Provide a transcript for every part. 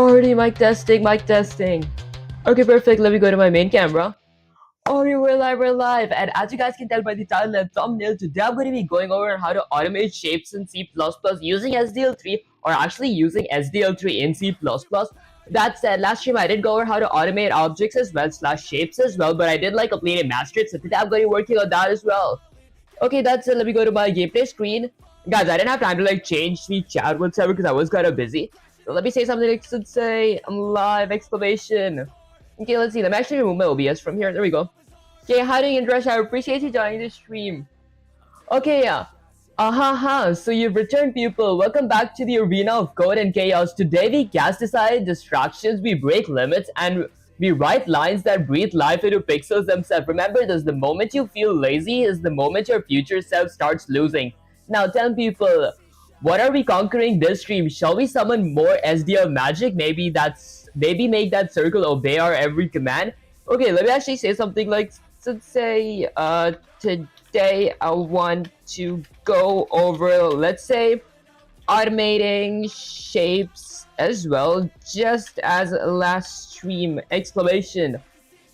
Already mic testing, mic testing. Okay, perfect. Let me go to my main camera. Alright, we're live. And as you guys can tell by the title and thumbnail, today I'm going to be going over how to automate shapes in C++ using SDL3 or actually using SDL3 in C++. That said, last stream I did go over how to automate objects as well / shapes as well, but I did like complete a master it, so today I'm going to be working on that as well. Okay, that's it. Let me go to my gameplay screen. Guys, I didn't have time to like change the chat whatsoever because I was kind of busy. So let me say something like, should say, I'm live, exclamation. Okay, let's see. Let me actually remove my OBS from here. There we go. Okay, hi doing Indresh. I appreciate you joining the stream. Okay, yeah. So you've returned, people. Welcome back to the arena of code and chaos. Today we cast aside distractions, we break limits, and we write lines that breathe life into pixels themselves. Remember this, the moment you feel lazy is the moment your future self starts losing. Now tell people, what are we conquering this stream? Shall we summon more SDL magic? Maybe make that circle obey our every command. Okay, let me actually say something like, let's say, today I want to go over, let's say, automating shapes as well, just as last stream, exclamation.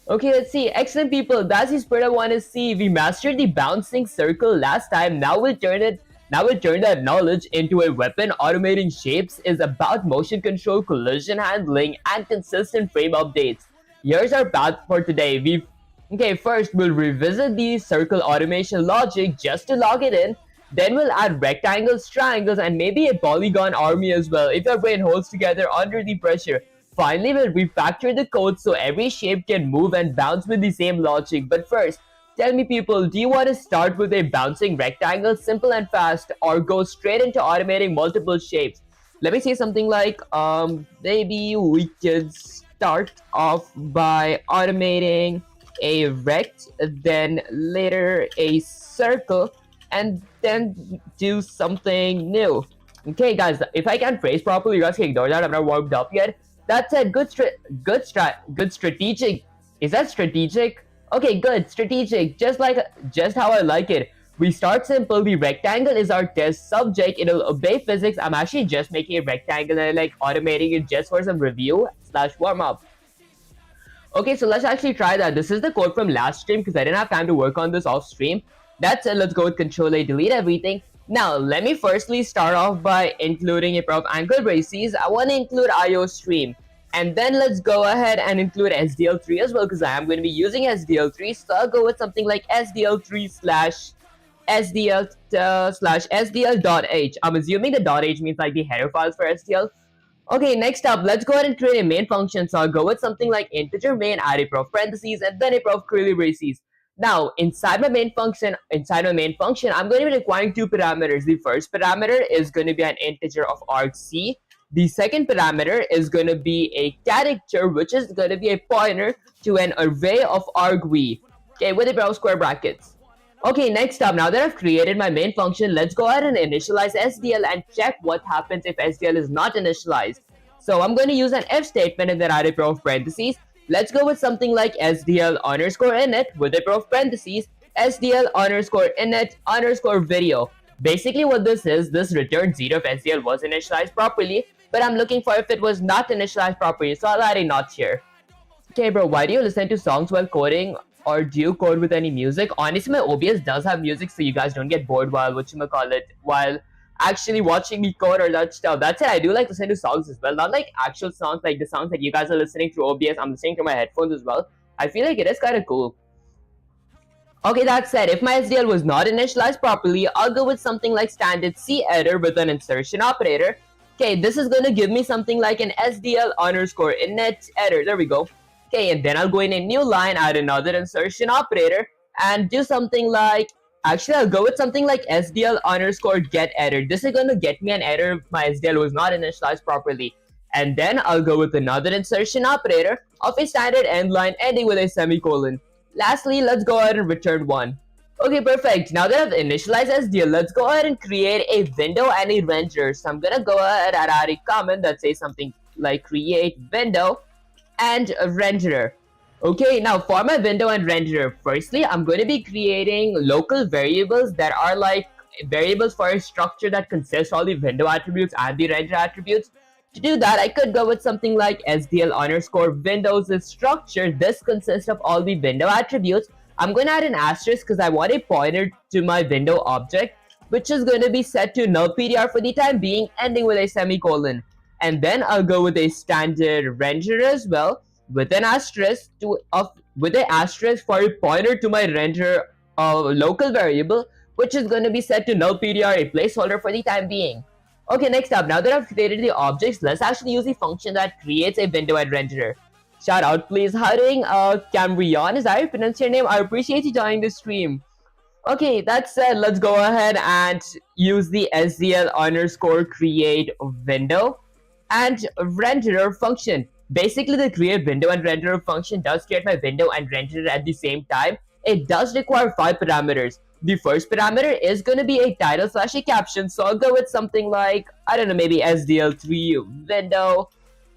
Okay, let's see. Excellent, people. That's the spirit I want to see. We mastered the bouncing circle last time. Now we'll turn that knowledge into a weapon. Automating shapes is about motion control, collision handling, and consistent frame updates. Here's our path for today. First we'll revisit the circle automation logic just to log it in. Then we'll add rectangles, triangles, and maybe a polygon army as well if your brain holds together under the pressure. Finally, we'll refactor the code so every shape can move and bounce with the same logic. But first, tell me, people, do you want to start with a bouncing rectangle, simple and fast, or go straight into automating multiple shapes? Let me say something like, maybe we could start off by automating a rect, then later a circle, and then do something new. Okay, guys, if I can't phrase properly, you guys can ignore that. I'm not warmed up yet. That said, good strategic. Is that strategic? Okay, good, strategic. Just how I like it. We start simple. The rectangle is our test subject. It'll obey physics. I'm actually just making a rectangle and like automating it just for some review / warm up. Okay, so let's actually try that. This is the code from last stream because I didn't have time to work on this off stream. That's it. Let's go with Control-A, delete everything. Now, let me firstly start off by including a pair of angle braces. I want to include IO stream. And then let's go ahead and include SDL3 as well because I am going to be using SDL3. So I'll go with something like SDL3 / SDL / SDL.h. I'm assuming the .h means like the header files for SDL. Okay, next up, let's go ahead and create a main function. So I'll go with something like integer main, add a pair of parentheses, and then a pair of curly braces. Now, inside my main function, I'm going to be requiring two parameters. The first parameter is going to be an integer of argc. The second parameter is going to be a character, which is going to be a pointer to an array of argv. Okay, with a pair of square brackets. Okay, next up, now that I've created my main function, let's go ahead and initialize SDL and check what happens if SDL is not initialized. So I'm going to use an if statement and then add a pair of parentheses. Let's go with something like SDL_init with a pair of parentheses, SDL_init_video. Basically what this is, this returns 0 if SDL was initialized properly, but I'm looking for if it was not initialized properly, so I'll add a not here. Okay, bro, why do you listen to songs while coding? Or do you code with any music? Honestly, my OBS does have music, so you guys don't get bored while actually watching me code or that stuff. That's it. I do like listening to songs as well. Not like actual songs, like the songs that you guys are listening through OBS. I'm listening through my headphones as well. I feel like it is kind of cool. Okay, that said, if my SDL was not initialized properly, I'll go with something like standard C error with an insertion operator. Okay, this is going to give me something like an SDL_init error. There we go. Okay, and then I'll go in a new line, add another insertion operator, and do something like, actually I'll go with something like SDL_get error. This is going to get me an error if my SDL was not initialized properly. And then I'll go with another insertion operator of a standard end line ending with a semicolon. Lastly, let's go ahead and return 1. Okay, perfect. Now that I've initialized SDL, let's go ahead and create a window and a renderer. So I'm going to go ahead and add a comment that says something like create window and a renderer. Okay, now for my window and renderer, firstly, I'm going to be creating local variables that are like variables for a structure that consists all the window attributes and the render attributes. To do that, I could go with something like SDL underscore Windows structure. This consists of all the window attributes. I'm going to add an asterisk because I want a pointer to my window object, which is going to be set to null PTR for the time being, ending with a semicolon. And then I'll go with a standard renderer as well, with an asterisk for a pointer to my render local variable, which is going to be set to null PTR, a placeholder for the time being. Okay, next up, now that I've created the objects, let's actually use the function that creates a window and renderer. Shout out, please. How are you doing? Cambrion, is that how you pronounce your name? I appreciate you joining the stream. Okay, that said, let's go ahead and use the SDL underscore create window and renderer function. Basically, the create window and renderer function does create my window and renderer at the same time. It does require 5 parameters. The first parameter is going to be a title / a caption, so I'll go with something like, I don't know, maybe SDL3 window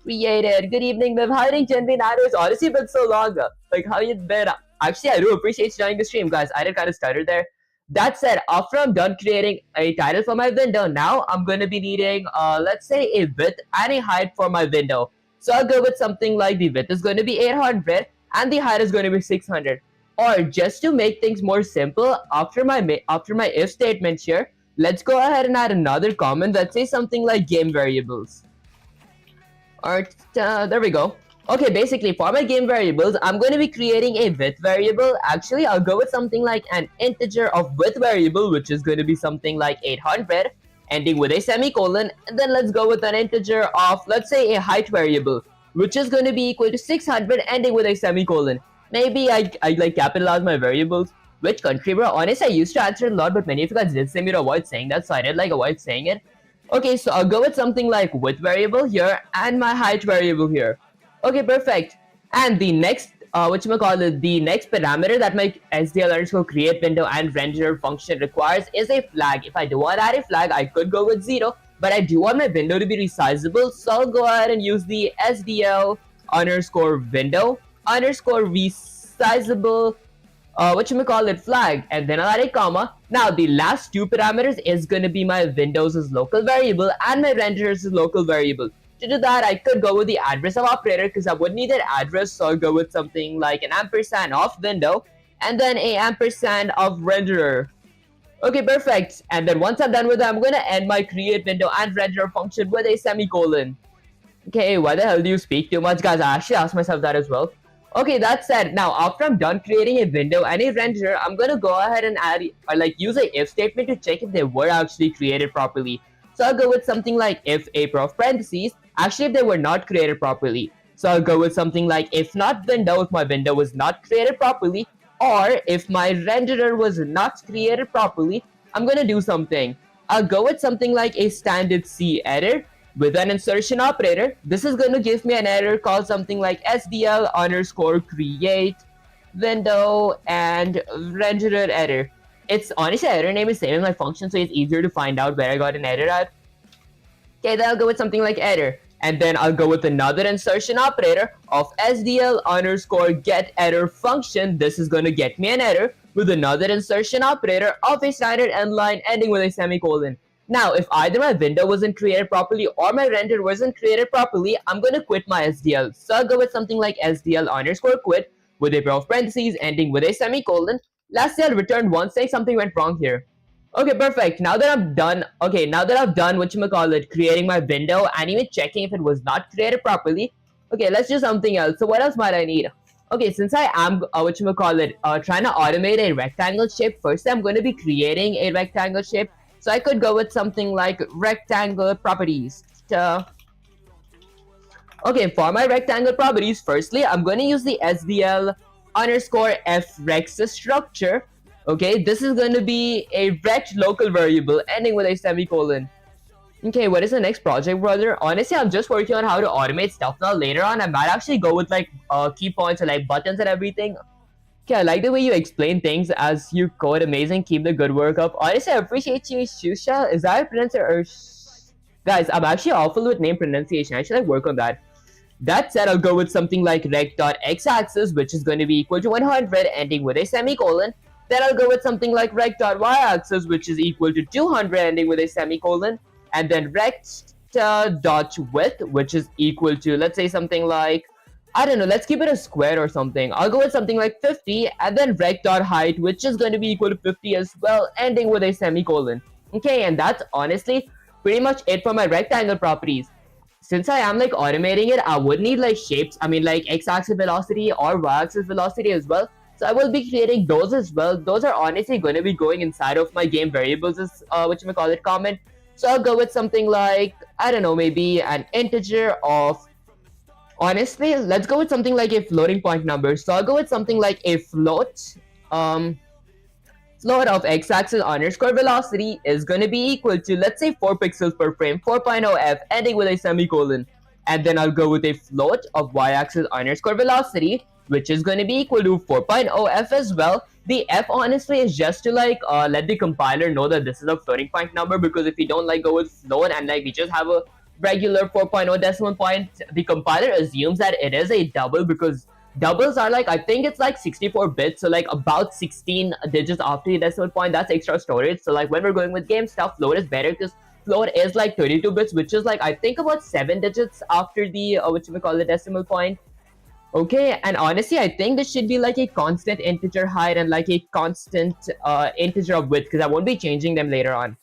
created. Good evening, Viv. How are you doing, Gentlemen? It's honestly been so long. Like, how you been? Actually, I do appreciate you joining the stream, guys. I did kind of stutter there. That said, after I'm done creating a title for my window, now I'm going to be needing, let's say, a width and a height for my window. So I'll go with something like the width is going to be 800 and the height is going to be 600. Or just to make things more simple, after my if statement here, let's go ahead and add another comment that says something like game variables. Alright, there we go. Okay, basically for my game variables, I'm going to be creating a width variable. Actually, I'll go with something like an integer of width variable, which is going to be something like 800, ending with a semicolon. And then let's go with an integer of, let's say, a height variable, which is going to be equal to 600, ending with a semicolon. Maybe I like capitalize my variables. Which country, bro? Honestly, I used to answer a lot, but many of you guys did say me to avoid saying that, so I did like avoid saying it. Okay, so I'll go with something like width variable here and my height variable here. Okay, perfect. And the next, the next parameter that my SDL underscore create window and renderer function requires is a flag. If I do want to add a flag, I could go with 0, but I do want my window to be resizable, so I'll go ahead and use the SDL underscore window underscore resizable flag, and then I'll add a comma. Now the last 2 parameters is going to be my Windows' local variable and my renderer's local variable. To do that, I could go with the address of operator because I would need an address, so I'll go with something like an ampersand of window and then a ampersand of renderer. Okay, perfect. And then once I'm done with that, I'm going to end my create window and renderer function with a semicolon. Okay, why the hell do you speak too much, guys? I actually asked myself that as well. Okay, that said, now after I'm done creating a window and a renderer, I'm gonna go ahead and add or use a if statement to check if they were actually created properly. So I'll go with something like if a of parentheses, actually if they were not created properly. So I'll go with something like if not window, if my window was not created properly, or if my renderer was not created properly, I'm gonna do something. I'll go with something like a standard C error with an insertion operator. This is going to give me an error called something like SDL underscore create window and renderer error. It's honestly, error name is same as my function, so it's easier to find out where I got an error at. Okay, then I'll go with something like error. And then I'll go with another insertion operator of SDL underscore get error function. This is going to get me an error with another insertion operator of a standard end line ending with a semicolon. Now, if either my window wasn't created properly or my render wasn't created properly, I'm going to quit my SDL. So I'll go with something like SDL underscore quit with a pair of parentheses ending with a semicolon. Lastly, I'll return once saying something went wrong here. Okay, perfect. Now that I've done, creating my window and even checking if it was not created properly. Okay, let's do something else. So what else might I need? Okay, since I am, trying to automate a rectangle shape, first I'm going to be creating a rectangle shape. So I could go with something like rectangle properties. Okay, for my rectangle properties, firstly, I'm going to use the SDL underscore frex structure. Okay, this is going to be a rect local variable ending with a semicolon. Okay, what is the next project, brother? Honestly, I'm just working on how to automate stuff now. Later on, I might actually go with like key points or like buttons and everything. Okay, I like the way you explain things as you code. Amazing. Keep the good work up. Honestly, I appreciate you, Shusha. Is that how you pronounce it? Or guys, I'm actually awful with name pronunciation. I should like work on that. That said, I'll go with something like rect.x-axis, which is going to be equal to 100, ending with a semicolon. Then I'll go with something like rect.y-axis, which is equal to 200, ending with a semicolon. And then rect dot width, which is equal to, let's say something like, I don't know, let's keep it a square or something. I'll go with something like 50, and then rect dot height, which is going to be equal to 50 as well, ending with a semicolon. Okay, and that's honestly pretty much it for my rectangle properties. Since I am like automating it, I would need like shapes, I mean like x-axis velocity or y-axis velocity as well. So I will be creating those as well. Those are honestly going to be going inside of my game variables, as which we call it comment. So I'll go with something like, I don't know, maybe an integer of, honestly, let's go with something like a floating point number. So I'll go with something like a um, float of x-axis underscore velocity is going to be equal to, let's say, 4 pixels per frame, 4.0f, ending with a semicolon. And then I'll go with a float of y-axis underscore velocity, which is going to be equal to 4.0f as well. The f honestly is just to like let the compiler know that this is a floating point number, because if we don't like go with float and like we just have a regular 4.0 decimal point, the compiler assumes that it is a double, because doubles are like, I think it's like 64 bits, so like about 16 digits after the decimal point. That's extra storage. So like when we're going with game stuff, float is better, because float is like 32 bits, which is like I think about 7 digits after the which we call the decimal point. Okay, and honestly, I think this should be like a constant integer height and like a constant integer of width, because I won't be changing them later on.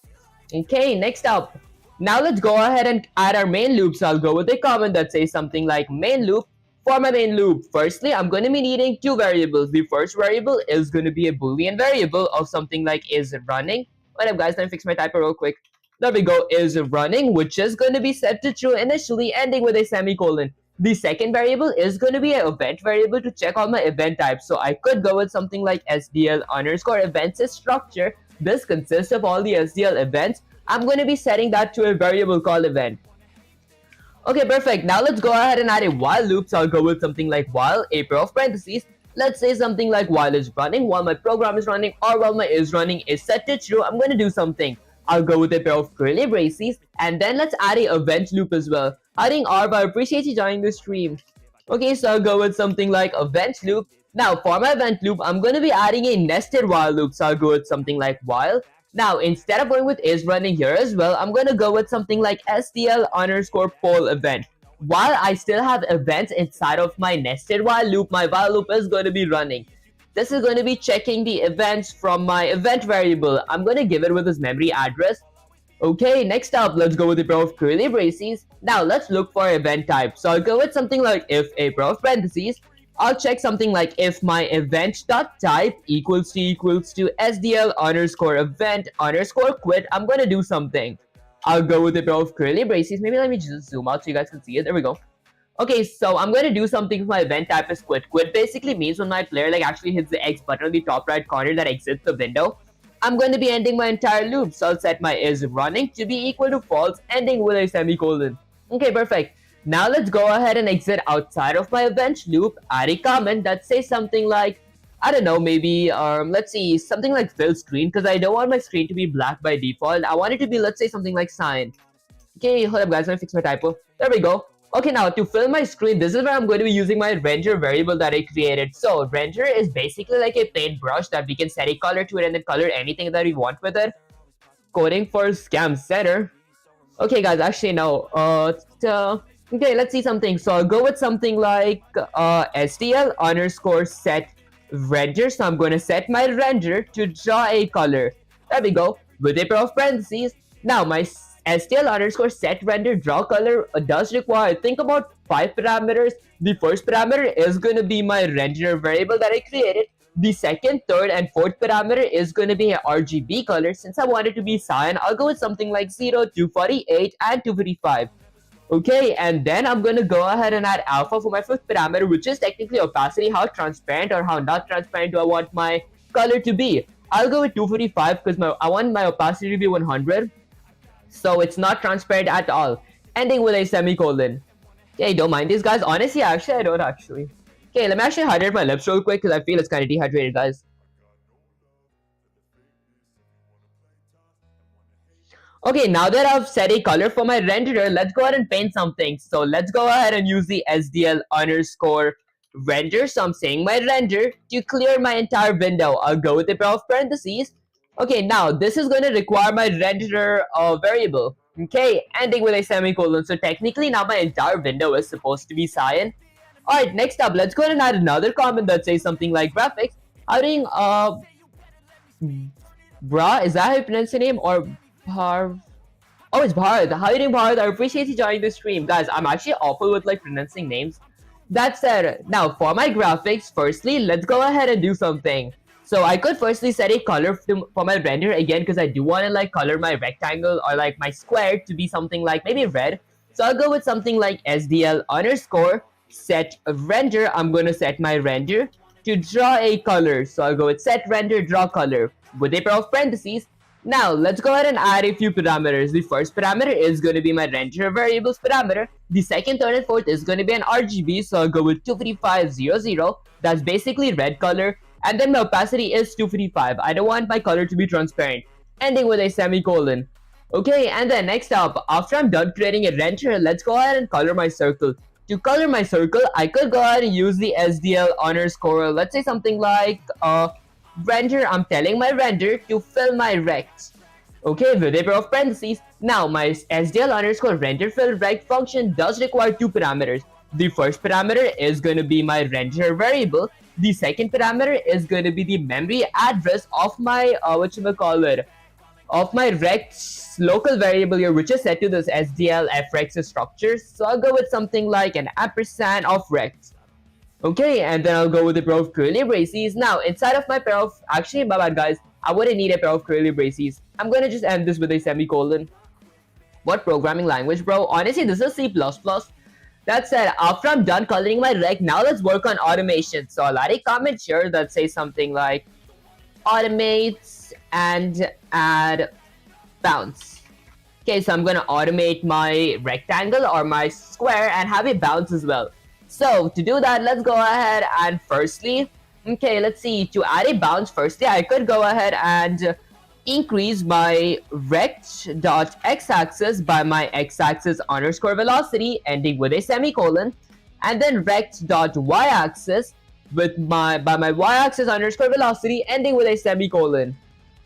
Okay, next up. Now let's go ahead and add our main loop. So I'll go with a comment that says something like main loop. For my main loop, firstly, I'm going to be needing two variables. The first variable is going to be a boolean variable of something like is running. Wait up, guys, let me fix my typo real quick. There we go, is running, which is going to be set to true initially, ending with a semicolon. The second variable is going to be an event variable to check all my event types. So I could go with something like SDL underscore events is structure. This consists of all the SDL events. I'm going to be setting that to a variable called event. Okay, perfect. Now let's go ahead and add a while loop. So I'll go with something like while, a pair of parentheses. Let's say something like while is running, while my program is running, or while my is running is set to true, I'm going to do something. I'll go with a pair of curly braces, and then let's add a event loop as well. Adding R, I appreciate you joining the stream. Okay, so I'll go with something like event loop. Now for my event loop, I'm going to be adding a nested while loop. So I'll go with something like while. Now, instead of going with is running here as well, I'm going to go with something like SDL underscore poll event. While I still have events inside of my nested while loop, my while loop is going to be running. This is going to be checking the events from my event variable. I'm going to give it with its memory address. Okay, next up, let's go with a pair of curly braces. Now, let's look for event type. So I'll go with something like if a pair of parentheses. I'll check something like if my event.type equals to SDL underscore event underscore quit, I'm going to do something. I'll go with a pair of curly braces. Maybe let me just zoom out so you guys can see it. There we go. Okay, so I'm going to do something if my event type is quit. Quit basically means when my player like actually hits the X button on the top right corner that exits the window. I'm going to be ending my entire loop. So I'll set my is running to be equal to false, ending with a semicolon. Okay, perfect. Now let's go ahead and exit outside of my event loop, add a comment that says something like, I don't know, maybe, let's see, something like fill screen, because I don't want my screen to be black by default. I want it to be, let's say, something like sign. Okay, hold up guys, let me fix my typo. There we go. Okay, now to fill my screen, this is where I'm going to be using my render variable that I created. So render is basically like a paintbrush that we can set a color to it and then color anything that we want with it. Coding for scam center. Okay guys, actually no. Okay, let's see something. So I'll go with something like SDL underscore set render. So I'm going to set my render to draw a color. There we go. With a pair of parentheses. Now my SDL underscore set render draw color does require, think about 5 parameters. The first parameter is going to be my render variable that I created. The second, third, and fourth parameter is going to be a RGB color. Since I want it to be cyan, I'll go with something like 0, 248, and 255. Okay, and then I'm going to go ahead and add alpha for my fifth parameter, which is technically opacity, how transparent or how not transparent do I want my color to be. I'll go with 245 because I want my opacity to be 100. So it's not transparent at all. Ending with a semicolon. Okay, don't mind these guys. Honestly, actually, I don't actually. Okay, let me actually hydrate my lips real quick because I feel it's kind of dehydrated, guys. Okay, now that I've set a color for my renderer, let's go ahead and paint something. So let's go ahead and use the SDL underscore render. So I'm saying my render to clear my entire window. I'll go with a pair of parentheses. Okay, now this is going to require my renderer variable. Okay, ending with a semicolon. So technically now my entire window is supposed to be cyan. Alright, next up, let's go ahead and add another comment that says something like graphics. Adding Bra, is that how you pronounce your name? Or Par? Oh, it's Bharat. How are you doing, Bharat? I appreciate you joining the stream. Guys, I'm actually awful with like pronouncing names. That said, now for my graphics, firstly, let's go ahead and do something. So I could firstly set a color for my render again because I do want to like color my rectangle or like my square to be something like maybe red. So I'll go with something like SDL underscore set render. I'm going to set my render to draw a color. So I'll go with set render draw color with a pair of parentheses. Now, let's go ahead and add a few parameters. The first parameter is going to be my render variables parameter. The second, third, and fourth is going to be an RGB. So I'll go with 25500. That's basically red color. And then my opacity is 255. I don't want my color to be transparent. Ending with a semicolon. Okay, and then next up, after I'm done creating a render, let's go ahead and color my circle. To color my circle, I could go ahead and use the SDL underscore, let's say something like render. I'm telling my render to fill my rect. Okay, with a pair of parentheses. Now, my SDL underscore render fill rect function does require two parameters. The first parameter is going to be my render variable. The second parameter is going to be the memory address of my of my rect's local variable here, which is set to this SDL frex structure. So I'll go with something like an ampersand of rect. Okay, and then I'll go with a pair of curly braces. Now, inside of my pair of... Actually, my bad, guys. I wouldn't need a pair of curly braces. I'm gonna just end this with a semicolon. What programming language, bro? Honestly, this is C++. That said, after I'm done coloring my rect, now let's work on automation. So I'll add a comment here that says something like automate and add bounce. Okay, so I'm gonna automate my rectangle or my square and have a bounce as well. So to do that, let's go ahead and firstly, okay, let's see, to add a bounce, firstly, I could go ahead and increase my rect.x-axis by my x-axis underscore velocity ending with a semicolon, and then rect.y-axis with by my y-axis underscore velocity ending with a semicolon.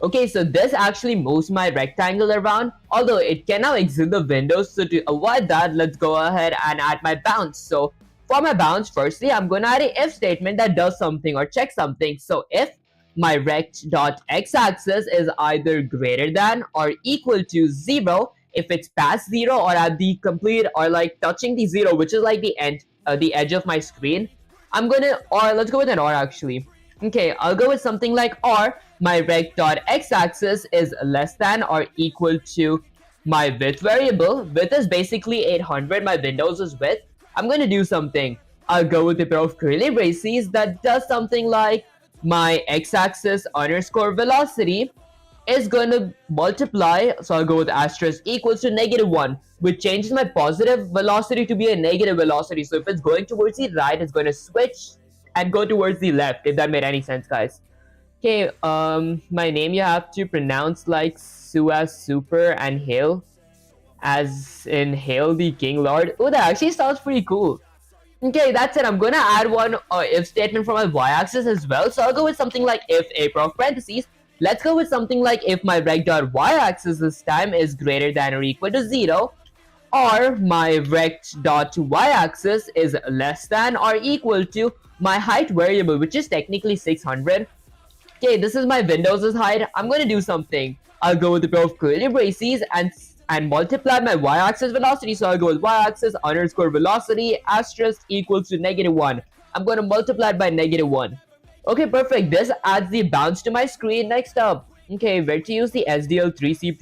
Okay, so this actually moves my rectangle around, although it can now exit the window. So to avoid that, let's go ahead and add my bounce. So for my bounce, firstly, I'm going to add a if statement that does something or checks something. So if my rect.x-axis is either greater than or equal to 0, if it's past 0 or at the complete or like touching the 0, which is like the edge of my screen, I'm gonna, or let's go with an or actually. Okay, I'll go with something like or my rect.x-axis is less than or equal to my width variable. Width is basically 800, my windows is width. I'm gonna do something. I'll go with a pair of curly braces that does something like my x-axis underscore velocity is going to multiply, so I'll go with asterisk equals to -1, which changes my positive velocity to be a negative velocity. So if it's going towards the right, it's going to switch and go towards the left, if that made any sense, guys. Okay, my name you have to pronounce like Su as super and Hail as in Hail the King Lord. Oh, that actually sounds pretty cool. Okay, that's it. I'm gonna add one if statement for my y-axis as well. So I'll go with something like if a pair of parentheses. Let's go with something like if my rect.y-axis this time is greater than or equal to 0, or my rect.y-axis is less than or equal to my height variable, which is technically 600. Okay, this is my Windows' height. I'm gonna do something. I'll go with a pair of curly braces and multiply my y-axis velocity. So I'll go with y-axis underscore velocity asterisk equals to -1. I'm going to multiply it by -1. Okay, perfect. This adds the bounce to my screen. Next up, okay, where to use the SDL3 C++.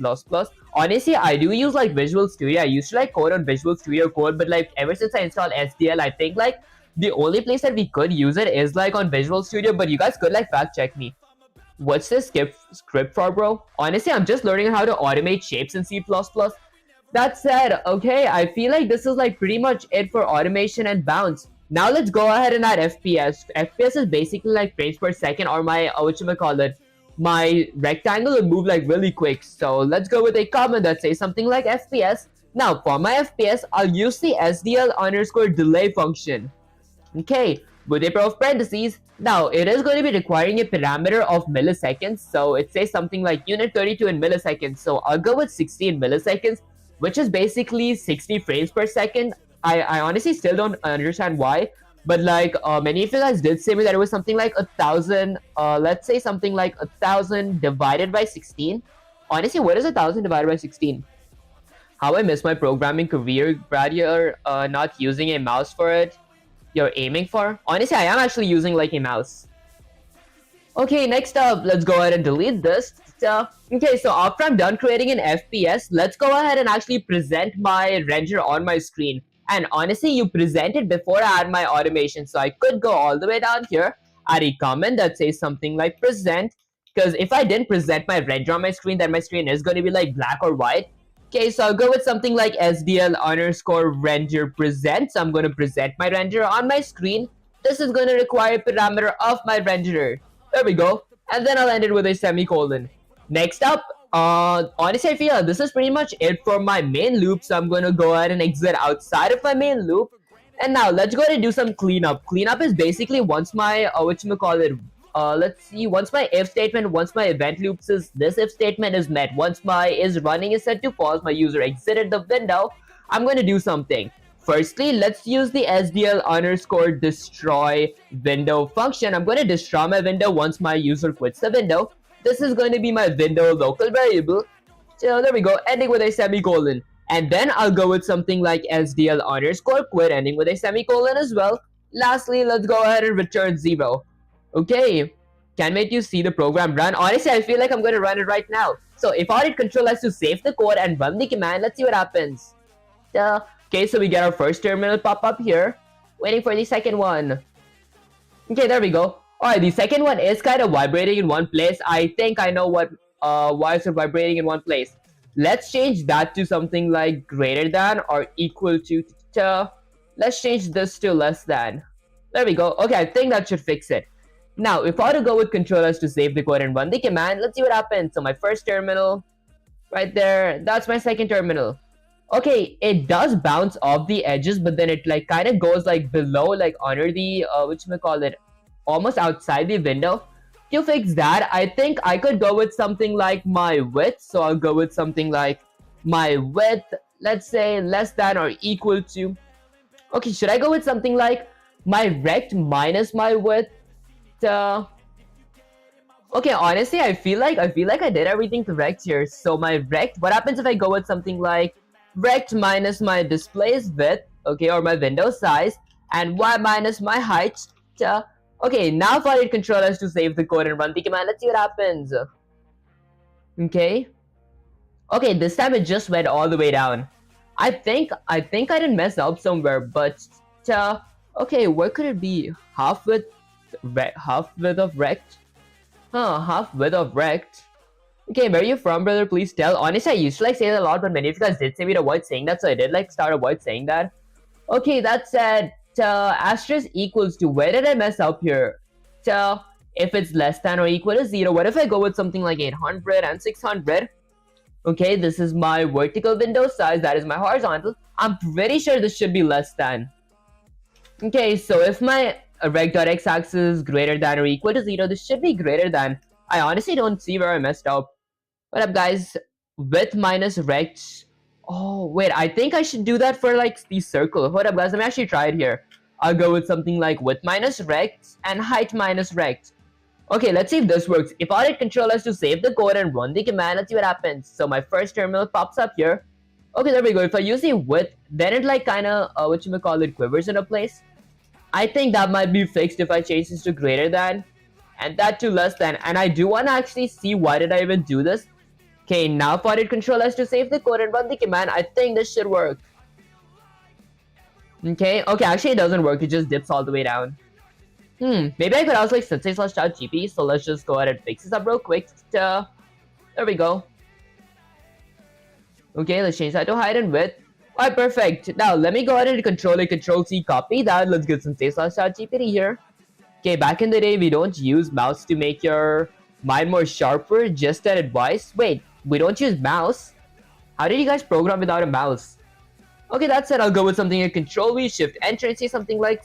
Honestly, I do use like Visual Studio. I used to like code on Visual Studio Code, but like ever since I installed SDL, I think like the only place that we could use it is like on Visual Studio, but you guys could like fact check me. What's this script for, bro? Honestly, I'm just learning how to automate shapes in C++. That said, okay, I feel like this is like pretty much it for automation and bounce. Now let's go ahead and add FPS. FPS is basically like frames per second, or my, my rectangle will move like really quick. So let's go with a comment that says something like FPS. Now for my FPS, I'll use the SDL underscore delay function. Okay, with a pair of parentheses. Now, it is going to be requiring a parameter of milliseconds. So, it says something like unit 32 in milliseconds. So, I'll go with 60 in milliseconds. which is basically 60 frames per second. I honestly still don't understand why, but like many of you guys did say me that it was something like 1,000. Let's say something like 1,000 divided by 16. Honestly, what is 1,000 divided by 16? How I miss my programming career, Brad. You're not using a mouse for it. You're aiming for. Honestly, I am actually using like a mouse. Okay, next up, let's go ahead and delete this. Okay, so after I'm done creating an FPS, let's go ahead and actually present my render on my screen. And honestly, you present it before I add my automation. So I could go all the way down here, add a comment that says something like present. Because if I didn't present my render on my screen, then my screen is going to be like black or white. Okay, so I'll go with something like SDL underscore render present. So I'm going to present my render on my screen. This is going to require a parameter of my renderer. There we go. And then I'll end it with a semicolon. Next up, honestly, I feel this is pretty much it for my main loop. So I'm going to go ahead and exit outside of my main loop. And now let's go ahead and do some cleanup. Cleanup is basically once my, let's see, once my if statement, once my event loop says this if statement is met, once my is running is set to false, my user exited the window, I'm going to do something. Firstly, let's use the SDL underscore destroy window function. I'm going to destroy my window once my user quits the window. This is going to be my window local variable. So there we go, ending with a semicolon. And then I'll go with something like SDL underscore quit, ending with a semicolon as well. Lastly, let's go ahead and return 0. Okay, can't wait to see the program run. Honestly, I feel like I'm going to run it right now. So if I hit Control S to save the code and run the command, let's see what happens. Okay, so we get our first terminal pop up here. Waiting for the second one. Okay, there we go. Alright, the second one is kind of vibrating in one place. I think I know what why it's vibrating in one place. Let's change that to something like greater than or equal to. Let's change this to less than. There we go. Okay, I think that should fix it. Now, if I were to go with Control S to save the code and run the command, let's see what happens. So my first terminal, right there, that's my second terminal. Okay, it does bounce off the edges, but then it like kind of goes like below, like under the, almost outside the window. To fix that, I think I could go with something like my width. So I'll go with something like my width, let's say less than or equal to. Okay, should I go with something like my rect minus my width? Okay, honestly, I feel like I did everything correct here. So my rect, what happens if I go with something like rect minus my display's width, okay, or my window size, and y minus my height. Okay, now if I hit Control S to save the code and run the command, let's see what happens. Okay. Okay, this time it just went all the way down. I think I didn't mess up somewhere, but okay, where could it be? Half width of rect? Huh, half width of rect. Okay, where are you from, brother? Please tell. Honestly, I used to like say that a lot, but many of you guys did say me to avoid saying that, so I did like start avoid saying that. Okay, that said, asterisk equals to, where did I mess up here? If it's less than or equal to 0, what if I go with something like 800 and 600? Okay, this is my vertical window size, that is my horizontal. I'm pretty sure this should be less than. Okay, so if my rect.x axis is greater than or equal to 0, this should be greater than. I honestly don't see where I messed up. What up, guys? Width minus rect. Oh, wait, I think I should do that for like the circle. What up, guys? Let me actually try it here. I'll go with something like width minus rect and height minus rect. Okay, let's see if this works. If I hit Control S to save the code and run the command, let's see what happens. So my first terminal pops up here. Okay, there we go. If I use the width, then it like kind of, quivers into place. I think that might be fixed if I change this to greater than, and that to less than. And I do want to actually see why did I even do this. Okay, now if I hit Control S to save the code and run the command, I think this should work. Okay, actually it doesn't work. It just dips all the way down. Maybe I could also like sensei/.gp, so let's just go ahead and fix this up real quick. There we go. Okay, let's change that to height and width. Alright, perfect. Now let me go ahead and Control-C copy that. Let's get sensei/.gpt here. Okay, back in the day, we don't use mouse to make your mind more sharper, just an advice. Wait, we don't use mouse? How did you guys program without a mouse? Okay, that's it. I'll go with something like Control-V, Shift-Enter, and say something like,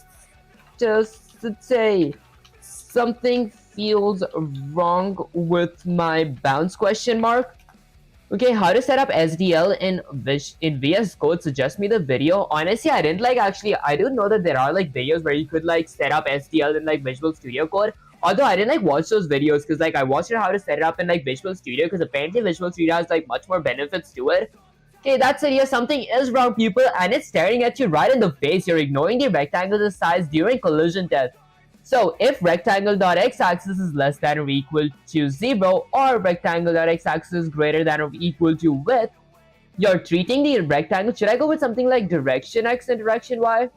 just say, something feels wrong with my bounce question mark. Okay, how to set up SDL in VS Code? Suggest me the video. Honestly, I didn't like actually. I do know that there are like videos where you could like set up SDL in like Visual Studio Code. Although I didn't like watch those videos because like I watched how to set it up in like Visual Studio because apparently Visual Studio has like much more benefits to it. Okay, that's it. Yeah, something is wrong, people, and it's staring at you right in the face. You're ignoring the rectangle's size during collision test. So if rectangle.x-axis is less than or equal to 0 or rectangle.x-axis is greater than or equal to width, you're treating the rectangle. Should I go with something like direction x and direction y?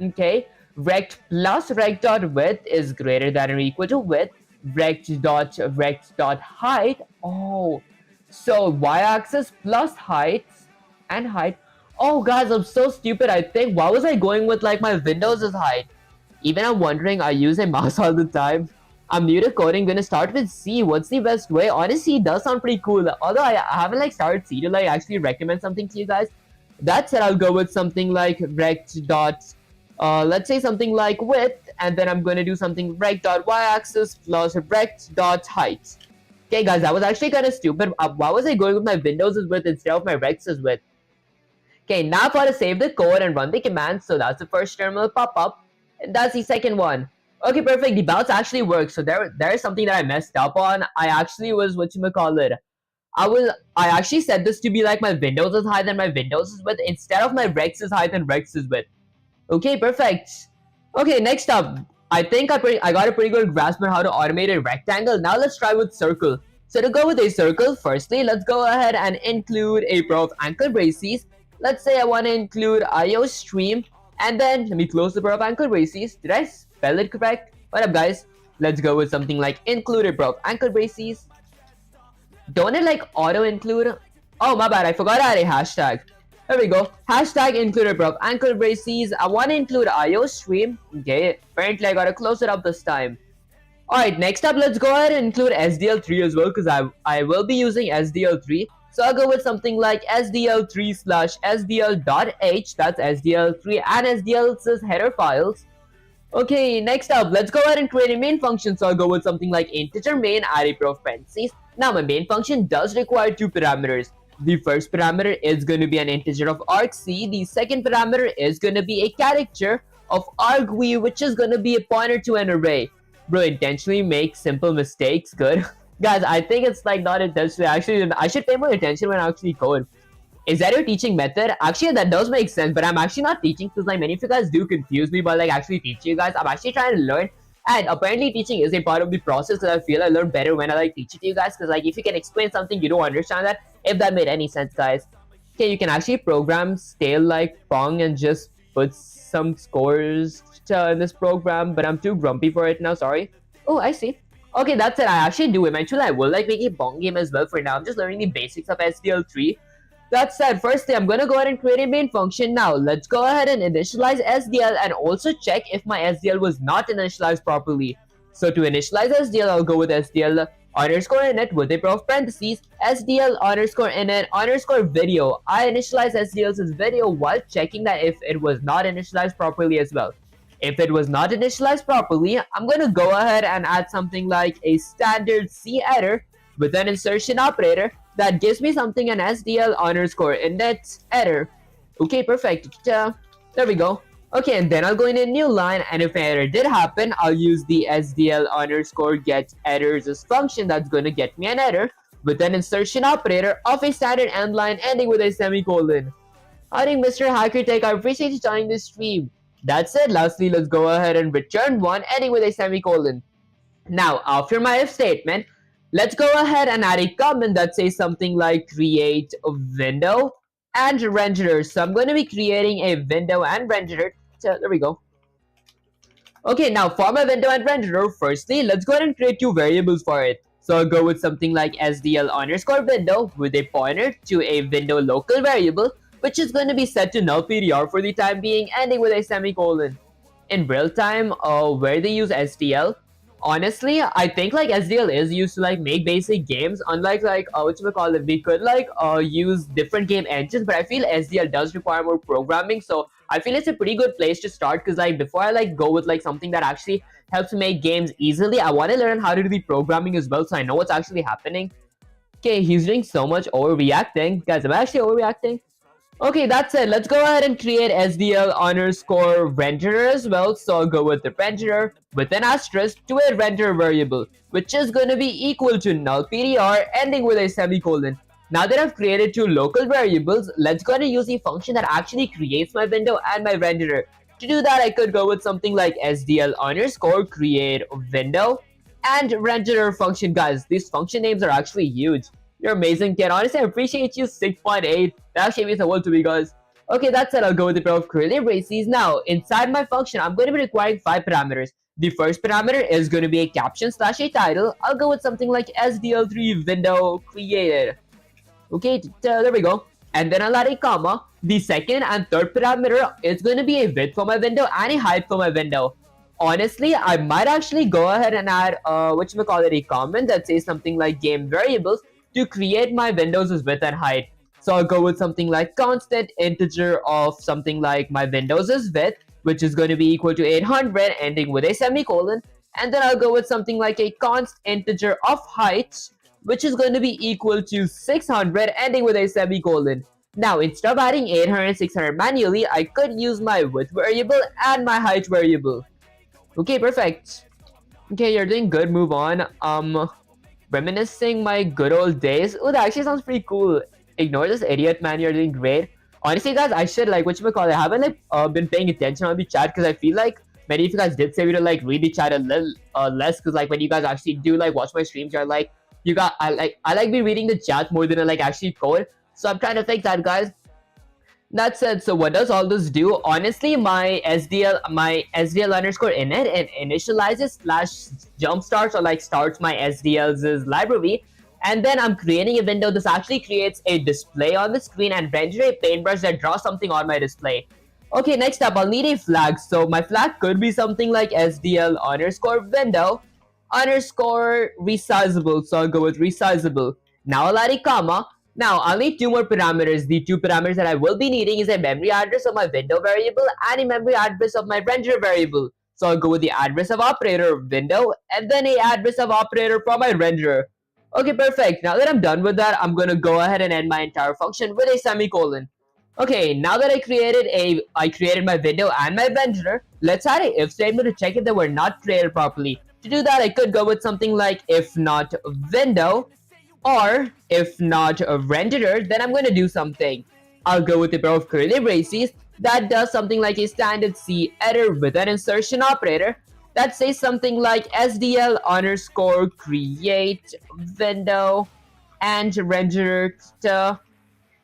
Okay. Rect plus rect dot width is greater than or equal to width. Rect dot height. Oh, so y-axis plus height and height. Oh, guys, I'm so stupid. I think why was I going with like my Windows' height? Even I'm wondering, I use a mouse all the time. I'm new to coding, gonna start with C. What's the best way? Honestly, it does sound pretty cool. Although I haven't like started C to like actually recommend something to you guys. That said, I'll go with something like rect dot, let's say something like width, and then I'm gonna do something rect dot y-axis plus rect dot height. Okay, guys, that was actually kind of stupid. Why was I going with my Windows' width instead of my rect's width? Okay, now if I to save the code and run the command, so that's the first terminal pop up. And that's the second one. Okay, perfect. The bounce actually works. So there is something that I messed up on. I actually was whatchamacallit. I actually set this to be like my Windows' height and my Windows' width instead of my Rex's height and Rex's width. Okay, perfect. Okay, next up. I think I got a pretty good grasp on how to automate a rectangle. Now let's try with circle. So to go with a circle, firstly, let's go ahead and include a pair of ankle braces. Let's say I want to include IO stream, and then let me close the pair of ankle braces. Did I spell it correct? What up, guys? Let's go with something like include a pair of ankle braces. Don't it like auto include? Oh, my bad, I forgot to add a hashtag. There we go. Hashtag include a pair of ankle braces. I want to include IO stream. Okay, apparently I gotta close it up this time. Alright, next up, let's go ahead and include SDL3 as well, because I will be using SDL3. So I'll go with something like SDL3 slash SDL.h, that's SDL3 and SDL's header files. Okay, next up, let's go ahead and create a main function. So I'll go with something like integer main, add a pair of parentheses. Now my main function does require two parameters. The first parameter is going to be an integer of argc. The second parameter is going to be a character of argv, which is going to be a pointer to an array. Bro, intentionally make simple mistakes good. Guys, I think it's like not intentionally. Actually, I should pay more attention when I actually code. Is that your teaching method? Actually, that does make sense, but I'm actually not teaching because like many of you guys do confuse me by like actually teaching you guys. I'm actually trying to learn, and apparently teaching is a part of the process because I feel I learn better when I like teach it to you guys, because like if you can explain something, you don't understand that. If that made any sense, guys. Okay, you can actually program stale like Pong and just put some scores in this program, but I'm too grumpy for it now, sorry. Oh, I see. Okay, that's it. I actually do. Eventually, I will like make a Pong game as well. For now, I'm just learning the basics of SDL3. That said, firstly, I'm gonna go ahead and create a main function now. Let's go ahead and initialize SDL and also check if my SDL was not initialized properly. So to initialize SDL, I'll go with SDL underscore init with a pair of parentheses, SDL underscore init underscore video. I initialize SDL's video while checking that if it was not initialized properly as well. If it was not initialized properly, I'm going to go ahead and add something like a standard C error with an insertion operator that gives me something an SDL underscore init error. Okay, perfect. There we go. Okay, and then I'll go in a new line, and if an error did happen, I'll use the SDL underscore get errors function that's going to get me an error with an insertion operator of a standard end line ending with a semicolon. Howdy, Mr. Hacker Tech, I appreciate you joining this stream. That's it. Lastly, let's go ahead and return one ending with a semicolon. Now, after my if statement, let's go ahead and add a comment that says something like create a window and renderer. So I'm going to be creating a window and renderer. So there we go. Okay, now for my window and renderer, firstly, let's go ahead and create two variables for it. So I'll go with something like SDL underscore window with a pointer to a window local variable, which is going to be set to null PDR for the time being, ending with a semicolon. In real time, where they use SDL, honestly, I think like SDL is used to like make basic games, unlike like whatchamacallit, we could like use different game engines, but I feel SDL does require more programming, so I feel it's a pretty good place to start, because like before I like go with like something that actually helps make games easily, I want to learn how to do the programming as well, so I know what's actually happening. Okay, he's doing so much overreacting. Guys, am I actually overreacting? Okay, that's it. Let's go ahead and create SDL underscore renderer as well. So I'll go with the renderer with an asterisk to a render variable, which is going to be equal to null PDR ending with a semicolon. Now that I've created two local variables, let's go ahead and use the function that actually creates my window and my renderer. To do that, I could go with something like SDL underscore create window and renderer function. Guys, these function names are actually huge. You're amazing, kid. Honestly, I appreciate you. 6.8. That actually means the world to me, guys. Okay, that's it. I'll go with the pair of curly braces. Now, inside my function, I'm going to be requiring 5 parameters. The first parameter is going to be a caption slash a title. I'll go with something like SDL3 window created. Okay, there we go. And then I'll add a comma. The second and third parameter is going to be a width for my window and a height for my window. Honestly, I might actually go ahead and add a comment that says something like game variables to create my windows' width and height. So I'll go with something like constant integer of something like my windows' width, which is going to be equal to 800 ending with a semicolon. And then I'll go with something like a const integer of height, which is going to be equal to 600 ending with a semicolon. Now, instead of adding 800 and 600 manually, I could use my width variable and my height variable. Okay, perfect. Okay, you're doing good. Move on. Reminiscing my good old days. Oh, that actually sounds pretty cool. Ignore this idiot, man. You're doing great. Honestly, guys, I should like I haven't been paying attention on the chat because I feel like many of you guys did say me to like read the chat a little less because like when you guys actually do like watch my streams, you're like I like be reading the chat more than I like actually code. So I'm trying to fix that, guys. That said, so what does all this do? Honestly, my SDL underscore init, it initializes slash jumpstarts or like starts my SDL's library. And then I'm creating a window. This actually creates a display on the screen and render a paintbrush that draws something on my display. Okay, next up, I'll need a flag. So my flag could be something like SDL underscore window underscore resizable. So I'll go with resizable. Now I'll add a comma. Now, I'll need two more parameters. The two parameters that I will be needing is a memory address of my window variable and a memory address of my renderer variable. So I'll go with the address of operator window and then a address of operator for my renderer. Okay, perfect. Now that I'm done with that, I'm going to go ahead and end my entire function with a semicolon. Okay, now that I created my window and my renderer, let's add a if statement to check if they were not created properly. To do that, I could go with something like if not window, or if not a renderer, then I'm going to do something. I'll go with a pair of curly braces that does something like a standard C error with an insertion operator that says something like SDL underscore create window and renderer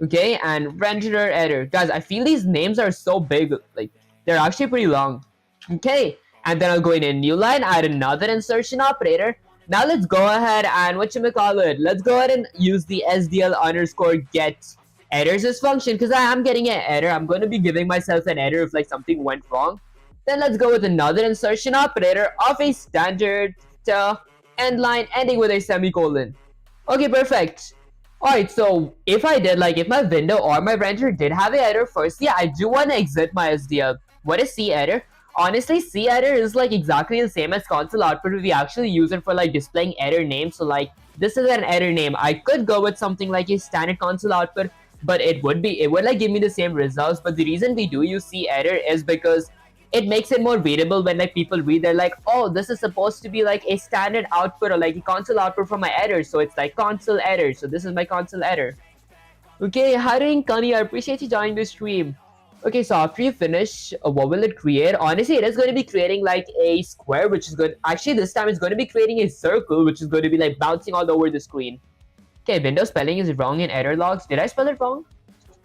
okay, and renderer error. Guys, I feel these names are so big, like they're actually pretty long. Okay, and then I'll go in a new line, add another insertion operator. Now let's go ahead and let's go ahead and use the SDL underscore get errors as function because I am getting an error. I'm going to be giving myself an error if like something went wrong. Then let's go with another insertion operator of a standard end line ending with a semicolon. Okay, perfect. Alright, so if my window or my renderer did have an error, firstly, I do want to exit my SDL. What is C error? Honestly, C error is like exactly the same as console output, but we actually use it for like displaying error names. So like this is an error name. I could go with something like a standard console output, but it would like give me the same results. But the reason we do use C error is because it makes it more readable when like people read. They're like, oh, this is supposed to be like a standard output or like a console output for my error. So it's like console error. So this is my console error. Okay, hi doing, Kani? I appreciate you joining the stream. Okay, so after you finish, what will it create? Honestly, it is going to be creating like a square, which is good. Actually, this time it's going to be creating a circle, which is going to be like bouncing all over the screen. Okay, window spelling is wrong in error logs. Did I spell it wrong?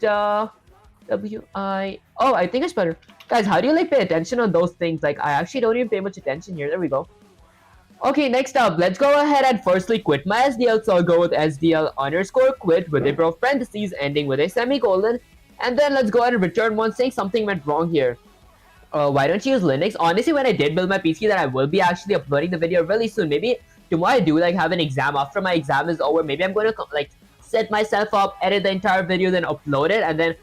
W-I... Oh, I think I spelled it. Guys, how do you like pay attention on those things? Like, I actually don't even pay much attention here. There we go. Okay, next up, let's go ahead and firstly quit my SDL. So I'll go with SDL underscore quit with a pair of parentheses ending with a semicolon. And then let's go ahead and return one saying something went wrong here. Why don't you use Linux? Honestly, when I did build my PC, that I will be actually uploading the video really soon. Maybe tomorrow I do like have an exam. After my exam is over, maybe I'm going to like set myself up, edit the entire video, then upload it. And then,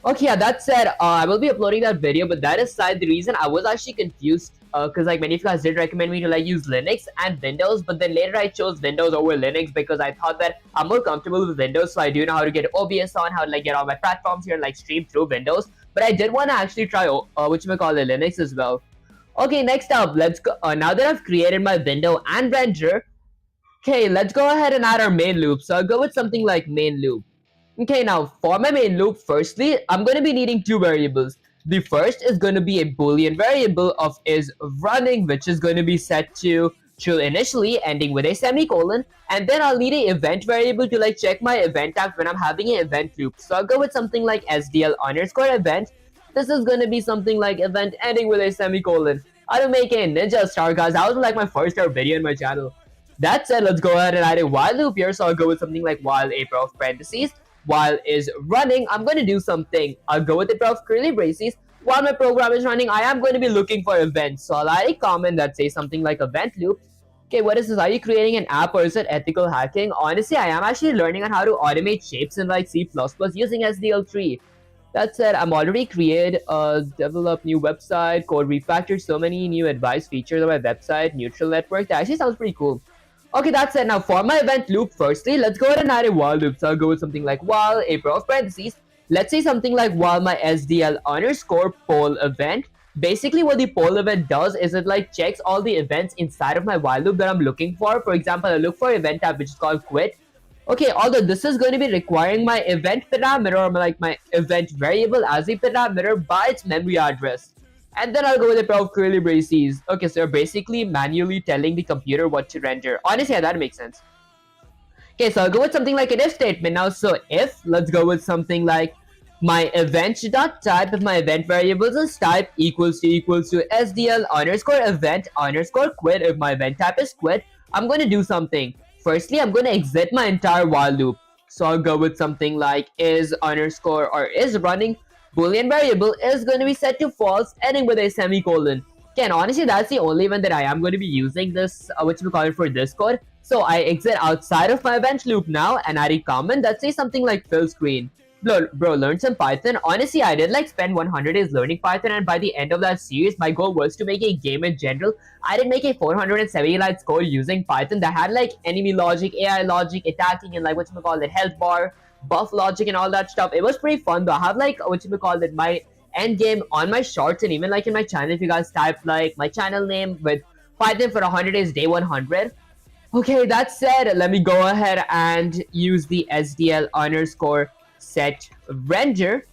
okay, yeah, that said, I will be uploading that video. But that aside, the reason I was actually confused because like many of you guys did recommend me to like use Linux and Windows, but then later I chose Windows over Linux because I thought that I'm more comfortable with Windows, so I do know how to get OBS on, how to like get all my platforms here and like stream through Windows. But I did want to actually try whatchamacallit, Linux as well. Okay, next up, let's go. Now that I've created my window and render, okay, let's go ahead and add our main loop. So I'll go with something like main loop. Okay, now for my main loop, firstly, I'm going to be needing two variables. The first is going to be a boolean variable of is running, which is going to be set to true initially, ending with a semicolon. And then I'll need an event variable to like check my event type when I'm having an event loop. So I'll go with something like SDL underscore event. This is going to be something like event ending with a semicolon. How to make a ninja star, guys. That was like my first ever video on my channel. That said, let's go ahead and add a while loop here. So I'll go with something like while a pair of parentheses. While is running, I'm going to do something. I'll go with a pair of curly braces. While my program is running, I am going to be looking for events. So I'll add a comment that says something like event loop. Okay, what is this? Are you creating an app or is it ethical hacking? Honestly, I am actually learning on how to automate shapes in like C++ using SDL3. That said, I'm already created develop new website, code refactor, so many new advice features on my website, neutral network. That actually sounds pretty cool. Okay, that's it. Now for my event loop, firstly, let's go ahead and add a while loop. So I'll go with something like while, a pair of parentheses. Let's say something like while my SDL underscore poll event. Basically, what the poll event does is it like checks all the events inside of my while loop that I'm looking for. For example, I look for event type which is called quit. Okay, although this is going to be requiring my event parameter or like my event variable as a parameter by its memory address. And then I'll go with a pair of curly braces. Okay, so you're basically manually telling the computer what to render. Honestly, yeah, that makes sense. Okay, so I'll go with something like an if statement now. So if, let's go with something like my event.type, if my event variables is type equals to SDL underscore event underscore quit. If my event type is quit, I'm going to do something. Firstly, I'm going to exit my entire while loop. So I'll go with something like is underscore or is running boolean variable is going to be set to false, ending with a semicolon. Okay, and honestly, that's the only one that I am going to be using this, which we call it for this code. So I exit outside of my event loop now and add a comment that says something like fill screen. Bro, learn some Python. Honestly, I did like spend 100 days learning Python, and by the end of that series, my goal was to make a game in general. I did make a 470 lines code using Python that had like enemy logic, AI logic, attacking, and like whatchamacallit, health bar, buff logic, and all that stuff. It was pretty fun though. I have like whatchamacallit, my end game on my shorts and even like in my channel. If you guys type like my channel name with Python for 100 days, day 100. Okay, that said, let me go ahead and use the SDL underscore set render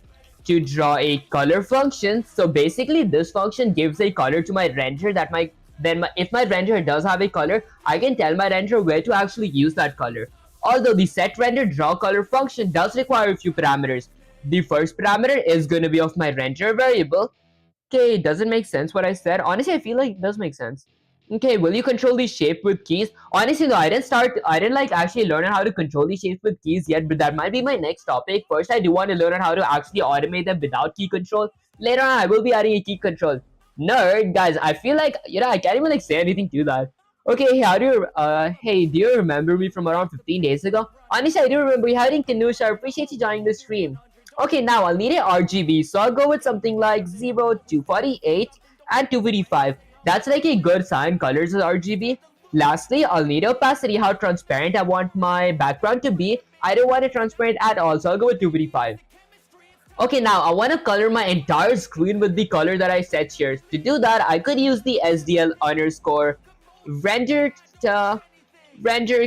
to draw a color function. So basically this function gives a color to my render that if my render does have a color, I can tell my render where to actually use that color. Although the set render draw color function does require a few parameters. The first parameter is going to be of my render variable. Okay, does it make sense what I said? Honestly, I feel like it does make sense. Okay, will you control the shape with keys? Honestly, no, I didn't like actually learn how to control the shapes with keys yet, but that might be my next topic. First, I do want to learn how to actually automate them without key control. Later on, I will be adding a key control. Nerd, guys, I feel like, I can't even like say anything to that. Okay, hey, do you remember me from around 15 days ago? Honestly, I do remember you having Kanusha. I appreciate you joining the stream. Okay, now I'll need a RGB, so I'll go with something like 0, 248, and 255. That's like a good sign, colors is RGB. Lastly, I'll need opacity, how transparent I want my background to be. I don't want it transparent at all, so I'll go with 255. Okay, now I want to color my entire screen with the color that I set here. To do that, I could use the SDL underscore render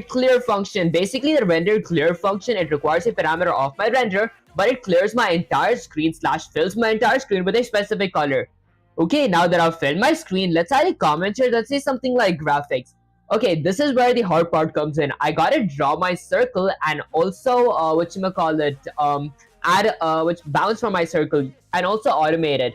clear function. Basically, the render clear function, it requires a parameter of my render, but it clears my entire screen / fills my entire screen with a specific color. Okay, now that I've filled my screen, let's add a comment here that says something like graphics. Okay, this is where the hard part comes in. I gotta draw my circle and also add which bounce from my circle and also automate it.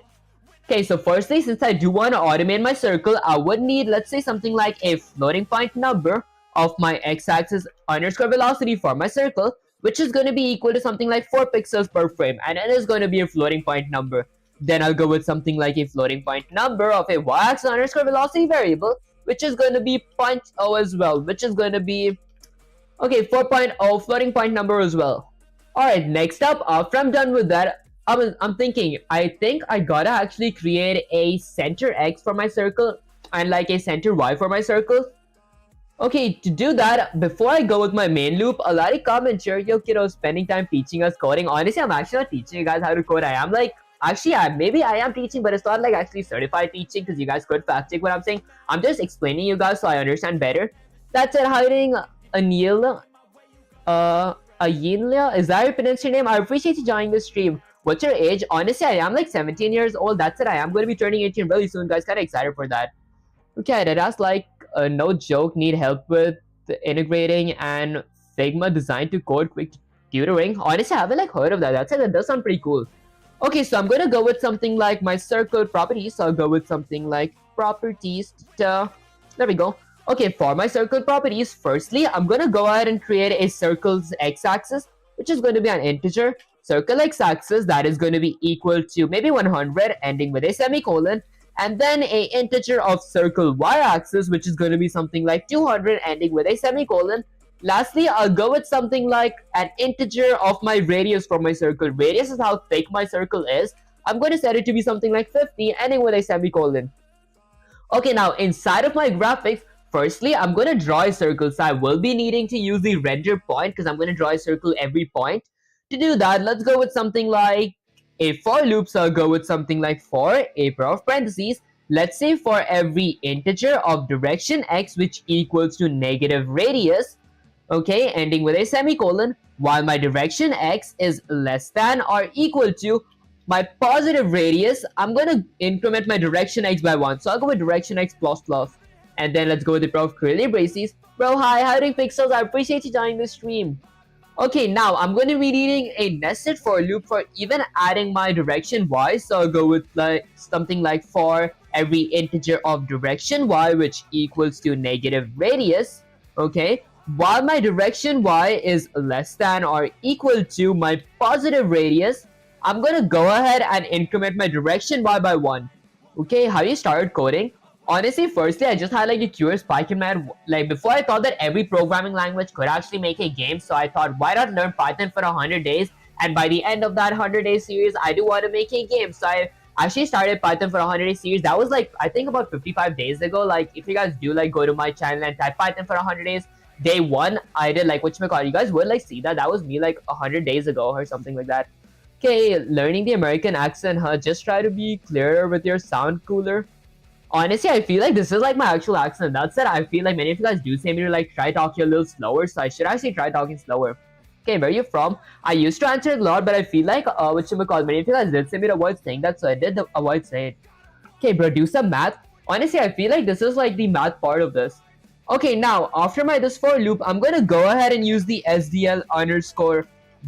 Okay, so firstly, since I do want to automate my circle, I would need, let's say, something like a floating point number of my x-axis underscore velocity for my circle, which is going to be equal to something like 4 pixels per frame, and it is going to be a floating point number. Then I'll go with something like a floating point number of a y-axis underscore velocity variable, which is going to be 0.0 as well, which is going to be, okay, 4.0 floating point number as well. Alright, next up, after I'm done with that, I'm thinking, I think I gotta actually create a center X for my circle. and like a center Y for my circle. Okay, to do that, before I go with my main loop, a lot of comments here, yo kiddo, spending time teaching us coding. Honestly, I'm actually not teaching you guys how to code. I am like, actually, maybe I am teaching, but it's not like actually certified teaching because you guys could fact check what I'm saying. I'm just explaining you guys so I understand better. That's it, hiding Anil, Ayilia, is that your pronunciation name? I appreciate you joining the stream. What's your age? Honestly, I am like 17 years old. That's it, I am going to be turning 18 really soon, guys. Kind of excited for that. Okay, that asked like no joke, need help with integrating and Figma design to code quick tutoring. Honestly, I haven't like heard of that. That does sound pretty cool. Okay, so I'm gonna go with something like my circle properties. So I'll go with something like properties. There we go. Okay, for my circle properties, firstly, I'm gonna go ahead and create a circle's x-axis, which is going to be an integer. Circle x-axis that is going to be equal to maybe 100, ending with a semicolon, and then a integer of circle y-axis, which is going to be something like 200, ending with a semicolon. Lastly, I'll go with something like an integer of my radius for my circle. Radius is how thick my circle is. I'm going to set it to be something like 50, ending with a semicolon. Okay, now inside of my graphics, firstly, I'm going to draw a circle. So I will be needing to use the render point because I'm going to draw a circle every point. To do that, let's go with something like a for loop. So I'll go with something like for a pair of parentheses. Let's say for every integer of direction x, which equals to negative radius, okay, ending with a semicolon, while my direction x is less than or equal to my positive radius, I'm going to increment my direction x by 1. So I'll go with direction x plus plus. And then let's go with the pair of curly braces. Bro, hi, how are you pixels? I appreciate you joining the stream. Okay, now I'm going to be needing a nested for loop for even adding my direction y. So I'll go with like something like for every integer of direction y, which equals to negative radius. Okay, while my direction y is less than or equal to my positive radius, I'm going to go ahead and increment my direction y by 1. Okay, how you started coding? Honestly, firstly, I just had like a curious spike in my head. Like before, I thought that every programming language could actually make a game. So I thought, why not learn Python for 100 days? And by the end of that 100-day series, I do want to make a game. So I actually started Python for 100-day series. That was like, I think about 55 days ago. Like if you guys do like go to my channel and type Python for 100 days, day 1, I did like whatchamacallit. You guys would like see that. That was me like 100 days ago or something like that. Okay, learning the American accent, huh? Just try to be clearer with your sound cooler. Honestly, I feel like this is like my actual accent. That said, I feel like many of you guys do say me to like try talking a little slower, so I should actually try talking slower. Okay, where are you from? I used to answer it a lot, but I feel like many of you guys did say me to avoid saying that, so I did avoid saying it. Okay, bro, do some math. Honestly, I feel like this is like the math part of this. Okay, now after my this for loop, I'm gonna go ahead and use the SDL underscore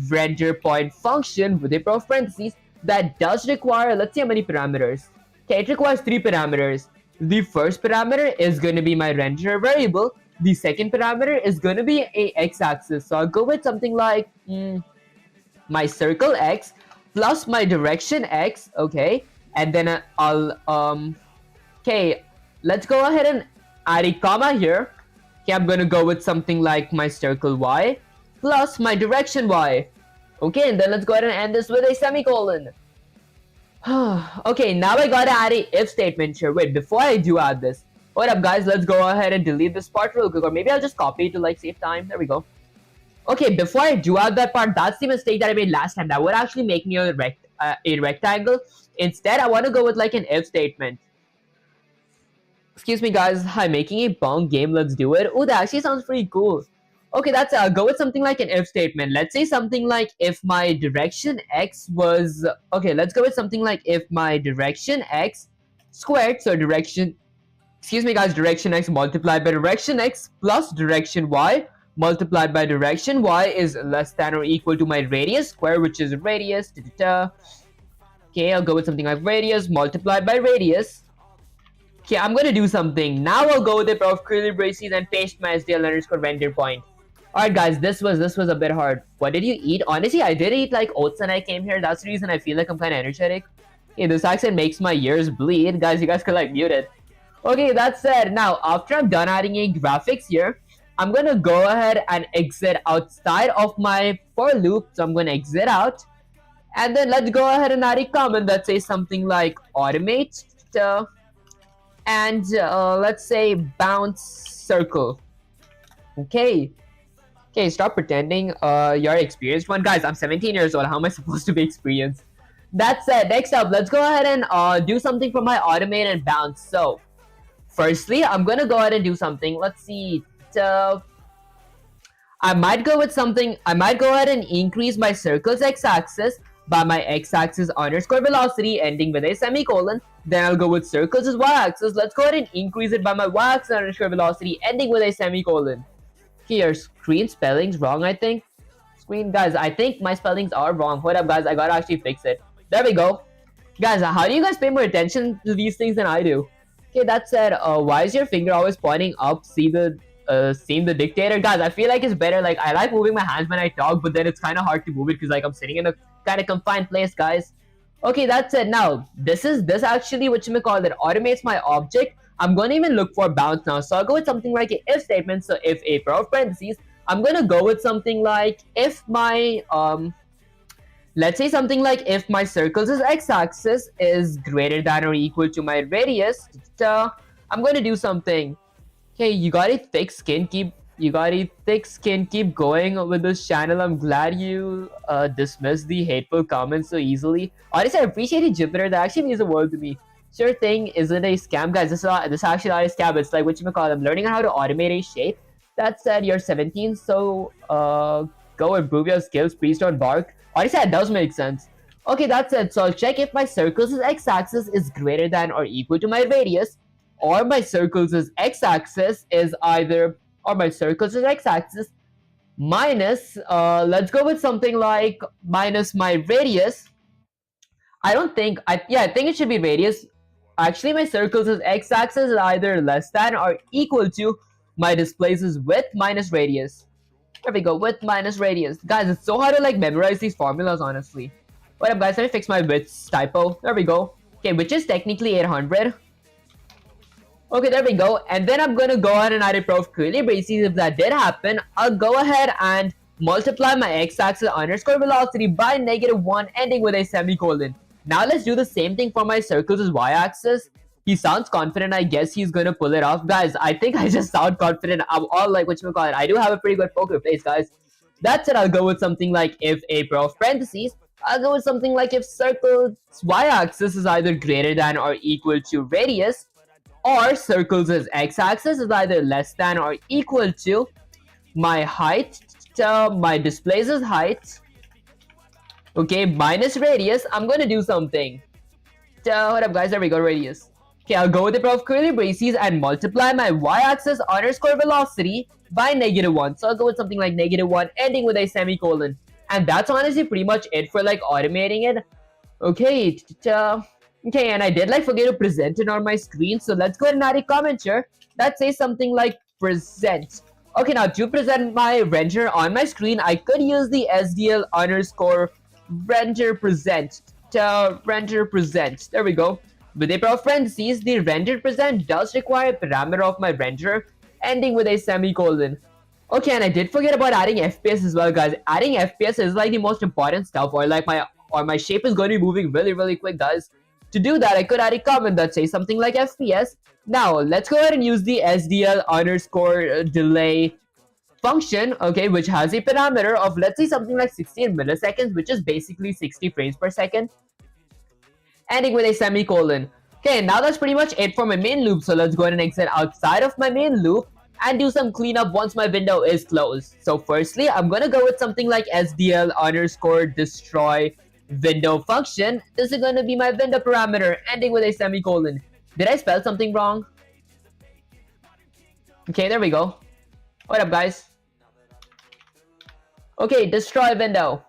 render point function with a pair of parentheses that does require, let's see how many parameters. Okay, it requires 3 parameters. The first parameter is going to be my render variable. The second parameter is going to be a x-axis. So I'll go with something like my circle x plus my direction x. Okay, and then okay, let's go ahead and add a comma here. Okay, I'm going to go with something like my circle y plus my direction y. Okay, and then let's go ahead and end this with a semicolon. Okay, now I gotta add a if statement here. Wait, before I do add this, what up guys, let's go ahead and delete this part real quick, or maybe I'll just copy it to like save time. There we go. Okay, before I do add that part, that's the mistake that I made last time. That would actually make me a rectangle. Instead, I want to go with like an if statement. Excuse me guys, I'm making a bong game, let's do it. Oh, that actually sounds pretty cool. Okay, that's go with something like an if statement. Let's say something like if my direction x was, okay, let's go with something like if my direction x squared, so direction, excuse me guys, direction x multiplied by direction x plus direction y multiplied by direction y is less than or equal to my radius square, which is radius. Okay, I'll go with something like radius multiplied by radius. Okay, I'm gonna do something. Now I'll go with a pair of curly braces and paste my SDL underscore render point. Alright guys, this was a bit hard. What did you eat? Honestly, I did eat like oats when I came here. That's the reason I feel like I'm kind of energetic. Okay, this accent makes my ears bleed. Guys, you guys could like mute it. Okay, that said, now after I'm done adding a graphics here, I'm gonna go ahead and exit outside of my for loop. So I'm gonna exit out. And then let's go ahead and add a comment that says something like automate. and let's say bounce circle. Okay. Okay, stop pretending you're experienced one. Guys, I'm 17 years old. How am I supposed to be experienced? That said, next up, let's go ahead and do something for my automate and bounce. So, firstly, I'm gonna go ahead and do something. Let's see. So, I might go with something. I might go ahead and increase my circle's x-axis by my x-axis underscore velocity ending with a semicolon. Then I'll go with circles' y-axis. Let's go ahead and increase it by my y-axis underscore velocity ending with a semicolon. Okay, your screen spelling's wrong, I think. Screen, guys, I think my spellings are wrong. Hold up, guys, I gotta actually fix it. There we go. Guys, how do you guys pay more attention to these things than I do? Okay, that said, why is your finger always pointing up? See the dictator? Guys, I feel like it's better. Like, I like moving my hands when I talk, but then it's kind of hard to move it because, like, I'm sitting in a kind of confined place, guys. Okay, that's it. Now, this actually, whatchamacallit, that automates my object. I'm going to even look for bounce now. So I'll go with something like an if statement. So if a pair of parentheses, I'm going to go with something like if my, let's say something like if my circle's x-axis is greater than or equal to my radius, I'm going to do something. Okay, you got a thick skin. Keep going with this channel. I'm glad you dismissed the hateful comments so easily. Honestly, I appreciate it, Jupiter. That actually means the world to me. Sure thing isn't a scam, guys. This is actually not a scam. It's like whatchamacallit, I'm learning how to automate a shape. That said, you're 17, so go improve your skills. Please don't bark. Honestly, that does make sense. Okay, that's it. So I'll check if my circle's x-axis is greater than or equal to my radius, or my circle's x-axis is minus, let's go with something like minus my radius. I think it should be radius. Actually, my circle's x-axis is either less than or equal to my displace's width minus radius. There we go, width minus radius. Guys, it's so hard to like memorize these formulas, honestly. What up, guys? Let me fix my width typo. There we go. Okay, which is technically 800. Okay, there we go. And then I'm going to go ahead and add a pair of curly braces. If that did happen, I'll go ahead and multiply my x-axis underscore velocity by -1 ending with a semicolon. Now let's do the same thing for my circles' y-axis. He sounds confident. I guess he's going to pull it off. Guys, I think I just sound confident. I'm all like, whatchamacallit, I do have a pretty good poker face, guys. That's it. I'll go with something like if a pair of parentheses. I'll go with something like if circle's y-axis is either greater than or equal to radius, or circles' x-axis is either less than or equal to my height, my displace's height, okay, minus radius. I'm going to do something. Hold up, guys, there we go, radius. Okay, I'll go with the pair of curly braces and multiply my y-axis underscore velocity by -1. So I'll go with something like -1 ending with a semicolon. And that's honestly pretty much it for like automating it. Okay, okay, and I did like forget to present it on my screen, so let's go ahead and add a comment here that says something like present. Okay, now to present my render on my screen, I could use the SDL underscore render present to render present. There we go. With a pair of parentheses, the render present does require a parameter of my renderer ending with a semicolon. Okay, and I did forget about adding FPS as well, guys. Adding FPS is like the most important stuff, or like my shape is going to be moving really quick, guys. To do that, I could add a comment that says something like FPS. Now, let's go ahead and use the SDL underscore delay function, okay, which has a parameter of, let's say, something like 16 milliseconds, which is basically 60 frames per second, ending with a semicolon. Okay, now that's pretty much it for my main loop. So let's go ahead and exit outside of my main loop and do some cleanup once my window is closed. So firstly, I'm going to go with something like SDL underscore destroy window function. This is going to be my window parameter ending with a semicolon. Did I spell something wrong? Okay, there we go. What up, guys? Okay, destroy window.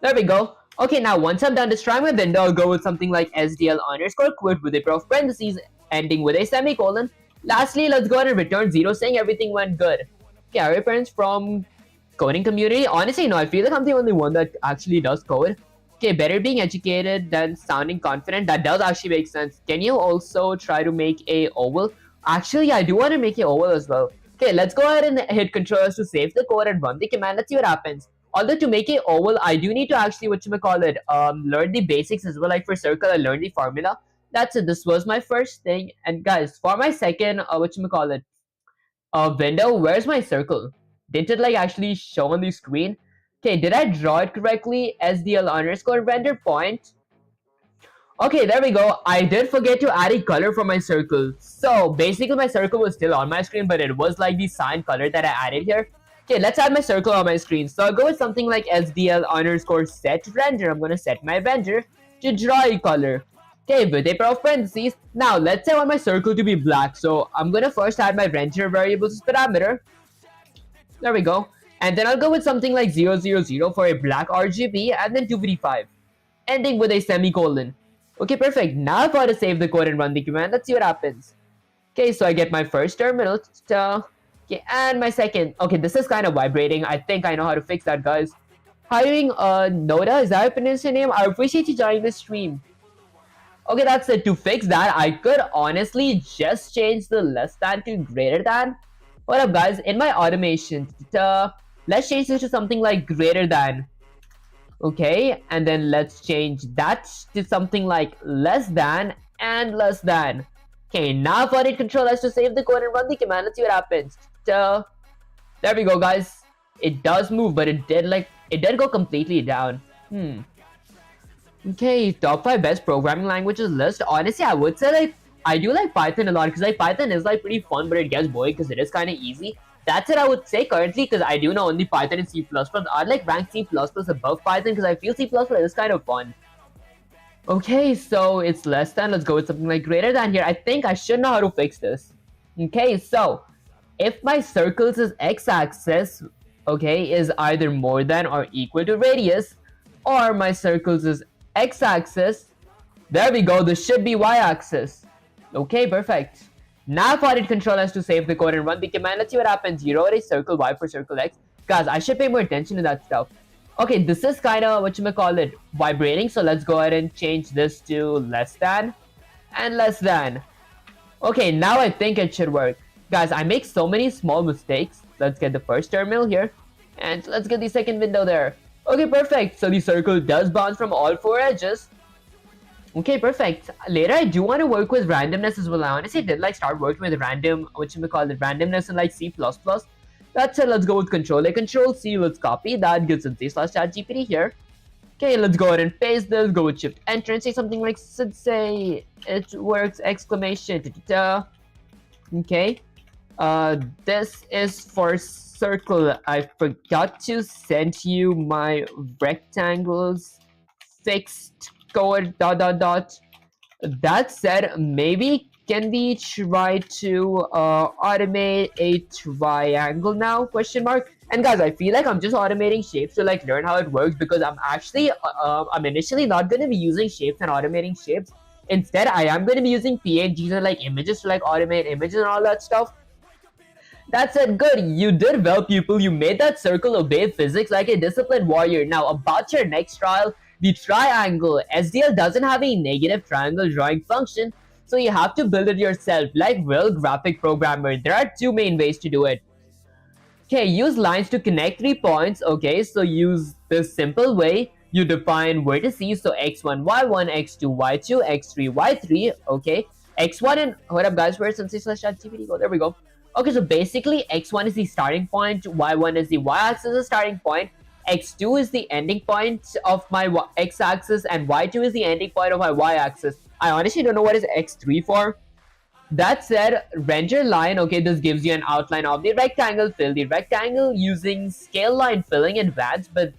There we go. Okay, now once I'm done destroying my window, I'll go with something like SDL underscore quit with a pair of parentheses ending with a semicolon. Lastly, let's go ahead and return 0 saying everything went good. Okay, are your parents from coding community? Honestly, no, I feel like I'm the only one that actually does code. Okay, better being educated than sounding confident. That does actually make sense. Can you also try to make a oval? Actually, I do want to make an oval as well. Okay, let's go ahead and hit Ctrl to save the code and run the command. Let's see what happens. Although to make a oval, I do need to actually, learn the basics as well. Like for circle, I learned the formula. That's it. This was my first thing. And guys, for my second, whatchamacallit, window, where's my circle? Did it like actually show on the screen? Okay, did I draw it correctly? SDL underscore render point. Okay, there we go. I did forget to add a color for my circle. So basically my circle was still on my screen, but it was like the sign color that I added here. Okay, let's add my circle on my screen. So I'll go with something like SDL underscore set render. I'm gonna set my render to draw a color. Okay, with a pair of parentheses. Now let's say I want my circle to be black. So I'm gonna first add my render variables parameter. There we go. And then I'll go with something like 000 for a black RGB and then 255, ending with a semicolon. Okay, perfect. Now if I want to save the code and run the command, let's see what happens. Okay, so I get my first terminal. Okay, and my second. Okay, this is kind of vibrating. I think I know how to fix that, guys. Hiring Noda, is that your pronounce your name? I appreciate you joining the stream. Okay, that's it. To fix that, I could honestly just change the less than to greater than. What up, guys? In my automation, let's change this to something like greater than. Okay, and then let's change that to something like less than and less than. Okay, now for it control us to save the code and run the command. Let's see what happens. So, there we go, guys. It does move, but it did go completely down. Okay, top 5 best programming languages list. Honestly, I would say like I do like Python a lot because like Python is like pretty fun, but it gets boring because it is kind of easy. That's it I would say currently because I do know only Python and C++. I'd like rank C++ above Python because I feel C++ is kind of fun. Okay, so it's less than. Let's go with something like greater than here. I think I should know how to fix this. Okay, so if my circles' x-axis, okay, is either more than or equal to radius, or my circles' x-axis, there we go, this should be y-axis. Okay, perfect. Now for it control us to save the code and run the command. Let's see what happens. 0 at a circle, y for circle x. Guys, I should pay more attention to that stuff. Okay, this is kind of, whatchamacallit, vibrating. So let's go ahead and change this to less than and less than. Okay, now I think it should work. Guys, I make so many small mistakes. Let's get the first terminal here. And let's get the second window there. Okay, perfect. So the circle does bounce from all 4 edges. Okay, perfect. Later, I do want to work with randomness as well. I honestly did like start working with randomness in like C++. That's it. Let's go with control A, control C. Let's copy that. Get some C/ChatGPT here. Okay, let's go ahead and paste this. Go with Shift Enter and say something like say it works exclamation. Okay. This is for circle. I forgot to send you my rectangles fixed code ... That said, maybe can we try to automate a triangle now, question mark. And guys, I feel like I'm just automating shapes to like learn how it works because I'm actually I'm initially not going to be using shapes and automating shapes. Instead, I am going to be using PNGs and like images to like automate images and all that stuff. That said, good. You did well, pupil. You made that circle obey physics like a disciplined warrior. Now, about your next trial, the triangle. SDL doesn't have a negative triangle drawing function, so you have to build it yourself. Like real graphic programmer, there are 2 main ways to do it. Okay, use lines to connect 3 points. Okay, so use this simple way. You define vertices, so x1, y1, x2, y2, x3, y3. Okay, x1 and what up, guys? Where's sensei/ChatGPT go? There we go. Okay, so basically x1 is the starting point, y1 is the y-axis the starting point, x2 is the ending point of my x-axis, and y2 is the ending point of my y-axis. I honestly don't know what is x3 for. That said, render line, okay, this gives you an outline of the rectangle. Fill the rectangle using scale line filling advanced, but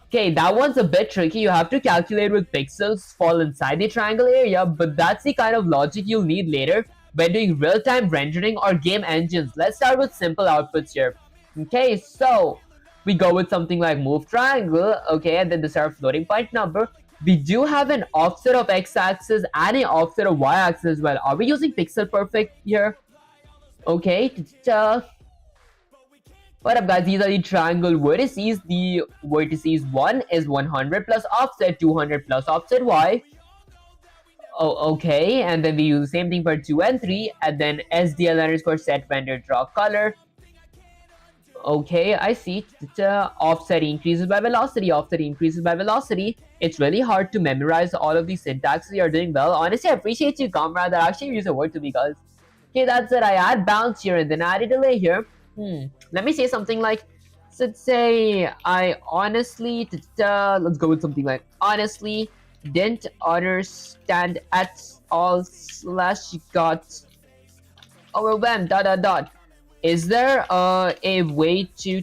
okay, that one's a bit tricky. You have to calculate with pixels fall inside the triangle area, but that's the kind of logic you'll need later when doing real-time rendering or game engines. Let's start with simple outputs here. Okay, so we go with something like move triangle, okay, and then this is our floating point number. We do have an offset of x-axis and an offset of y-axis as well. Are we using pixel perfect here? Okay, what up, guys? These are the triangle vertices. The vertices 1 is 100 plus offset, 200 plus offset y. Oh, okay, and then we use the same thing for 2 and 3, and then SDL underscore set render draw color. Okay, I see. Offset increases by velocity. Offset increases by velocity. It's really hard to memorize all of these syntaxes. You're doing well. Honestly, I appreciate you, comrade. That actually means a word to me, guys. Okay, that's it. I add bounce here and then I add a delay here. Let me say something like, let's say I honestly, let's go with something like honestly didn't understand at all slash got overwhelmed dot. Is there a way to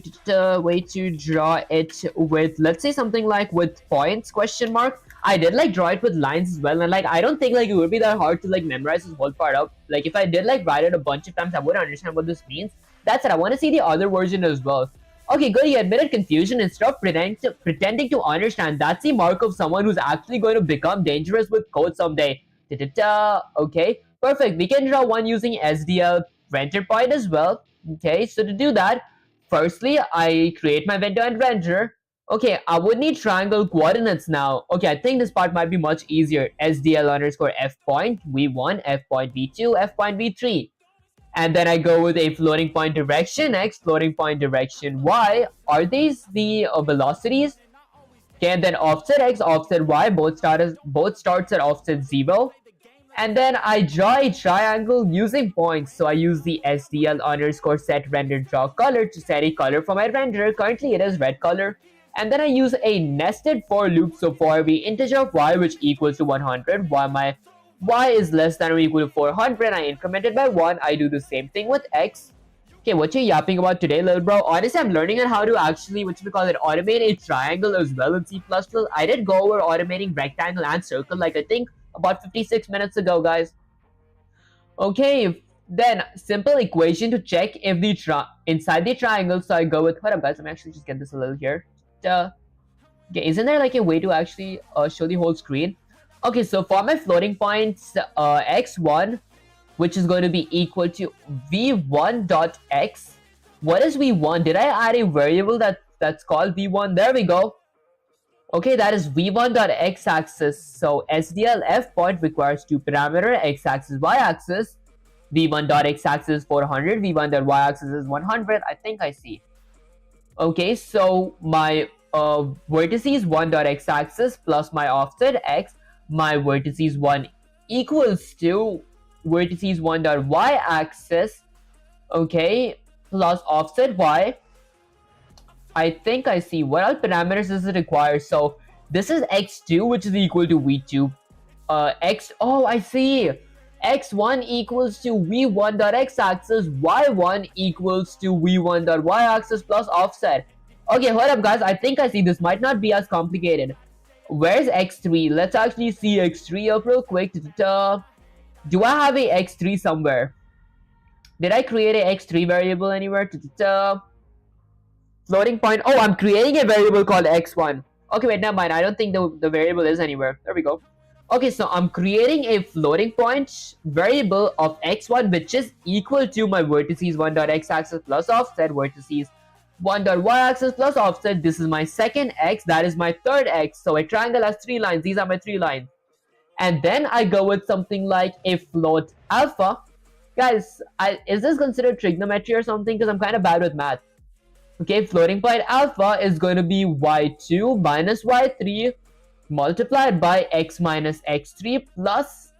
draw it with, let's say something like with points question mark? I did like draw it with lines as well, and like I don't think like it would be that hard to like memorize this whole part up. Like if I did like write it a bunch of times, I would understand what this means. That's it. I want to see the other version as well. Okay, good. You admitted confusion instead of pretending to understand. That's the mark of someone who's actually going to become dangerous with code someday. Okay, perfect. We can draw one using SDL render point as well. Okay, so to do that, firstly, I create my window and render. Okay, I would need triangle coordinates now. Okay, I think this part might be much easier. SDL underscore f point v1, f point v2, f point v3. And then I go with a floating point direction x, floating point direction y. Are these the velocities? Okay, and then offset x, offset y, both starts at offset 0. And then I draw a triangle using points. So I use the SDL underscore set render draw color to set a color for my renderer. Currently it is red color. And then I use a nested for loop. So for every integer of y which equals to 100, while my y is less than or equal to 400, I increment it by 1. I do the same thing with x. Okay, what you yapping about today, little bro? Honestly, I'm learning on how to actually, automate a triangle as well in C++. I did go over automating rectangle and circle, like I think about 56 minutes ago, guys. Okay, then simple equation to check if the inside the triangle. So I go with, hold up, guys. Let me actually just get this a little here. Okay, isn't there like a way to actually show the whole screen? Okay, so for my floating points, x1, which is going to be equal to v1.x. What is v1? Did I add a variable that's called v1? There we go. Okay, that is v1.x-axis. So SDL f point requires two parameter, x-axis, y-axis. v1.x-axis is 400, v1.y-axis is 100. I think I see. Okay, so my vertices 1.x-axis plus my offset x. My vertices 1 equals to vertices 1.y-axis, okay, plus offset y. I think I see. What all parameters does it require? So this is x2, which is equal to v2. Oh, I see. x1 equals to v1.x-axis, y1 equals to v1.y-axis plus offset. Okay, hold up, guys. I think I see. This might not be as complicated. Where's x3? Let's actually see x3 up real quick. Do I have a x3 somewhere? Did I create a x3 variable anywhere? Floating point. Oh, I'm creating a variable called x1. Okay, wait, never mind. I don't think the variable is anywhere. There we go. Okay, so I'm creating a floating point variable of x1, which is equal to my vertices 1.x-axis plus offset, vertices 1.y-axis plus offset. This is my second x. That is my third x. So a triangle has 3 lines. These are my 3 lines. And then I go with something like a float alpha. Guys, is this considered trigonometry or something? Because I'm kind of bad with math. Okay, floating point alpha is going to be y2 minus y3 multiplied by x minus x3 plus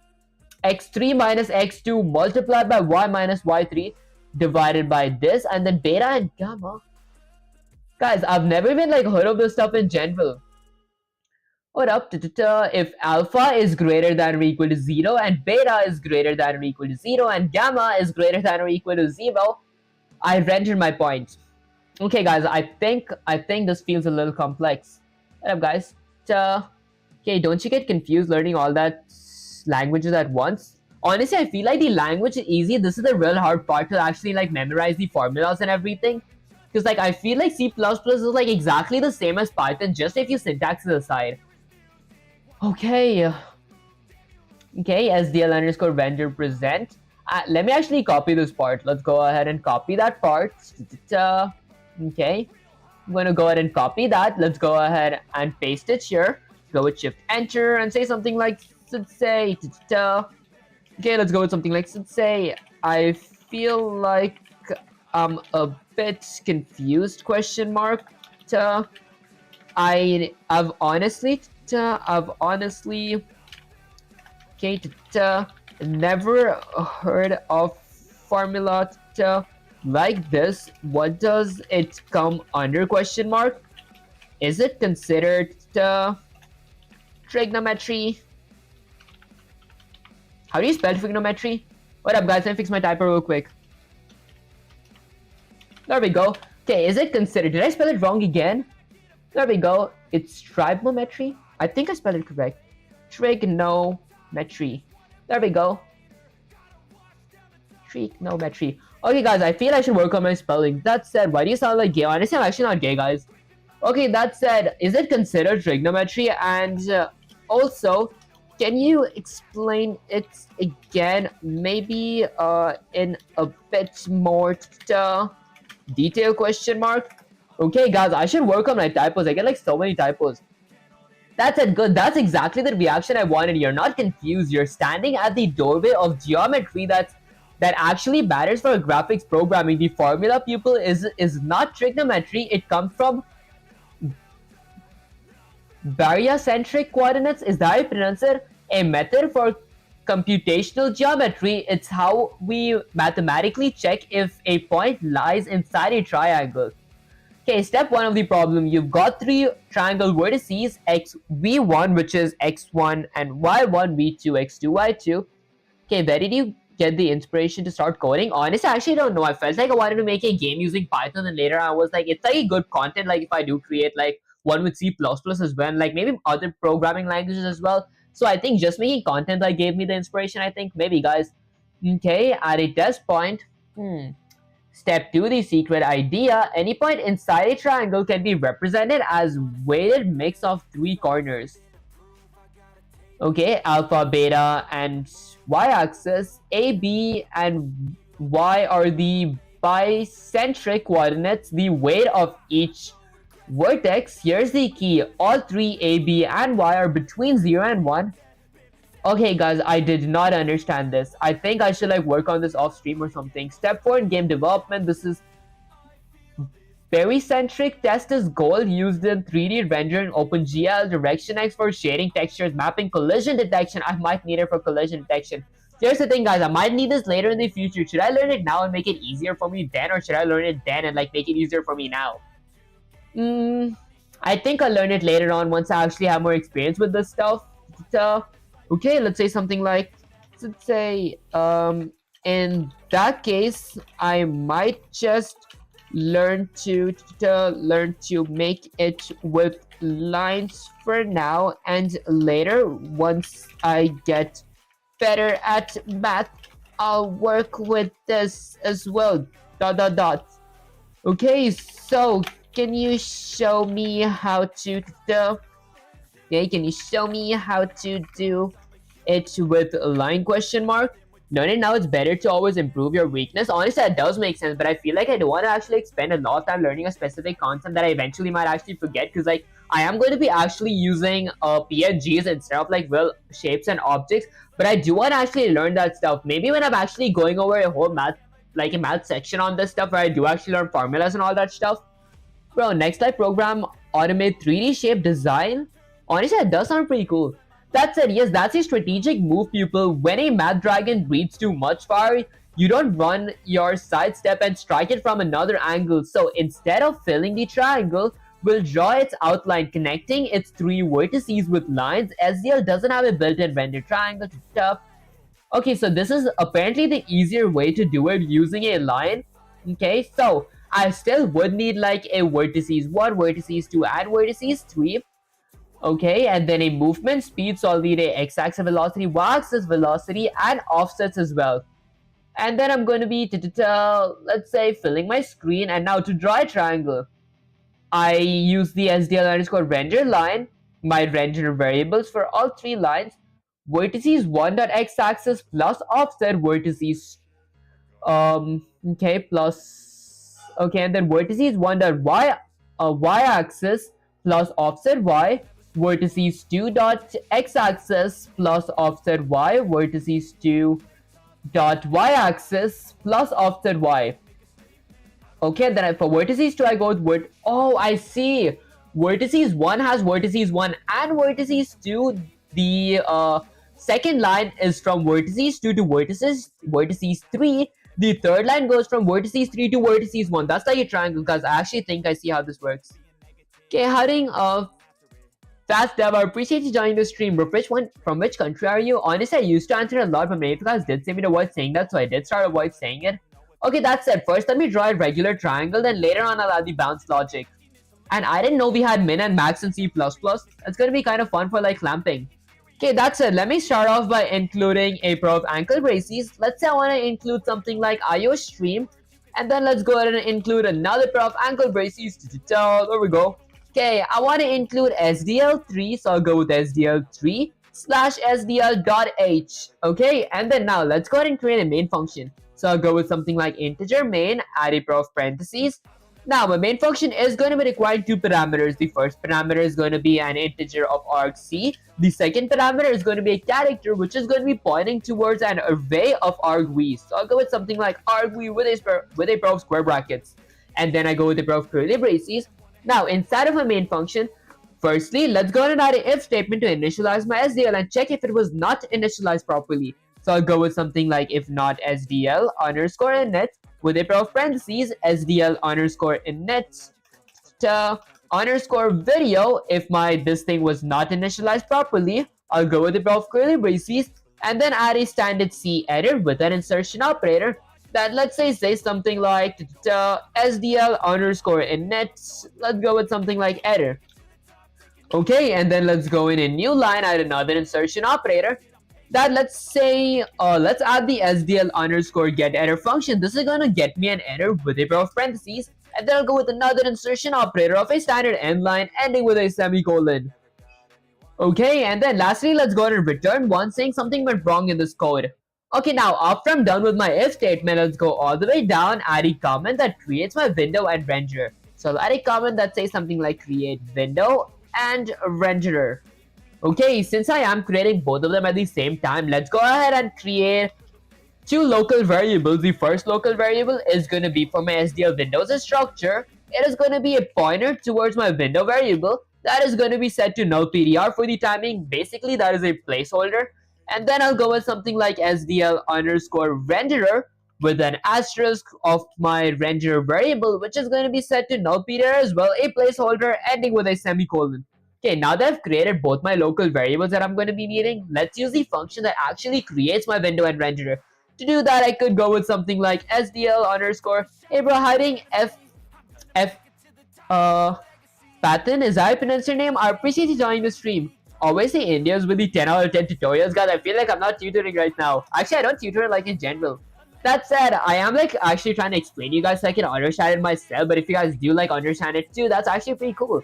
x3 minus x2 multiplied by y minus y3 divided by this, and then beta and gamma. Guys, I've never even like heard of this stuff in general. What up? If alpha is greater than or equal to 0 and beta is greater than or equal to 0 and gamma is greater than or equal to 0, I render my point. Okay, guys, I think this feels a little complex. What up, guys? Okay, don't you get confused learning all that languages at once? Honestly, I feel like the language is easy. This is the real hard part to actually like memorize the formulas and everything. Because like I feel like C++ is like exactly the same as Python, just a few syntaxes aside. Okay, SDL underscore vendor present. Let me actually copy this part. Let's go ahead and copy that part. Okay, I'm going to go ahead and copy that. Let's go ahead and paste it here. Go with shift enter and say something like, say, okay, let's go with something like, say, I feel like I'm a bit confused, question mark. Uh, I've honestly okay, never heard of formula like this. What does it come under, question mark? Is it considered trigonometry? How do you spell trigonometry? What up, guys? Let me fix my typo real quick. There we go. Okay, is it considered? Did I spell it wrong again? There we go. It's trigonometry. I think I spelled it correct. Trigonometry. There we go. Trigonometry. Okay, guys, I feel I should work on my spelling. That said, why do you sound like gay? Honestly, I'm actually not gay, guys. Okay, that said, is it considered trigonometry? And also, can you explain it again? Maybe in a bit more detail, question mark? Okay, guys, I should work on my typos. I get like so many typos. That's it, good. That's exactly the reaction I wanted. You're not confused. You're standing at the doorway of geometry that actually matters for graphics programming. The formula, pupil, is not trigonometry. It comes from baryocentric coordinates. Is that how you pronounce it? A method for computational geometry. It's how we mathematically check if a point lies inside a triangle. Okay, step 1 of the problem. You've got 3 triangle vertices, x v1, which is x1, and y1, v2, x2, y2. Okay, where did you get the inspiration to start coding? Honestly, I actually don't know. I felt like I wanted to make a game using Python, and later I was like, it's like a good content, like if I do create like one with C++ as well, and like maybe other programming languages as well. So I think just making content like gave me the inspiration, I think. Maybe, guys. Okay, at a test point. Step 2, the secret idea. Any point inside a triangle can be represented as weighted mix of 3 corners. Okay, alpha, beta, and y-axis. A, B, and y are the bicentric coordinates, the weight of each vertex. Here's the key. All 3 A, B, and y are between 0 and 1. Okay, guys, I did not understand this. I think I should like work on this off stream or something. Step 4 in game development. This is barycentric test is goal used in 3D render in OpenGL, Direction X for shading textures, mapping, collision detection. I might need it for collision detection. Here's the thing, guys. I might need this later in the future. Should I learn it now and make it easier for me then, or should I learn it then and like make it easier for me now? I think I'll learn it later on once I actually have more experience with this stuff. Okay, let's say something like, let's say, in that case, I might just learn to make it with lines for now, and later, once I get better at math, I'll work with this as well. ... Okay, so can you show me how to can you show me how to do it with a line, question mark? Learn it now, it's better to always improve your weakness. Honestly, that does make sense, but I feel like I don't want to actually spend a lot of time learning a specific concept that I eventually might actually forget, because like I am going to be actually using PNGs instead of like real shapes and objects, but I do want to actually learn that stuff. Maybe when I'm actually going over a whole math, like a math section on this stuff where I do actually learn formulas and all that stuff. Bro, next live program, automate 3D shape design. Honestly, that does sound pretty cool. That said, yes, that's a strategic move, pupil. When a math dragon breathes too much fire, you don't run your sidestep and strike it from another angle. So instead of filling the triangle, we'll draw its outline, connecting its 3 vertices with lines. SDL doesn't have a built-in render triangle stuff. Okay, so this is apparently the easier way to do it using a line. Okay, so I still would need like a vertices 1, vertices 2, and vertices 3. Okay, and then a movement speed, so I'll need a x-axis velocity, y-axis velocity, and offsets as well. And then I'm going to be, let's say, filling my screen. And now to draw a triangle, I use the SDL underscore render line, my render variables for all 3 lines, vertices 1.x-axis plus offset vertices, okay, plus, okay, and then vertices 1.y, y-axis plus offset y, vertices 2.x-axis plus offset y, vertices 2.y-axis plus offset y. Okay, then for vertices 2, I go with oh, I see. Vertices 1 has vertices 1 and vertices 2. The second line is from vertices 2 to vertices 3. The third line goes from vertices 3 to vertices 1. That's like a triangle, guys. I actually think I see how this works. Okay, heading Fast Dev, I appreciate you joining the stream. Bro, from which country are you? Honestly, I used to answer a lot, but many of you guys did say me to avoid saying that, so I did start avoid saying it. Okay, that's it. First, let me draw a regular triangle, then later on I'll add the bounce logic. And I didn't know we had min and max in C++. It's gonna be kind of fun for like clamping. Okay, that's it. Let me start off by including a pair of ankle braces. Let's say I want to include something like IO stream. And then let's go ahead and include another pair of ankle braces. There we go. Okay, I want to include SDL3, so I'll go with SDL3 slash SDL.h. Okay, and then now let's go ahead and create a main function. So I'll go with something like integer main, add a pair of parentheses. Now my main function is going to be requiring two parameters. The first parameter is going to be an integer of argc. The second parameter is going to be a character which is going to be pointing towards an array of argv. So I'll go with something like argv with a pair of square brackets. And then I go with a pair of curly braces. Now, inside of my main function, firstly, let's go ahead and add an if statement to initialize my SDL and check if it was not initialized properly. So I'll go with something like if not SDL underscore init with a pair of parentheses, SDL underscore init underscore video. If this thing was not initialized properly, I'll go with a pair of curly braces and then add a standard C error with an insertion operator. That let's say something like SDL underscore init. Let's go with something like error. Okay, and then let's go in a new line, add another insertion operator. That let's say let's add the SDL underscore get error function. This is gonna get me an error with a pair of parentheses, and then I'll go with another insertion operator of a standard end line ending with a semicolon. Okay, and then lastly, let's go ahead and return one saying something went wrong in this code. Okay, now after I'm done with my if statement, let's go all the way down, add a comment that creates my window and renderer. So I'll add a comment that says something like create window and renderer. Okay, since I am creating both of them at the same time, let's go ahead and create two local variables. The first local variable is going to be for my SDL windows structure. It is going to be a pointer towards my window variable that is going to be set to null PDR for the timing. Basically, that is a placeholder. And then I'll go with something like SDL underscore renderer with an asterisk of my renderer variable, which is going to be set to null PDR as well, a placeholder ending with a semicolon. Okay, now that I've created both my local variables that I'm going to be needing, let's use the function that actually creates my window and renderer. To do that, I could go with something like SDL underscore hiding Pathan, is that how you pronounce your name? I appreciate you joining the stream. Always say Indians with the 10 out of 10 tutorials, guys. I feel like I'm not tutoring right now. Actually, I don't tutor like in general. That said, I am like actually trying to explain to you guys so I can understand it myself. But if you guys do like understand it too, that's actually pretty cool.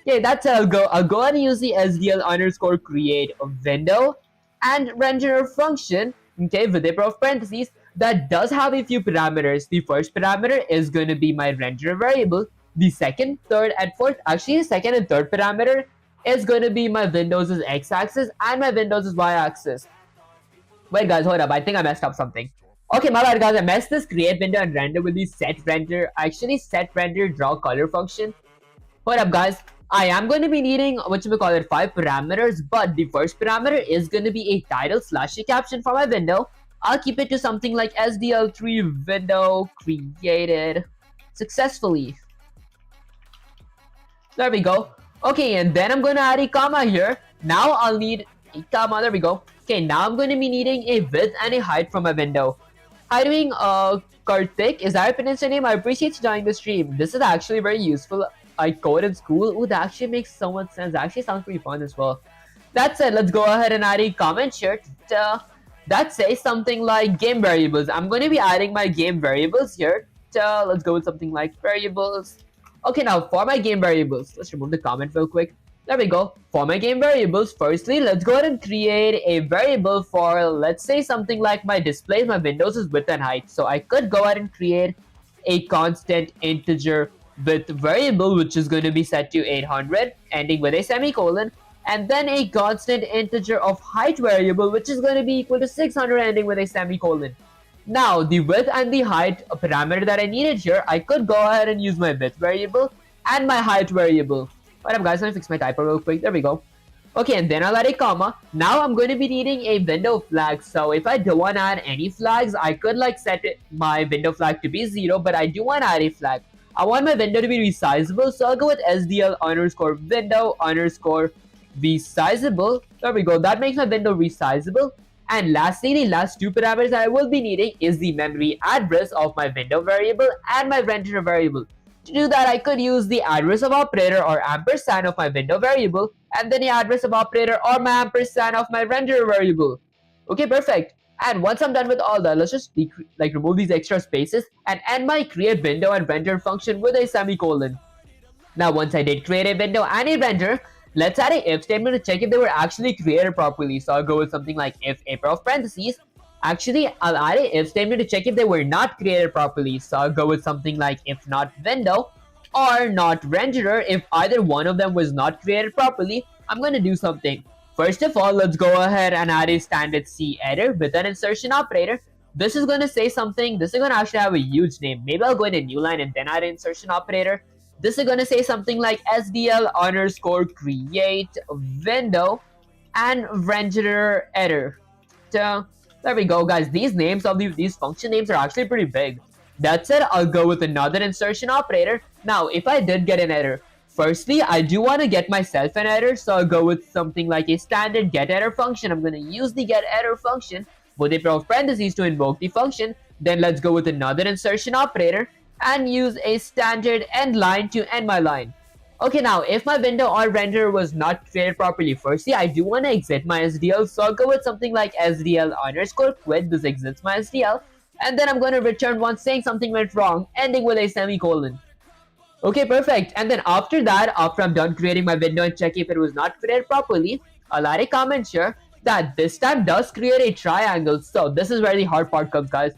Okay, that's it. I'll go ahead and use the SDL underscore create window and renderer function. Okay, with a pair of parentheses that does have a few parameters. The first parameter is going to be my renderer variable. The second, third, and fourth, actually the second and third parameter is going to be my Windows' x-axis and my Windows' y-axis. Wait guys, hold up, I think I messed up something. Okay, my bad guys, I messed this create window and render with the set render draw color function. Hold up guys, I am going to be needing whatchamacallit 5 parameters, but the first parameter is going to be a title slash a caption for my window. I'll keep it to something like SDL3 window created successfully. There we go. Okay, and then I'm going to add a comma here. Now I'll need a comma. There we go. Okay, now I'm going to be needing a width and a height from my window. Hi doing, Karthik. Is that your pronounce your name? I appreciate you joining the stream. This is actually very useful. I code in school. Ooh, that actually makes so much sense. That actually sounds pretty fun as well. That said, let's go ahead and add a comment here that says something like game variables. I'm going to be adding my game variables here. Let's go with something like variables. Okay, now for my game variables, let's remove the comment real quick. There we go. For my game variables, firstly, let's go ahead and create a variable for, let's say, something like my display, my Windows' width and height. So I could go ahead and create a constant integer width variable, which is going to be set to 800, ending with a semicolon, and then a constant integer of height variable, which is going to be equal to 600, ending with a semicolon. Now, the width and the height parameter that I needed here, I could go ahead and use my width variable and my height variable. What up, guys? Let me fix my typo real quick. There we go. Okay, and then I'll add a comma. Now I'm going to be needing a window flag. So if I don't want to add any flags, I could like set my window flag to be 0, but I do want to add a flag. I want my window to be resizable, so I'll go with SDL underscore window underscore resizable. There we go. That makes my window resizable. And lastly, the last two parameters I will be needing is the memory address of my window variable and my renderer variable. To do that, I could use the address of operator or ampersand of my window variable and then the address of operator or my ampersand of my renderer variable. Okay, perfect. And once I'm done with all that, let's just remove these extra spaces and end my create window and render function with a semicolon. Now, once I did create a window and a render, let's add a if statement to check if they were actually created properly. So I'll go with something like if a pair of parentheses. Actually, I'll add a if statement to check if they were not created properly. So I'll go with something like if not window or not renderer. If either one of them was not created properly, I'm going to do something. First of all, let's go ahead and add a standard C error with an insertion operator. This is going to say something. This is going to actually have a huge name. Maybe I'll go in a new line and then add an insertion operator. This is going to say something like SDL underscore create window and renderer error. So there we go, guys. These names of these function names are actually pretty big. That said, I'll go with another insertion operator. Now, if I did get an error, firstly, I do want to get myself an error, so I'll go with something like a standard get error function. I'm going to use the get error function with a pair of parentheses to invoke the function. Then let's go with another insertion operator and use a standard end line to end my line. Okay, now if my window or renderer was not created properly, firstly I do want to exit my SDL, so I'll go with something like SDL underscore quit. This exits my SDL, and then I'm going to return one saying something went wrong, ending with a semicolon. Okay, perfect. And then after that, after I'm done creating my window and checking if it was not created properly, I'll add a comment here that this time does create a triangle. So this is where the hard part comes, guys.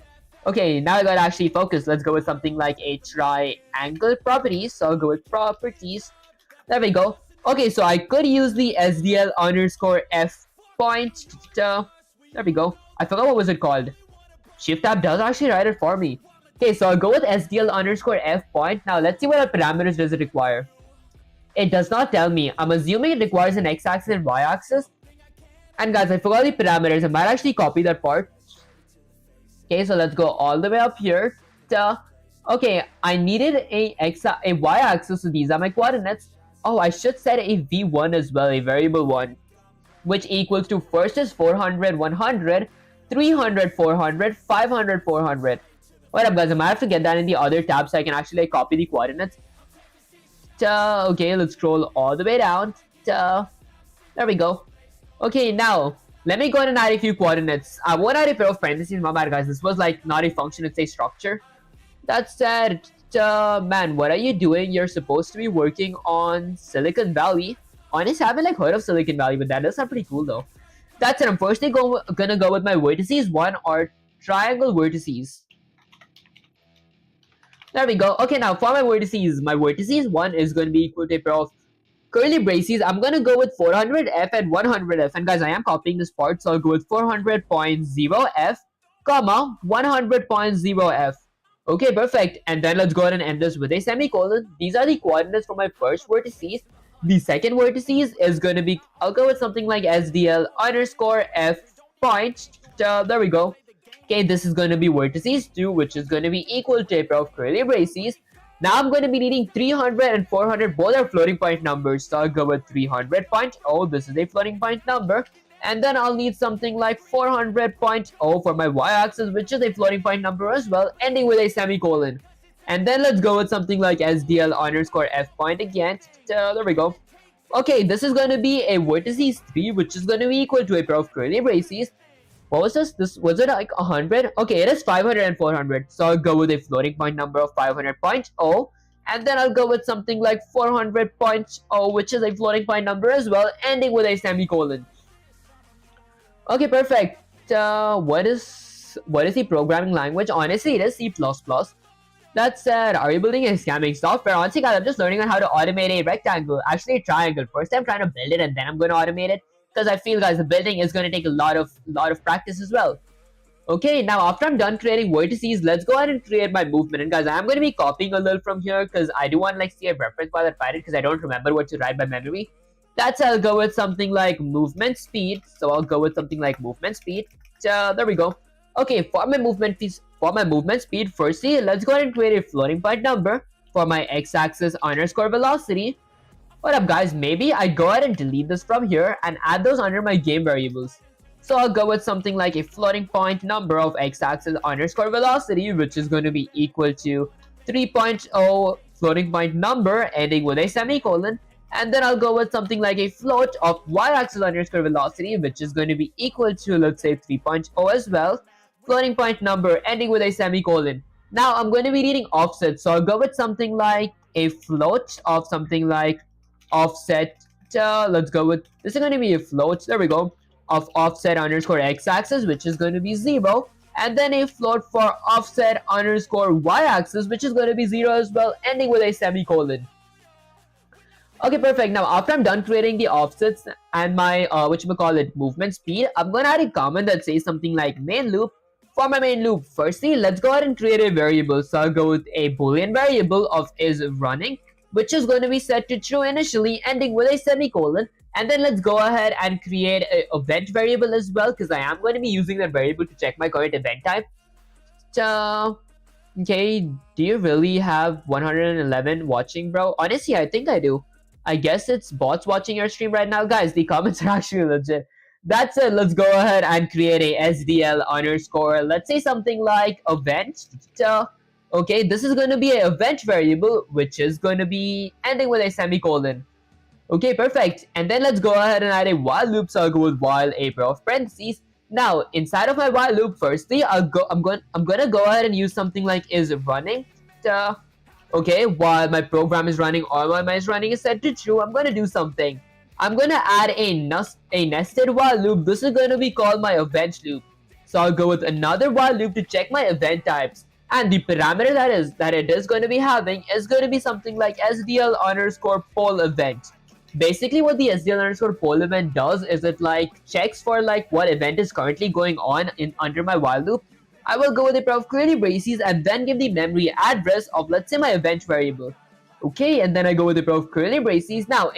Okay, now I gotta actually focus. Let's go with something like a triangle properties. So I'll go with properties. There we go. Okay, so I could use the SDL underscore F point. There we go. I forgot what was it called. Shift tab does actually write it for me. Okay, so I'll go with SDL underscore F point. Now let's see what parameters does it require. It does not tell me. I'm assuming it requires an x-axis and y-axis. And guys, I forgot the parameters. I might actually copy that part. Okay, so let's go all the way up here. Okay, I needed a y-axis, so these are my coordinates. Oh, I should set a v1 as well, a variable 1, which equals to first is 400, 100, 300, 400, 500, 400. What up, guys? I might have to get that in the other tab so I can actually copy the coordinates. Okay, let's scroll all the way down. There we go. Okay, now let me go ahead and add a few coordinates. I won't add a pair of parentheses. My bad, guys. This was like not a function, it's a structure. That said, man, what are you doing? You're supposed to be working on Silicon Valley. Honestly, I haven't like heard of Silicon Valley, but that does sound pretty cool though. That's it. I'm firstly gonna go with my vertices. One are triangle vertices. There we go. Okay, now for my vertices, one is going to be equal to a pair of curly braces. I'm going to go with 400F and 100F. And guys, I am copying this part, so I'll go with 400.0F, comma, 100.0F. Okay, perfect. And then let's go ahead and end this with a semicolon. These are the coordinates for my first vertices. The second vertices is going to be, I'll go with something like SDL underscore F point. There we go. Okay, this is going to be vertices 2, which is going to be equal to a pair of curly braces. Now I'm going to be needing 300 and 400. Both are floating point numbers. So I'll go with 300.0. This is a floating point number. And then I'll need something like 400.0 for my y-axis, which is a floating point number as well, ending with a semicolon. And then let's go with something like SDL underscore F point again. There we go. Okay, this is going to be a vertices 3, which is going to be equal to a pair of curly braces. What was this? This was it like 100? Okay, it is 500 and 400. So I'll go with a floating point number of 500.0. And then I'll go with something like 400.0, which is a floating point number as well, ending with a semicolon. Okay, perfect. What is the programming language? Honestly, it is C++. That said, are you building a scamming software? Honestly, guys, I'm just learning on how to automate a rectangle. Actually, a triangle. First, I'm trying to build it, and then I'm going to automate it. Because I feel, guys, the building is going to take a lot of practice as well. Okay, now after I'm done creating vertices, let's go ahead and create my movement. And guys, I'm going to be copying a little from here because I do want to like see a reference while I write it because I don't remember what to write by memory. That's I'll go with something like movement speed. So I'll go with something like movement speed. So there we go. Okay, for my movement speed, firstly, let's go ahead and create a floating point number for my x-axis underscore velocity. What up guys, maybe I go ahead and delete this from here and add those under my game variables. So I'll go with something like a floating point number of x-axis underscore velocity, which is going to be equal to 3.0 floating point number ending with a semicolon. And then I'll go with something like a float of y-axis underscore velocity, which is going to be equal to, let's say, 3.0 as well. Floating point number ending with a semicolon. Now I'm going to be needing offset, so I'll go with something like a float of something like offset. Let's go with this is going to be a float. There we go, of offset underscore x-axis, which is going to be 0, and then a float for offset underscore y-axis, which is going to be 0 as well, ending with a semicolon. Okay, perfect. Now after I'm done creating the offsets and my movement speed, I'm gonna add a comment that says something like main loop. For my main loop, firstly, let's go ahead and create a variable. So I'll go with a boolean variable of is running, which is going to be set to true initially, ending with a semicolon. And then let's go ahead and create a event variable as well, because I am going to be using that variable to check my current event type. So, okay, do you really have 111 watching, bro? Honestly, I think I do. I guess it's bots watching your stream right now. Guys, the comments are actually legit. That's it. Let's go ahead and create a SDL underscore. Let's say something like event. Okay, this is going to be an event variable, which is going to be ending with a semicolon. Okay, perfect. And then let's go ahead and add a while loop. So I'll go with while a pair of parentheses. Now inside of my while loop, firstly, I'm gonna go ahead and use something like is running. Okay, while my program is running or while my is running is set to true, I'm gonna do something. I'm gonna add a nested while loop. This is gonna be called my event loop. So I'll go with another while loop to check my event types. And the parameter that it is going to be having is going to be something like SDL underscore poll event. Basically what the SDL underscore poll event does is it like checks for like what event is currently going on in under my while loop. I will go with a pair of curly braces and then give the memory address of, let's say, my event variable. Okay, and then I go with a pair of curly braces. Now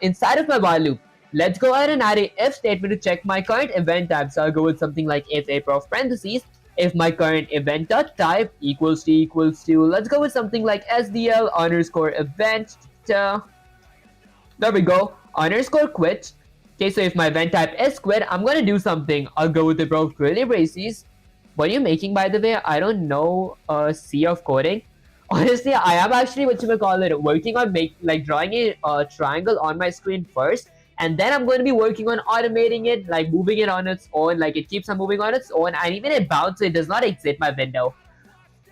inside of my while loop, let's go ahead and add a if statement to check my current event type. So I'll go with something like if a pair of parentheses, if my current event type equals to, let's go with something like SDL underscore event. There we go, underscore quit. Okay, so if my event type is quit, I'm gonna do something. I'll go with the pair of curly braces. What are you making, by the way? I don't know C of coding. Honestly, I am actually working on drawing a triangle on my screen first, and then I'm going to be working on automating it, like moving it on its own, like it keeps on moving on its own, and even it bounces, it does not exit my window.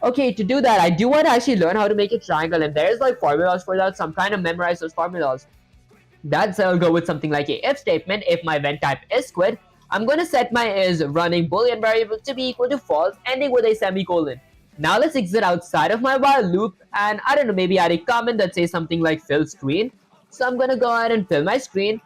Okay, to do that, I do want to actually learn how to make a triangle, and there's like formulas for that, so I'm trying to memorize those formulas. That's I'll go with something like a if statement. If my event type is quit, I'm going to set my is running boolean variable to be equal to false, ending with a semicolon. Now let's exit outside of my while loop, and I don't know, maybe add a comment that says something like fill screen. So I'm going to go ahead and fill my screen.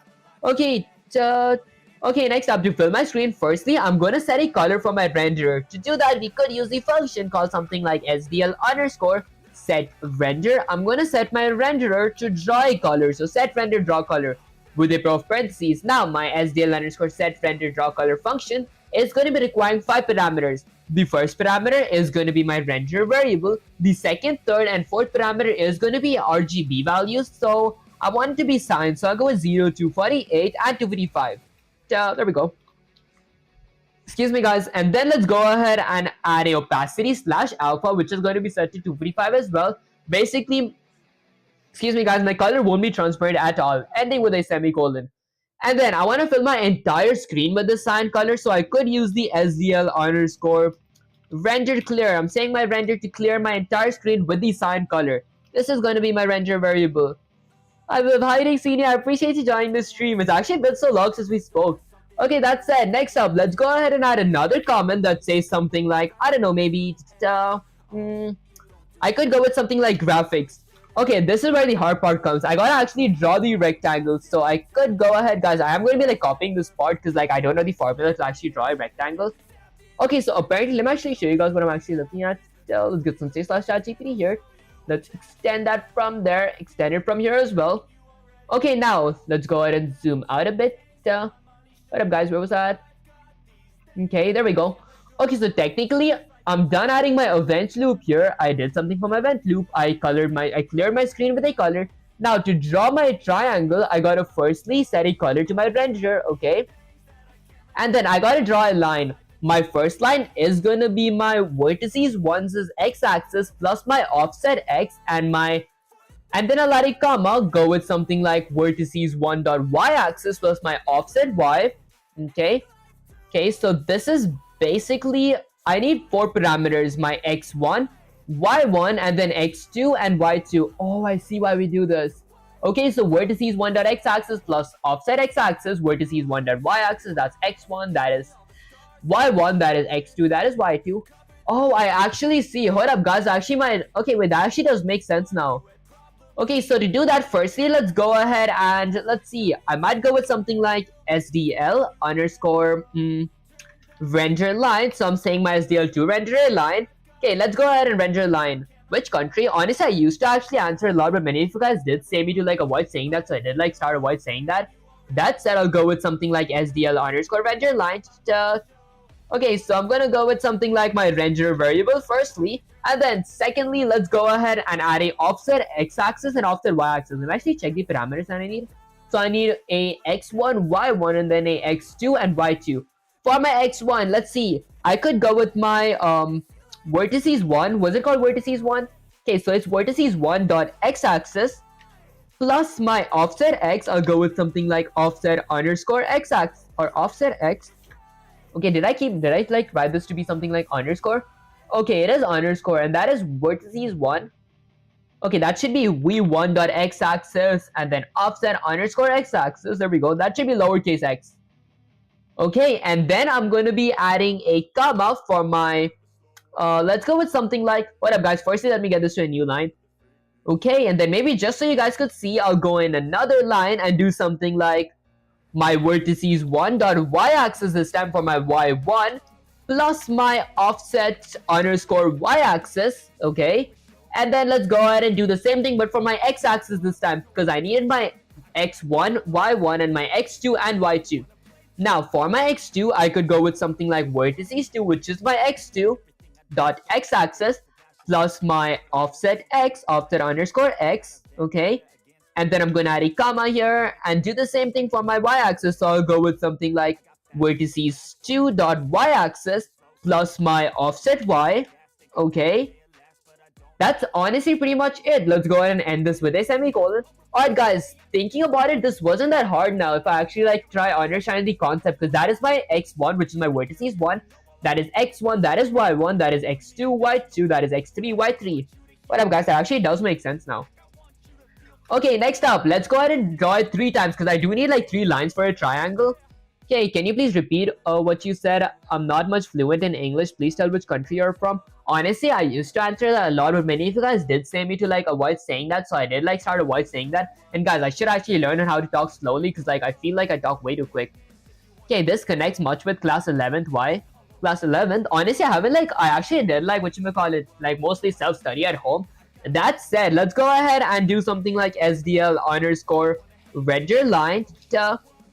Okay, next up, to fill my screen, firstly, I'm going to set a color for my renderer. To do that, we could use the function called something like SDL underscore set render. I'm going to set my renderer to draw a color. So set render draw color with a pair of parentheses. Now my SDL underscore set render draw color function is going to be requiring 5 parameters. The first parameter is going to be my render variable. The second, third, and fourth parameter is going to be RGB values. So I want it to be signed. So I'll go with 0, 248, and 255. There we go. Excuse me, guys. And then let's go ahead and add a opacity / alpha, which is going to be set to 255 as well. Basically, excuse me, guys, my color won't be transparent at all, ending with a semicolon. And then I want to fill my entire screen with the cyan color, so I could use the SDL underscore render clear. I'm saying my render to clear my entire screen with the cyan color. This is going to be my render variable. I will hiding senior. I appreciate you joining the stream. It's actually been so long since we spoke. Okay, that said, next up, let's go ahead and add another comment that says something like, I don't know, maybe I could go with something like graphics. Okay, this is where the hard part comes. I gotta actually draw the rectangles. So I could go ahead, guys. I am going to be like copying this part because like I don't know the formula to actually draw a rectangle. Okay, so apparently, let me actually show you guys what I'm actually looking at. Let's get some say/ChatGPT here. Let's extend that from there, extend it from here as well. Okay, now let's go ahead and zoom out a bit. What up, guys? Where was that? Okay, there we go. Okay, so technically, I'm done adding my event loop here. I did something for my event loop. I cleared my screen with a color. Now to draw my triangle, I gotta firstly set a color to my renderer, okay? And then I gotta draw a line. My first line is gonna be my vertices one's x-axis plus my offset x and then I'll add a comma, go with something like vertices 1 dot y-axis plus my offset y. Okay. Okay, so this is basically, I need 4 parameters, my x1, y1, and then x2 and y2. Oh, I see why we do this. Okay, so vertices 1 dot x-axis plus offset x-axis, vertices 1 dot y-axis, that's x1, that is y1, that is x2, that is y2. Oh, I actually see. Hold up, guys. Actually, okay, wait, that actually does make sense now. Okay, so to do that, firstly, let's go ahead and let's see. I might go with something like SDL underscore render line. So I'm saying my SDL2 render a line. Okay, let's go ahead and render a line. Which country? Honestly, I used to actually answer a lot, but many of you guys did say me to like avoid saying that, so I did like start avoid saying that. That said, I'll go with something like SDL underscore render line. Okay, so I'm gonna go with something like my render variable firstly, and then secondly, let's go ahead and add a offset x-axis and offset y-axis. Let me actually check the parameters that I need. So I need a x1, y1, and then a x2 and y2. For my x1, let's see. I could go with my vertices 1. Was it called vertices 1? Okay, so it's vertices 1 dot x-axis plus my offset x. I'll go with something like offset underscore x-axis or offset x. Okay, did I like write this to be something like underscore? Okay, it is underscore, and that is vertices 1. Okay, that should be v1 dot x-axis and then offset underscore x-axis. There we go. That should be lowercase x. Okay, and then I'm going to be adding a comma for my let's go with something like, what up guys, firstly let me get this to a new line. Okay, and then maybe just so you guys could see, I'll go in another line and do something like my vertices 1 dot y-axis this time for my y1 plus my offset underscore y-axis. Okay, and then let's go ahead and do the same thing but for my x-axis this time, because I needed my x1, y1, and my x2 and y2. Now for my x2, I could go with something like vertices 2, which is my x2 dot x-axis plus my offset x, offset underscore x. Okay, and then I'm gonna add a comma here and do the same thing for my y-axis. So I'll go with something like vertices 2 dot y-axis plus my offset y. Okay, that's honestly pretty much it. Let's go ahead and end this with a semicolon. Alright guys, thinking about it, this wasn't that hard now if I actually like try understanding the concept, because that is my x1, which is my vertices 1, that is x1, that is y1, that is x2, y2, that is x3, y3. What up guys, that actually does make sense now. Okay, next up, let's go ahead and draw it 3 times because I do need like 3 lines for a triangle. Okay, can you please repeat what you said? I'm not much fluent in English. Please tell which country you're from. Honestly, I used to answer that a lot, but many of you guys did say me to like avoid saying that, so I did like start avoid saying that. And guys, I should actually learn how to talk slowly because like I feel like I talk way too quick. Okay, this connects much with class 11th. Why? Class 11th. Honestly, I actually did like what you may call it, like mostly self-study at home. That said, let's go ahead and do something like SDL underscore render line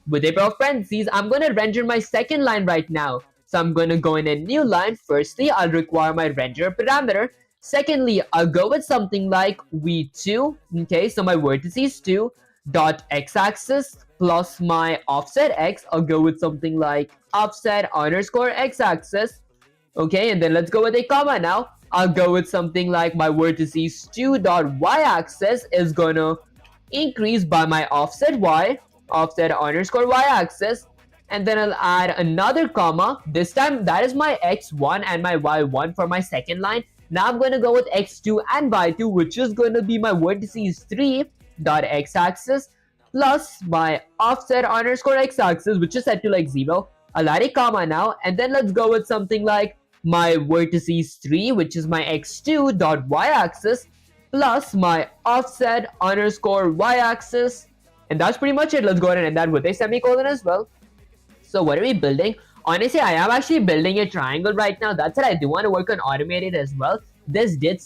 with a pair of parentheses. I'm gonna render my second line right now. So I'm gonna go in a new line. Firstly, I'll require my render parameter. Secondly, I'll go with something like v2. Okay, so my vertices 2 dot x-axis plus my offset x. I'll go with something like offset underscore x-axis. Okay, and then let's go with a comma now. I'll go with something like my vertices 2 dot y-axis is gonna increase by my offset y, offset underscore y-axis, and then I'll add another comma. This time that is my x1 and my y1 for my second line. Now I'm gonna go with x2 and y2, which is gonna be my vertices 3 dot x-axis plus my offset underscore x-axis, which is set to like 0. I'll add a comma now, and then let's go with something like my vertices 3, which is my x2 dot y-axis plus my offset underscore y-axis. And that's pretty much it. Let's go ahead and end that with a semicolon as well. So what are we building? Honestly, I am actually building a triangle right now. That's it. I do want to work on automated as well. This did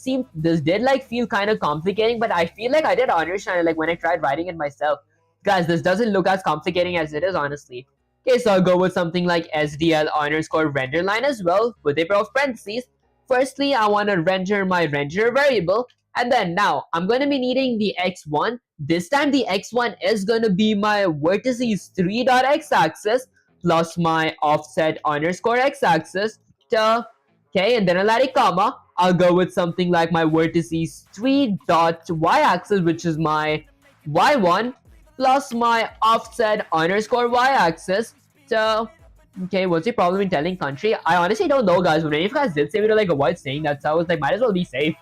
like feel kind of complicating, but I feel like I did understand it like when I tried writing it myself. Guys, this doesn't look as complicating as it is, honestly. Okay, so I'll go with something like SDL underscore render line as well with a pair of parentheses. Firstly, I want to render my render variable, and then now I'm going to be needing the x1. This time the x1 is going to be my vertices 3.x-axis plus my offset underscore x-axis. Okay, and then I'll add a comma. I'll go with something like my vertices 3.y-axis, which is my y1 plus my offset underscore y-axis. Okay, what's the problem in telling country? I honestly don't know, guys, but if you guys did say me to like avoid saying that, so I was like, might as well be safe.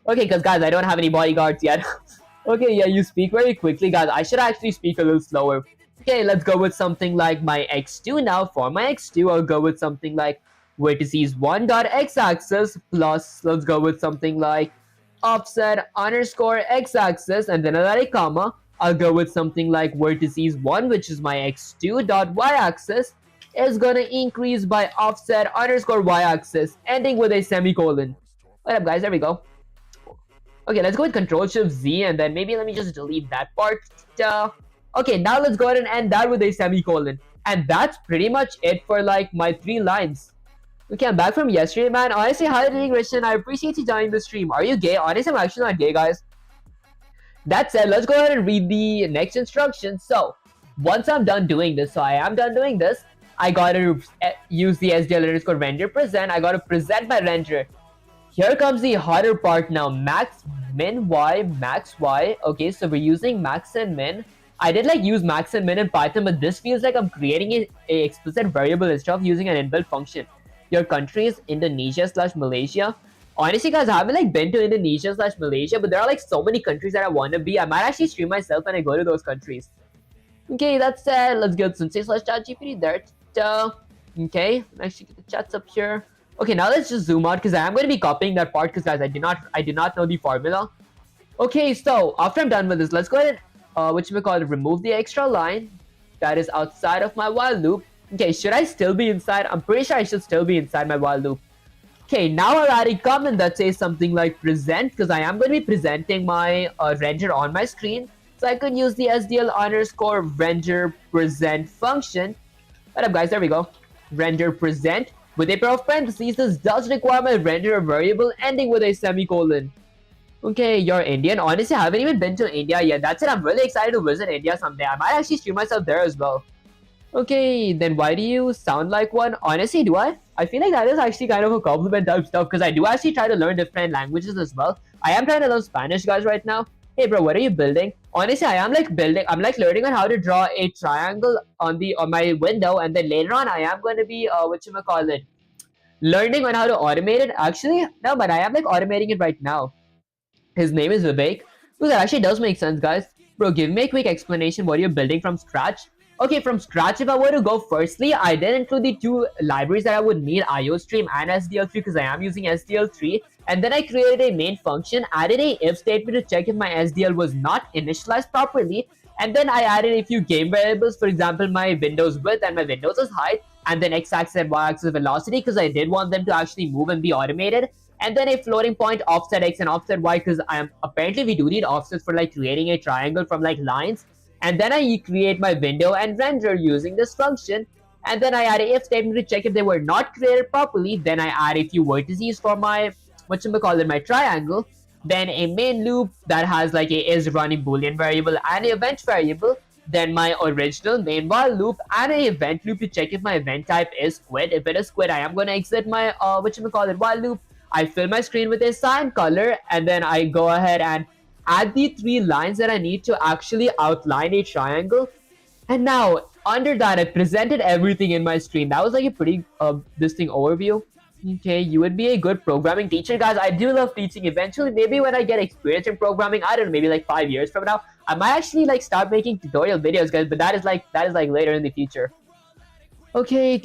Okay, because guys, I don't have any bodyguards yet. Okay, yeah, you speak very quickly, guys. I should actually speak a little slower. Okay, let's go with something like my x2 now. For my x2, I'll go with something like vertices 1.x-axis plus, let's go with something like offset underscore x-axis, and then I'll add a comma. I'll go with something like vertices 1, which is my x2 dot y-axis, is gonna increase by offset underscore y-axis, ending with a semicolon. What up, guys? There we go. Okay, let's go with Control Shift Z, and then maybe let me just delete that part. Okay, now let's go ahead and end that with a semicolon. And that's pretty much it for like my 3 lines. Okay, I'm back from yesterday, man. Honestly, hi, Christian. I appreciate you joining the stream. Are you gay? Honestly, I'm actually not gay, guys. That said, let's go ahead and read the next instructions. So, once I'm done doing this, I gotta use the SDL underscore render present. I gotta present my render. Here comes the harder part now. Max, min, y, max, y. Okay, so we're using max and min. I did like use max and min in Python, but this feels like I'm creating a explicit variable instead of using an inbuilt function. Your country is Indonesia / Malaysia. Honestly, guys, I haven't like been to Indonesia / Malaysia, but there are like so many countries that I want to be. I might actually stream myself when I go to those countries. Okay, that's it. Let's get Sensei / ChatGPT there. Okay, actually get the chats up here. Okay, now let's just zoom out because I am going to be copying that part because guys, I do not know the formula. Okay, so after I'm done with this, let's go ahead and remove the extra line that is outside of my while loop. Okay, should I still be inside? I'm pretty sure I should still be inside my while loop. Okay, now I'll add a comment that says something like present because I am going to be presenting my render on my screen. So I could use the SDL underscore render present function. What up, guys? There we go. Render present with a pair of parentheses. This does require my render variable ending with a semicolon. Okay, you're Indian. Honestly, I haven't even been to India yet. That's it. I'm really excited to visit India someday. I might actually stream myself there as well. Okay, then why do you sound like one? Honestly, do I? I feel like that is actually kind of a compliment type stuff because I do actually try to learn different languages as well. I am trying to learn Spanish, guys, right now. Hey, bro, what are you building? Honestly, I am like building. I'm like learning on how to draw a triangle on my window, and then later on, I am going to be learning on how to automate it. Actually, no, but I am like automating it right now. His name is Vivek. So that actually does make sense, guys. Bro, give me a quick explanation what you're building from scratch. Okay, from scratch, if I were to go, firstly, I did include the 2 libraries that I would need, IOStream and SDL3, because I am using SDL3. And then I created a main function, added a if statement to check if my SDL was not initialized properly. And then I added a few game variables, for example, my Windows width and my Windows height, and then x-axis and y-axis velocity, because I did want them to actually move and be automated. And then a floating point offset x and offset y, because apparently we do need offsets for like creating a triangle from like lines. And then I create my window and render using this function. And then I add a if statement to check if they were not created properly. Then I add a few vertices for my my triangle. Then a main loop that has like a is running boolean variable and a event variable. Then my original main while loop and a event loop to check if my event type is quit. If it is quit, I am gonna exit my while loop. I fill my screen with a cyan color, and then I go ahead and add the 3 lines that I need to actually outline a triangle. And now, under that, I presented everything in my screen. That was like a pretty overview. Okay, you would be a good programming teacher, guys. I do love teaching. Eventually, maybe when I get experience in programming, I don't know, maybe like 5 years from now, I might actually like start making tutorial videos, guys. But that is like later in the future. Okay,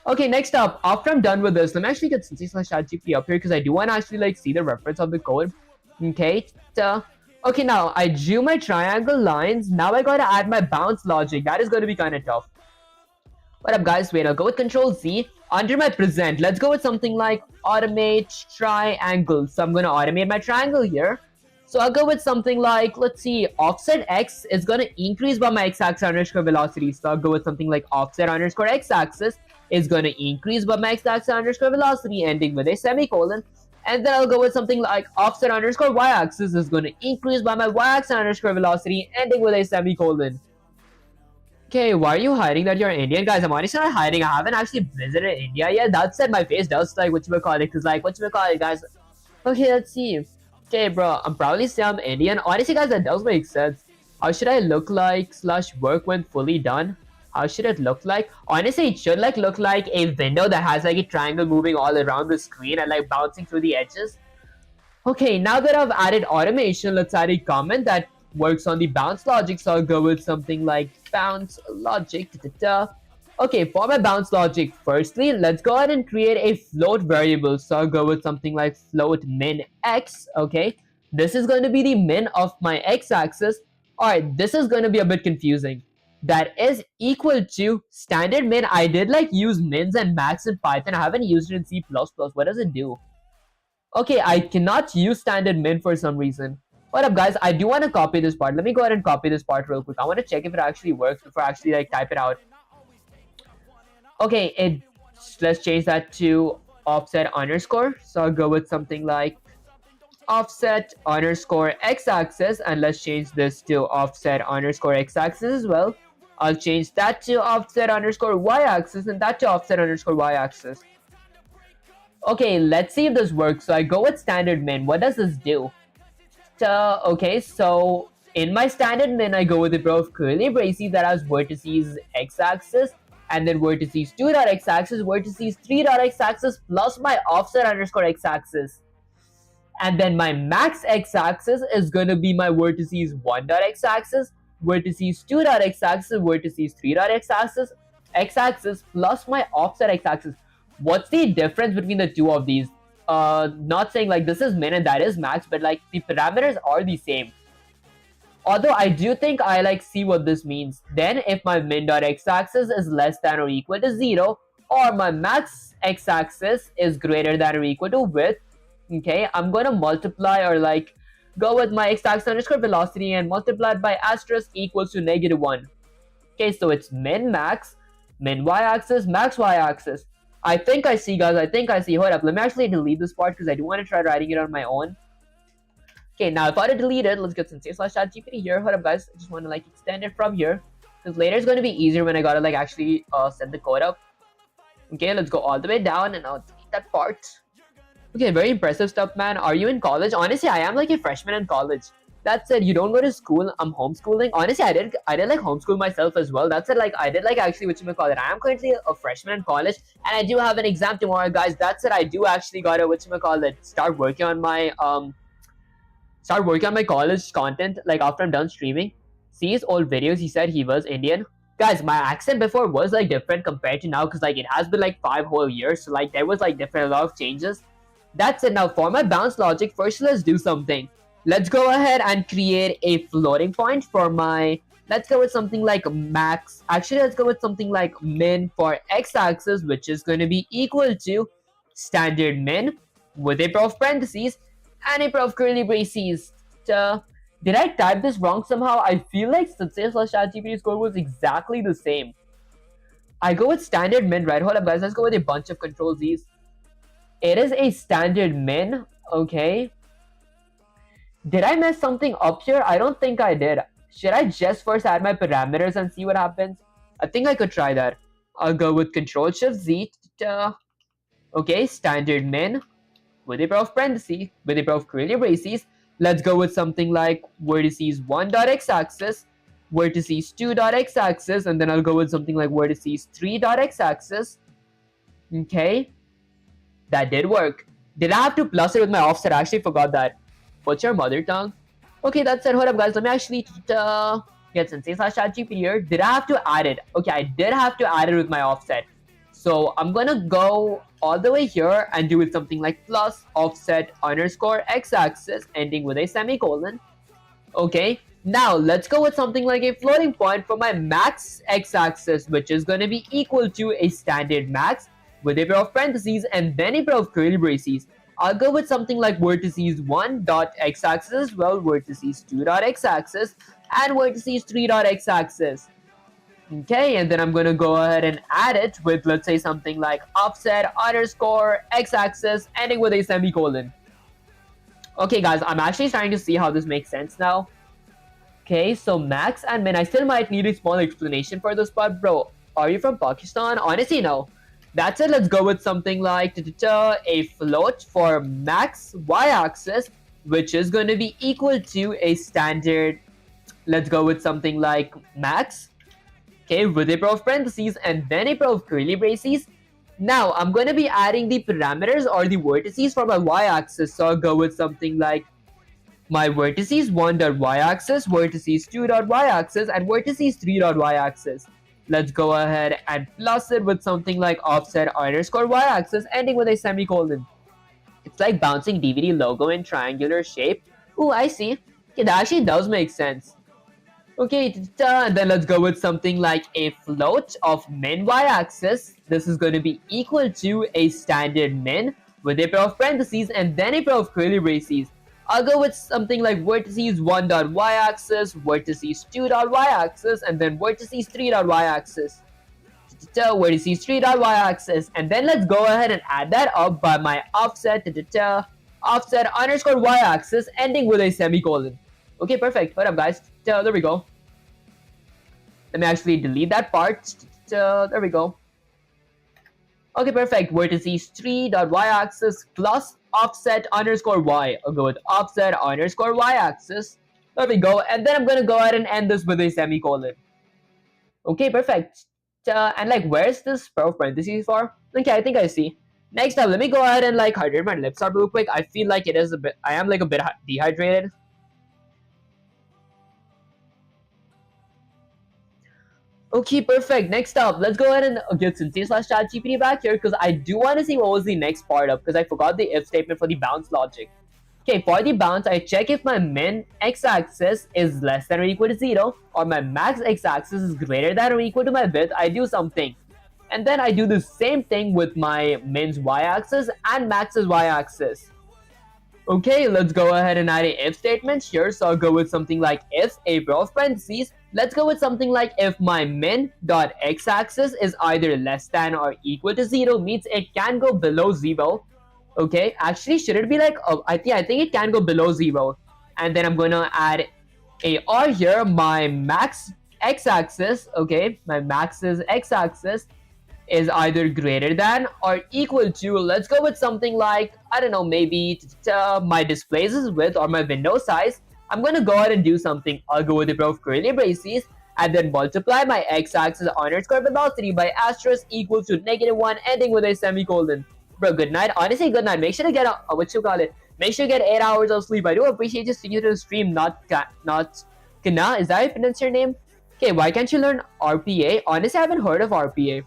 okay, next up, after I'm done with this, let me actually get Sensei / ChatGPT up here because I do want to actually like see the reference of the code. Okay, okay, now I drew my triangle lines. Now I gotta add my bounce logic. That is going to be kind of tough. What up, guys? Wait, I'll go with Control Z. Under my present, let's go with something like automate triangle. So I'm going to automate my triangle here. So I'll go with something like, let's see, offset x is going to increase by my x-axis underscore velocity. So I'll go with something like offset underscore x-axis is going to increase by my x-axis underscore velocity, ending with a semicolon. And then I'll go with something like offset underscore y-axis is going to increase by my y-axis underscore velocity, ending with a semicolon. Okay, why are you hiding that you're Indian? Guys, I'm honestly not hiding. I haven't actually visited India yet. That said, my face does like whatchamacallit, because like whatchamacallit, guys. Okay, let's see. Okay, bro, I'm proudly say I'm Indian. Honestly, guys, that does make sense. How should I look like slash work when fully done? How should it look like? Honestly, it should like look like a window that has like a triangle moving all around the screen and like bouncing through the edges. Okay, now that I've added automation, let's add a comment that works on the bounce logic. So I'll go with something like bounce logic. Okay, for my bounce logic, firstly, let's go ahead and create a float variable. So I'll go with something like float min x. Okay, this is going to be the min of my x-axis. Alright, this is going to be a bit confusing. That is equal to standard min. I did like use mins and max in Python. I haven't used it in C++. What does it do? Okay, I cannot use standard min for some reason. What up, guys? I do want to copy this part. Let me go ahead and copy this part real quick. I want to check if it actually works before I actually like type it out. Okay, let's change that to offset underscore. So I'll go with something like offset underscore x-axis, and let's change this to offset underscore x-axis as well. I'll change that to offset underscore y-axis and that to offset underscore y-axis. Okay, let's see if this works. So I go with standard min. What does this do? Okay, so in my standard min, I go with a pair of curly braces that has vertices x-axis, and then vertices 2.x-axis, vertices 3.x-axis, plus my offset underscore x-axis. And then my max x-axis is going to be my vertices 1.x-axis, vertices 2.x-axis, vertices 3.x-axis, x-axis, plus my offset x-axis. What's the difference between the two of these? Not saying like this is min and that is max, but like the parameters are the same. Although I do think I like see what this means. Then if my min.x-axis is less than or equal to 0, or my max x-axis is greater than or equal to width, okay, I'm going to multiply or like go with my x-axis underscore velocity and multiply it by asterisk equals to -1. Okay, so it's min max, min y-axis, max y-axis. I think I see, guys. I think I see. Hold up. Let me actually delete this part because I do want to try writing it on my own. Okay, now if I were to delete it, let's get some /ChatGPT here. Hold up, guys. I just want to like extend it from here because later it's going to be easier when I gotta like actually set the code up. Okay, let's go all the way down and I'll delete that part. Okay, very impressive stuff, man. Are you in college? Honestly, I am like a freshman in college. That said, you don't go to school. I'm homeschooling. Honestly, I did like homeschool myself as well. That said, like I did like actually whatchamacallit. I am currently a freshman in college and I do have an exam tomorrow, guys. That said, I do actually gotta whatchamacallit start working on my college content like after I'm done streaming. See his old videos, he said he was Indian. Guys, my accent before was like different compared to now because like it has been like 5 whole years. So like there was like different a lot of changes. That's it. Now for my bounce logic, first let's do something. Let's go ahead and create a floating point for my, let's go with something like max. Actually, let's go with something like min for x-axis, which is going to be equal to standard min with a pair of parentheses and a pair of curly braces. Did I type this wrong somehow? I feel like Sensei/ChatGPT's code was exactly the same. I go with standard min, right? Hold up, guys. Let's go with a bunch of control Z's. It is a standard min, okay. Did I mess something up here? I don't think I did. Should I just first add my parameters and see what happens? I think I could try that. I'll go with Control-Shift-Z. Okay, standard min with a pair of parentheses, with a pair of curly braces. Let's go with something like vertices 1.x-axis, vertices 2.x-axis, and then I'll go with something like vertices 3.x-axis. Okay, that did work. Did I have to plus it with my offset? I actually forgot that. What's your mother tongue? Okay, that's it. Hold up, guys. Let me actually get Sensei/ChatGPT here. Did I have to add it? Okay, I did have to add it with my offset. So I'm gonna go all the way here and do it something like plus offset underscore x-axis ending with a semicolon. Okay, Now let's go with something like a floating point for my max x-axis, which is going to be equal to a standard max with a pair of parentheses and then a pair of curly braces. I'll go with something like vertices 1 dot x-axis as well, vertices 2 dot x-axis, and vertices 3 dot x-axis. Okay, and then I'm going to go ahead and add it with, let's say, something like offset underscore x-axis ending with a semicolon. Okay guys, I'm actually starting to see how this makes sense now. Okay, so max and min, I still might need a small explanation for this part. Bro, are you from Pakistan? Honestly, no. That's it, let's go with something like a float for max y-axis, which is going to be equal to a standard, let's go with something like max, okay, with a pair of parentheses and then a pair of curly braces. Now, I'm going to be adding the parameters or the vertices for my y-axis, so I'll go with something like my vertices 1.y-axis, vertices 2.y-axis, and vertices 3.y-axis. Let's go ahead and plus it with something like offset underscore y-axis ending with a semicolon. It's like bouncing DVD logo in triangular shape. Ooh, I see. Okay, that actually does make sense. Okay, then let's go with something like a float of min y-axis. This is going to be equal to a standard min with a pair of parentheses and then a pair of curly braces. I'll go with something like vertices 1.y-axis, vertices 2.y-axis, and then vertices 3.y-axis. Vertices 3.y-axis, and then let's go ahead and add that up by my offset offset underscore y-axis ending with a semicolon. Okay, perfect. What up, guys? There we go. Let me actually delete that part. There we go. Okay, perfect. Vertices 3.y-axis plus offset underscore y. I'll go with offset underscore y-axis. There we go. And then I'm going to go ahead and end this with a semicolon. Okay, perfect. And like, where's this pair of parentheses for? Okay, I think I see. Next up, let me go ahead and like hydrate my lips up real quick. I feel like it is a bit, I am like a bit dehydrated. Okay, perfect. Next up, let's go ahead and get Sensei/ChatGPT back here because I do want to see what was the next part of, because I forgot the if statement for the bounce logic. Okay, for the bounce, I check if my min x-axis is less than or equal to 0 or my max x-axis is greater than or equal to my width. I do something. And then I do the same thing with my min's y-axis and max's y-axis. Okay, let's go ahead and add a if statement here. So I'll go with something like if a pair of parentheses. Let's go with something like if my min dot x-axis is either less than or equal to 0, means it can go below 0. Okay, actually, should it be like, I think it can go below 0. And then I'm gonna add a r here, my max x-axis. Okay, my max's x-axis is either greater than or equal to, let's go with something like, I don't know, maybe my displays width or my window size. I'm going to go ahead and do something. I'll go with a pair of curly braces and then multiply my x-axis underscore velocity by asterisk equal to -1 ending with a semicolon. Bro, good night. Honestly, good night. Make sure to get, what you call it, make sure you get 8 hours of sleep. I do appreciate you sticking to the stream, not Kana. Is that how you pronounce your name? Okay, why can't you learn RPA? Honestly, I haven't heard of RPA.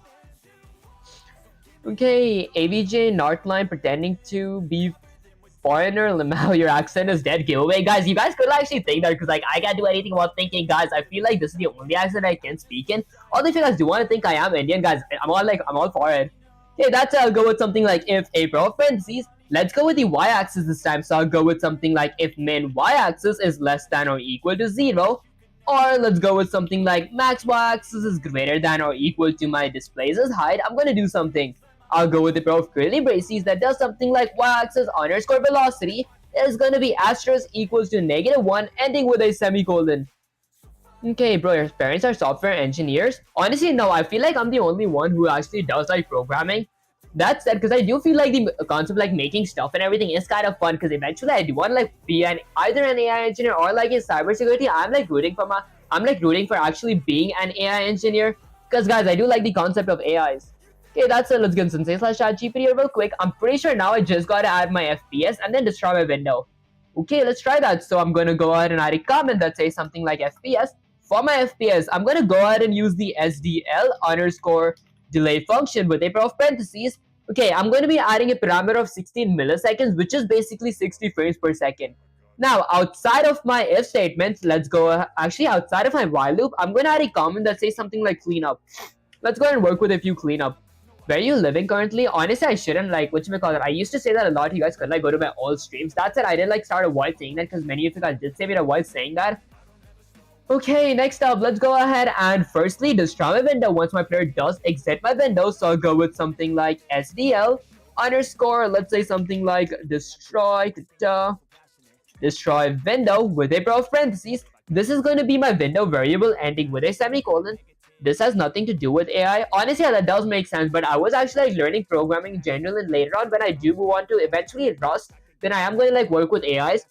Okay, AVJ Northline pretending to be foreigner. Lamau, your accent is dead. Giveaway, guys. You guys could actually think that because like I can't do anything about thinking, guys. I feel like this is the only accent I can speak in. Although if you guys do want to think I am Indian, guys, I'm all for it. Okay, that's it. I'll go with something like if a pair of parentheses. Let's go with the y-axis this time. So I'll go with something like if min y-axis is less than or equal to 0. Or let's go with something like max y-axis is greater than or equal to my displays height. I'm going to do something. I'll go with a pair of curly braces that does something like y-axis underscore velocity is going to be asterisk equals to -1 ending with a semicolon. Okay, bro, your parents are software engineers? Honestly, no, I feel like I'm the only one who actually does like programming. That said, because I do feel like the concept of like making stuff and everything is kind of fun, because eventually I do want to like be either an AI engineer or like in cybersecurity. I'm like rooting for actually being an AI engineer, because guys, I do like the concept of AIs. Okay, that's it. Let's get Sensei/ChatGPT real quick. I'm pretty sure now I just gotta add my FPS and then destroy my window. Okay, let's try that. So I'm gonna go ahead and add a comment that says something like FPS. For my FPS, I'm gonna go ahead and use the SDL underscore delay function with a pair of parentheses. Okay, I'm going to be adding a parameter of 16 milliseconds, which is basically 60 frames per second. Now, outside of my if statements, let's go. Actually, outside of my while loop, I'm going to add a comment that says something like cleanup. Let's go and work with a few cleanup. Where are you living currently? Honestly, I shouldn't like, whatchamacallit, I used to say that a lot. You guys could like go to my old streams. That's it. I did like start avoid saying that because many of you guys did say me to avoid saying that. Okay, next up, let's go ahead and firstly destroy my window once my player does exit my window. So I'll go with something like SDL underscore, let's say something like destroy window with a pair of parentheses. This is going to be my window variable ending with a semicolon. This has nothing to do with AI. Honestly, yeah, that does make sense, but I was actually like learning programming in general, and later on when I do move on to eventually Rust, then I am going to like work with AIs.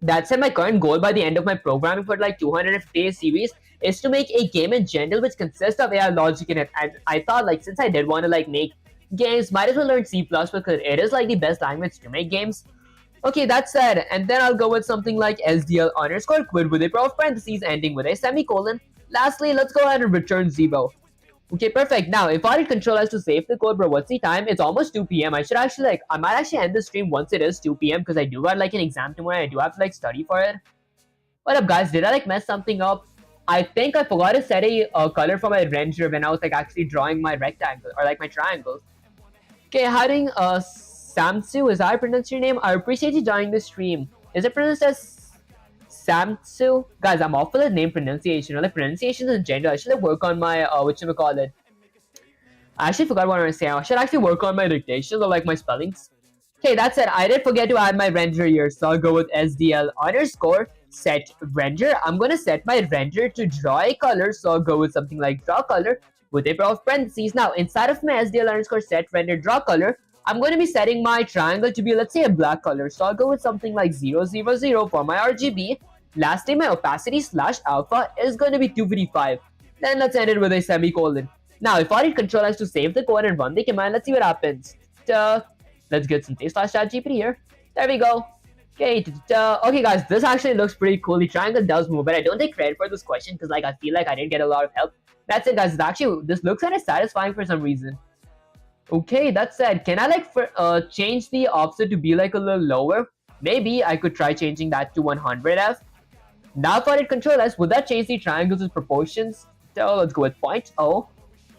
That's my current goal by the end of my programming for like 250 days series is to make a game in general which consists of AI logic in it. And I thought like since I did want to like make games, might as well learn C++ because it is like the best language to make games. Okay, that's said, and then I'll go with something like SDL underscore quit with a pair of parentheses ending with a semicolon. Lastly, let's go ahead and return 0. Okay, perfect. Now, if I hit Control S to save the code, bro, what's the time? It's almost 2 p.m. I should actually like, I might actually end the stream once it is 2 p.m. because I do got like an exam tomorrow. I do have to like study for it. What up, guys? Did I like mess something up? I think I forgot to set a color for my render when I was like actually drawing my rectangle or like my triangles. Okay, hiding Samsu, is that how I pronounce your name? I appreciate you joining the stream. Is it pronounced as Samsu? Guys, I'm awful at name pronunciation or like pronunciations in general. I should like work on my whatchamacallit. I actually forgot what I was saying. I should actually work on my dictation or like my spellings. Okay, that's it. I did forget to add my render here, so I'll go with SDL underscore set render. I'm gonna set my render to draw a color, so I'll go with something like draw color with a pair of parentheses. Now, inside of my SDL underscore set render draw color, I'm going to be setting my triangle to be, let's say, a black color. So I'll go with something like 000 for my RGB. Lastly, my opacity slash alpha is going to be 255. Then let's end it with a semicolon. Now, if I hit Control S to save the code and run the command, let's see what happens. Let's get some slash chat GPT here. There we go. Okay, okay, guys, this actually looks pretty cool. The triangle does move, but I don't take credit for this question because, like, I feel like I didn't get a lot of help. That's it, guys. It's actually, this looks kind of satisfying for some reason. Okay, that said, can I like change the offset to be like a little lower? Maybe I could try changing that to 100F. Now if I hit Control S, would that change the triangles' proportions? So let's go with 0.0.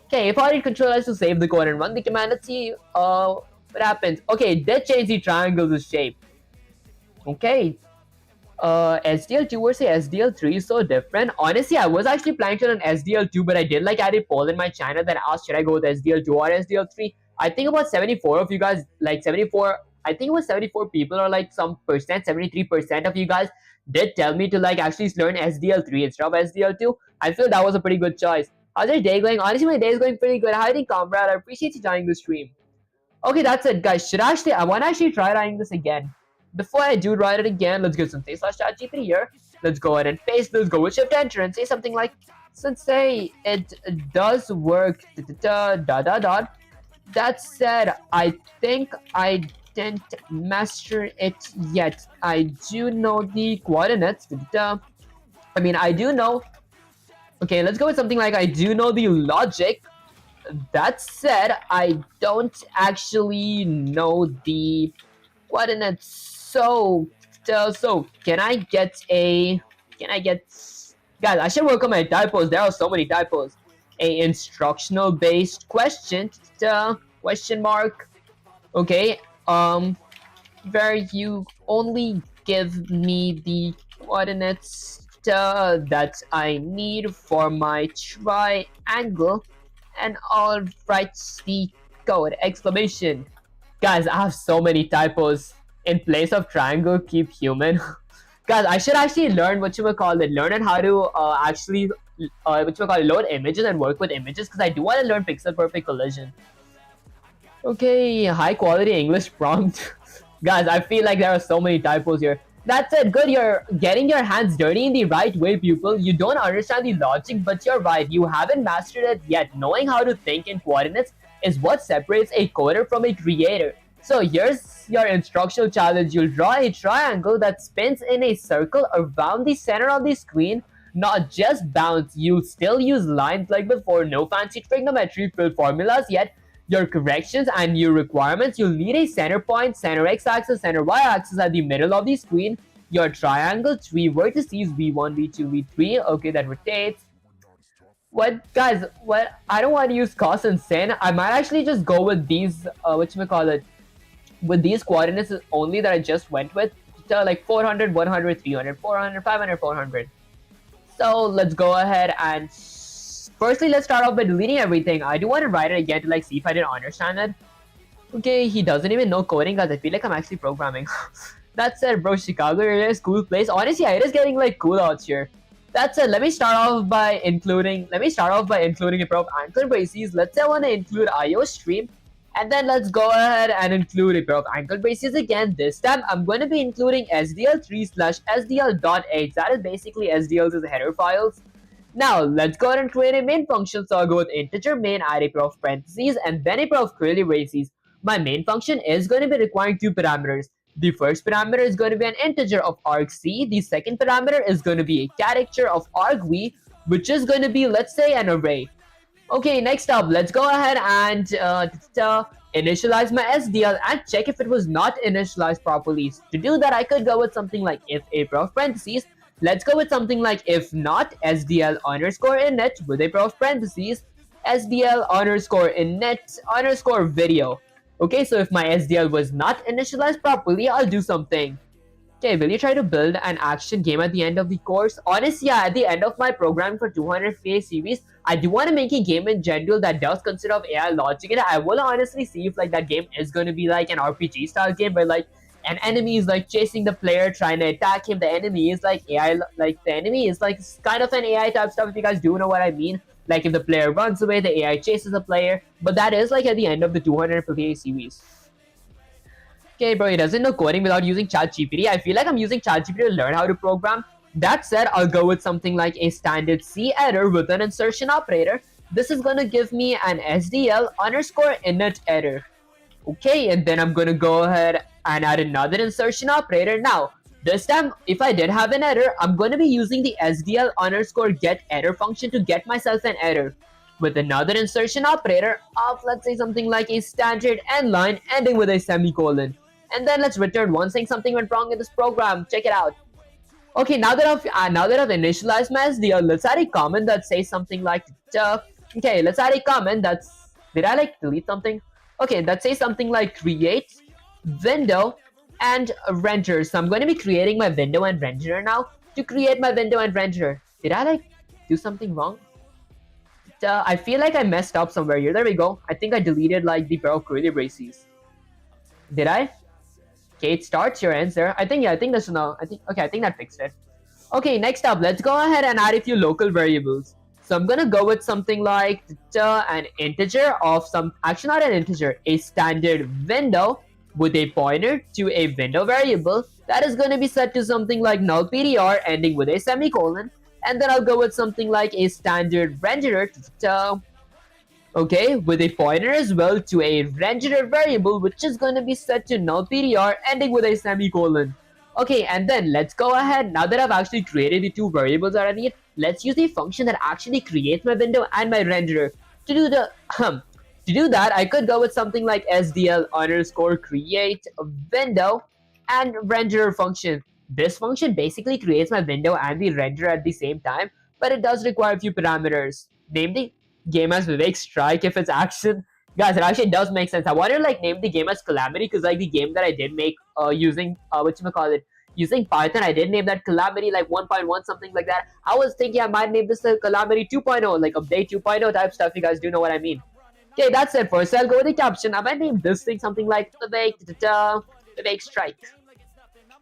Okay, if I hit Control S to save the code and run the command, let's see what happens. Okay, it did change the triangles' shape. Okay. SDL2 versus SDL3 is so different. Honestly, I was actually planning to run SDL2, but I did like add a poll in my channel that asked should I go with SDL2 or SDL3. I think about 74 of you guys, like 74, I think it was 74 people or like some percent, 73% of you guys did tell me to like actually learn SDL3 instead of SDL2. I feel that was a pretty good choice. How's your day going? Honestly, my day is going pretty good. How do you, comrade? I appreciate you joining the stream. Okay, that's it, guys. I want to actually try writing this again. Before I do write it again, let's get some slash chat GPT here. Let's go ahead and paste this, go with shift enter and say something like, since say it does work, dot. That said, I think I didn't master it yet. I do know the coordinates, I mean, I do know. Okay, let's go with something like, I do know the logic. That said, I don't actually know the coordinates. So can I get guys, I should work on my typos. There are so many typos. A instructional based question, question mark. Okay, where you only give me the coordinates that I need for my triangle and I'll write the code, exclamation. Guys, I have so many typos. In place of triangle, keep human. Guys, I should actually learn learn how to actually load images and work with images because I do want to learn pixel perfect collision. Okay, high quality English prompt. Guys, I feel like there are so many typos here. That's it, good, you're getting your hands dirty in the right way, pupil. You don't understand the logic, but you're right, you haven't mastered it yet. Knowing how to think in coordinates is what separates a coder from a creator. So here's your instructional challenge. You'll draw a triangle that spins in a circle around the center of the screen. Not just bounce, you'll still use lines like before, no fancy trigonometry, fill formulas yet. Your corrections and your requirements, you'll need a center point, center x-axis, center y-axis at the middle of the screen. your triangle, 3 vertices, v1, v2, v3. Okay, that rotates. What, guys, what, I don't want to use cos and sin. I might actually just go with these, whatchamacallit, with these coordinates only that I just went with. Like 400, 100, 300, 400, 500, 400. So let's go ahead and firstly, let's start off by deleting everything. I do want to write it again to like see if I didn't understand it. Okay, he doesn't even know coding, guys. I feel like I'm actually programming. That said, bro, Chicago area is cool place. Honestly, it is getting like cool out here. That said, let me start off by including a pair of ankle braces. Let's say I want to include IO stream. And then let's go ahead and include a pair of ankle braces again. This time, I'm going to be including SDL3 slash SDL.h. That is basically SDL's header files. Now, let's go ahead and create a main function. So I'll go with integer main, add a pair of parentheses, and then a pair of curly braces. My main function is going to be requiring two parameters. The first parameter is going to be an integer of argc. The second parameter is going to be a character of argv, which is going to be, let's say, an array. Okay, next up, let's go ahead and initialize my SDL and check if it was not initialized properly. To do that, I could go with something like if a pair of parentheses. Let's go with something like if not SDL underscore init with a pair of parentheses SDL underscore init underscore video. Okay, so if my SDL was not initialized properly, I'll do something. Okay, will you try to build an action game at the end of the course? Honestly, yeah, at the end of my program for 200 FA series, I do want to make a game in general that does consider of AI logic, and I will honestly see if like that game is going to be like an RPG style game where like an enemy is like chasing the player, trying to attack him. The enemy is like AI, like the enemy is like kind of an AI type stuff. If you guys do know what I mean, like if the player runs away, the AI chases the player. But that is like at the end of the 200 FA series. Okay, bro, he doesn't know coding without using ChatGPT. I feel like I'm using ChatGPT to learn how to program. That said, I'll go with something like a standard C error with an insertion operator. This is going to give me an SDL underscore init error. Okay, and then I'm going to go ahead and add another insertion operator. Now, this time, if I did have an error, I'm going to be using the SDL underscore get error function to get myself an error with another insertion operator of, let's say, something like a standard end line ending with a semicolon. And then let's return one saying something went wrong in this program. Check it out. Okay, now that I've initialized my SDL, let's add a comment that says something like, okay, let's add a comment that's, did I like delete something? Okay, that says something like create window and render. So I'm going to be creating my window and renderer now. To create my window and renderer, did I like do something wrong? I feel like I messed up somewhere here. There we go. I think I deleted like the pair of curly braces. Did I? Okay, it starts your answer. I think that's no. I think that fixed it. Okay, next up, let's go ahead and add a few local variables. So I'm gonna go with something like an integer of some, actually not an integer, a standard window with a pointer to a window variable that is gonna be set to something like null PDR ending with a semicolon, and then I'll go with something like a standard renderer okay, with a pointer as well to a renderer variable which is going to be set to null PDR ending with a semicolon. Okay, and then let's go ahead, now that I've actually created the two variables that I need, let's use the function that actually creates my window and my renderer. To do that, I could go with something like SDL underscore create window and renderer function. This function basically creates my window and the renderer at the same time, but it does require a few parameters, namely game as Vivek Strike if it's action. Guys, it actually does make sense. I want to like name the game as Calamity because like the game that I did make using using Python, I did name that Calamity like 1.1 something like that. I was thinking I might name this Calamity 2.0, like update 2.0 type stuff. You guys do know what I mean. Okay, that's it. First, I'll go with the caption. I might name this thing something like Vivek Strike.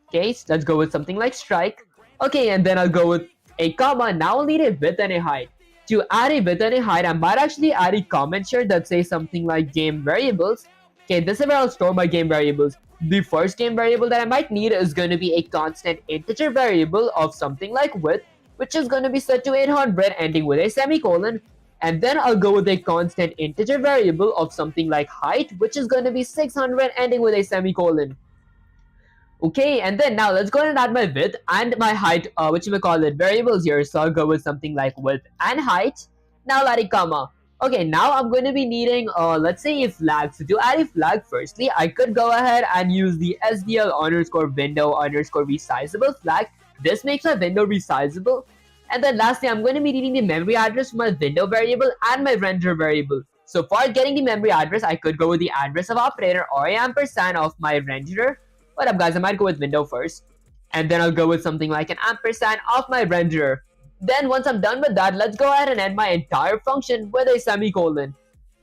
Okay, so let's go with something like Strike. Okay, and then I'll go with a comma. Now I'll need a width and a height. To add a width and a height, I might actually add a comment here that says something like game variables. Okay, this is where I'll store my game variables. The first game variable that I might need is going to be a constant integer variable of something like width, which is going to be set to 800 ending with a semicolon. And then I'll go with a constant integer variable of something like height, which is going to be 600 ending with a semicolon. Okay, and then now let's go ahead and add my width and my height, which we call it variables here. So I'll go with something like width and height. Now let it comma. Okay, now I'm going to be needing, let's say a flag. So to add a flag, firstly, I could go ahead and use the SDL underscore window underscore resizable flag. This makes my window resizable. And then lastly, I'm going to be needing the memory address for my window variable and my render variable. So for getting the memory address, I could go with the address of operator or a ampersand of my renderer. What up, guys? I might go with window first. And then I'll go with something like an ampersand of my renderer. Then once I'm done with that, let's go ahead and end my entire function with a semicolon.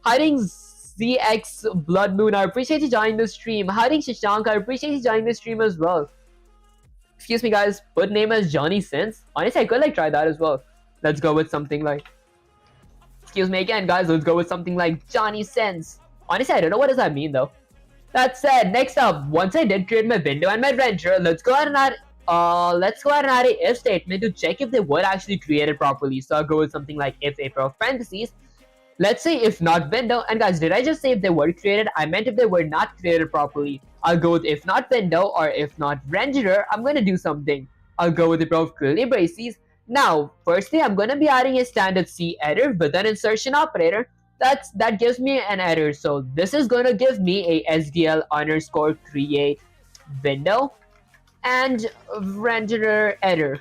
Hiding ZX Blood Moon, I appreciate you joining the stream. Hiding Shashank, I appreciate you joining the stream as well. Excuse me guys, put name as Johnny Sins. Honestly, I could like try that as well. Let's go with something like, excuse me again guys, let's go with something like Johnny Sins. Honestly, I don't know what does that mean though. That said, next up, once I did create my window and my renderer, let's go ahead and add a if statement to check if they were actually created properly. So I'll go with something like if a pair of parentheses. Let's say if not window, and guys, did I just say if they were created? I meant if they were not created properly. I'll go with if not window or if not renderer. I'm gonna do something. I'll go with a pair of curly braces. Now, firstly, I'm gonna be adding a standard C error with an insertion operator. That gives me an error. So this is gonna give me a SDL underscore create window and renderer error.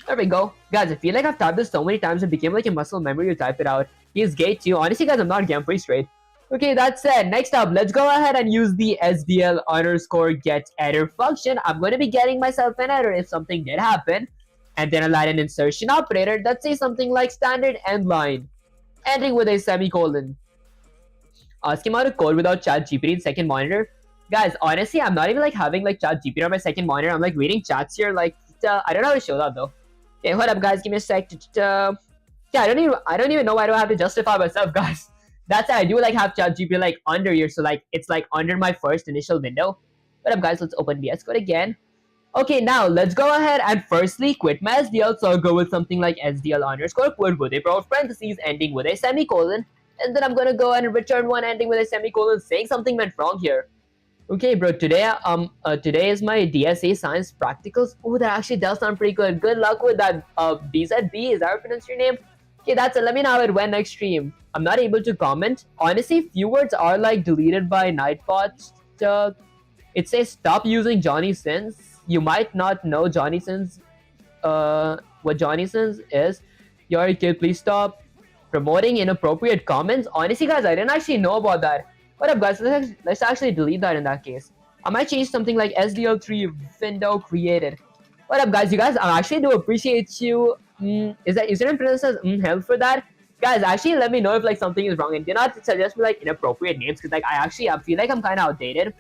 There we go. Guys, I feel like I've typed this so many times it became like a muscle memory to type it out. He's gay too. Honestly, guys, I'm not gay. I'm pretty straight. Okay, that said, next up, let's go ahead and use the SDL underscore get error function. I'm going to be getting myself an error if something did happen. And then I'll add an insertion operator that says something like standard end line, ending with a semicolon. Asking how to code without ChatGPT in second monitor. Guys, honestly, I'm not even like having like ChatGPT on my second monitor. I'm like reading chats here. Like, I don't know how to show that though. Okay, hold up, guys. Give me a sec. Yeah, I don't even know why do I have to justify myself, guys. That's it. I do like have ChatGPT like under here, so like it's like under my first initial window. What up, guys? Let's open VS Code again. Okay, now let's go ahead and firstly quit my SDL. So I'll go with something like SDL underscore quit with a pair of parentheses ending with a semicolon. And then I'm gonna go ahead and return one ending with a semicolon saying something went wrong here. Okay, bro. Today is my DSA science practicals. Oh, that actually does sound pretty good. Good luck with that. BZB, is that how you pronounce your name? Okay, that's it. Let me know how it went next stream. I'm not able to comment. Honestly, few words are like deleted by Nightbot. It says stop using Johnny Sins. You might not know Johnny Sins. What Johnny Sins is. You're a kid. Please stop promoting inappropriate comments. Honestly, guys, I didn't actually know about that. What up, guys? Let's actually delete that in that case. I might change something like SDL3 window created. What up, guys? You guys, I actually do appreciate you. Is that username pronounced as help for that? Guys, actually let me know if like something is wrong and do not suggest me like inappropriate names because like I feel like I'm kind of outdated.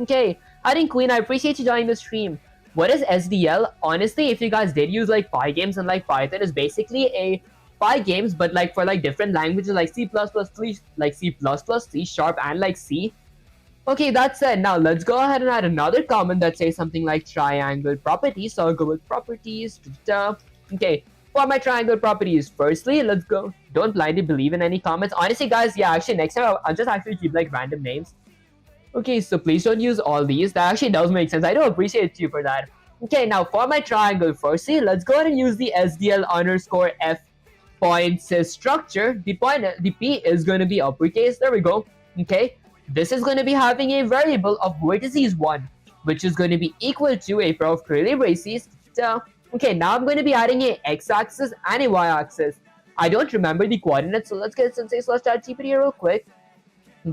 Okay, Hiding Queen, I appreciate you joining the stream. What is SDL? Honestly, if you guys did use like Pygames and like Python, is basically a Pygames, but like for like different languages like C++, C Sharp, and like C. Okay, that said, now let's go ahead and add another comment that says something like triangle properties. So I'll go with properties. Okay, for my triangle properties, firstly, let's go. Don't blindly believe in any comments. Honestly, guys, yeah, actually, next time I'll just actually keep like random names. Okay, so please don't use all these. That actually does make sense. I do appreciate you for that. Okay, now for my triangle, firstly, let's go ahead and use the SDL underscore F points structure. The P is going to be uppercase. There we go. Okay, this is going to be having a variable of vertices 1, which is going to be equal to a pair of curly braces. Okay, now I'm going to be adding a x-axis and a y-axis. I don't remember the coordinates, so let's get sensei/ChatGPT real quick.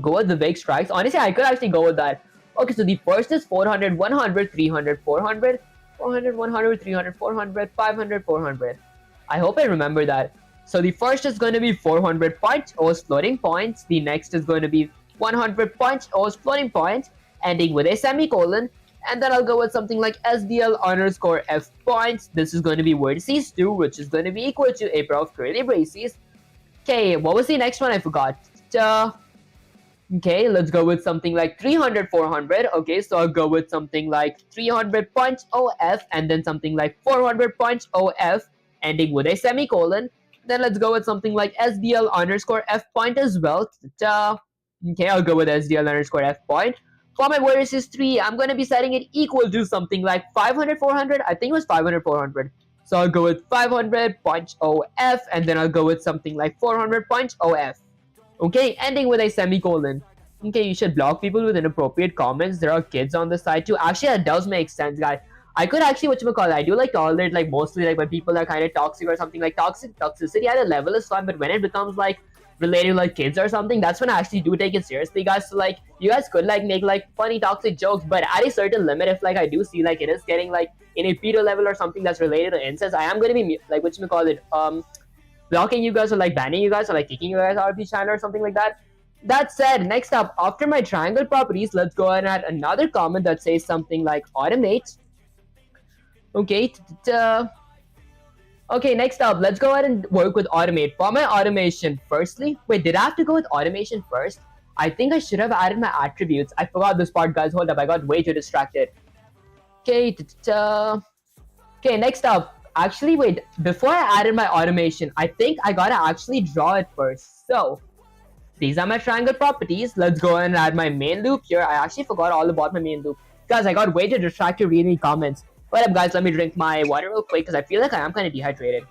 Go with the big strikes. Honestly, I could actually go with that. Okay, so the first is 400, 100, 300, 400, 400, 100, 300, 400, 500, 400. I hope I remember that. So the first is going to be 400 points O's floating points. The next is going to be 100 points O's floating points, ending with a semicolon. And then I'll go with something like SDL underscore F points. This is going to be vertices 2, which is going to be equal to a pair of curly braces. Okay, what was the next one? I forgot. Okay, let's go with something like 300, 400. Okay, so I'll go with something like 300 points OF and then something like 400 points OF, ending with a semicolon. Then let's go with something like SDL underscore F point as well. Okay, I'll go with SDL underscore F point. For my vertices 3, I'm going to be setting it equal to something like 500, 400. I think it was 500, 400. So I'll go with 500.OF, and then I'll go with something like 400.OF. Okay, ending with a semicolon. Okay, you should block people with inappropriate comments. There are kids on the side too. Actually, that does make sense, guys. I could actually, whatchamacallit, I do like tolerate like mostly like when people are kind of toxic or something. Like toxicity at a level is fine, but when it becomes like related to like kids or something, that's when I actually do take it seriously, guys. So like you guys could like make like funny toxic jokes, but at a certain limit, if like I do see like it is getting like in a pedo level or something that's related to incest, I am gonna be like whatchamacallit, blocking you guys or like banning you guys or like kicking you guys out of the channel or something like that. That said, next up, after my triangle properties, let's go ahead and add another comment that says something like automate. Okay, okay, next up, let's go ahead and work with automate. For my automation, firstly, wait, did I have to go with automation first? I think I should have added my attributes. I forgot this part, guys. Hold up, I got way too distracted. Okay, okay, next up. Actually, wait, before I added my automation, I think I gotta actually draw it first. So, these are my triangle properties. Let's go ahead and add my main loop here. I actually forgot all about my main loop. Guys, I got way too distracted reading comments. What up, guys? Let me drink my water real quick because I feel like I am kind of dehydrated.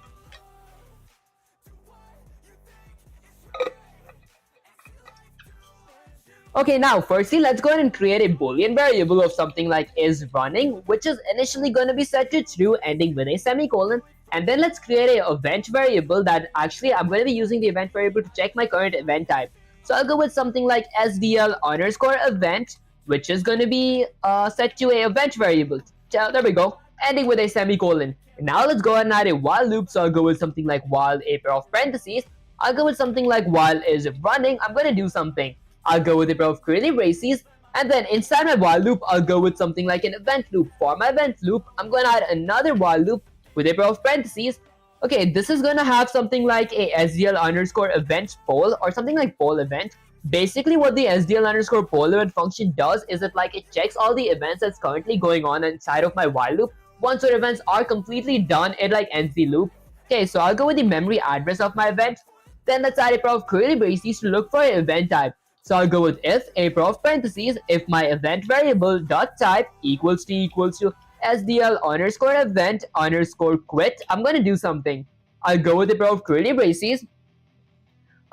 Okay, now, firstly, let's go ahead and create a boolean variable of something like is running, which is initially going to be set to true, ending with a semicolon. And then let's create a event variable that actually I'm going to be using the event variable to check my current event type. So I'll go with something like SDL underscore event, which is going to be set to a event variable. So there we go, ending with a semicolon. And now let's go ahead and add a while loop. So I'll go with something like while a pair of parentheses. I'll go with something like while is running. I'm going to do something. I'll go with a pair of curly braces, and then inside my while loop, I'll go with something like an event loop. For my event loop, I'm going to add another while loop with a pair of parentheses. Okay, this is going to have something like a SDL underscore event poll or something like poll event. Basically, what the SDL underscore poll event function does is it like it checks all the events that's currently going on inside of my while loop. Once your events are completely done, it like ends the loop. Okay, so I'll go with the memory address of my event. Then let's add a pair of curly braces to look for an event type. So I'll go with if a pair of parentheses if my event variable dot type equals to SDL underscore event underscore quit. I'm gonna do something. I'll go with a pair of curly braces.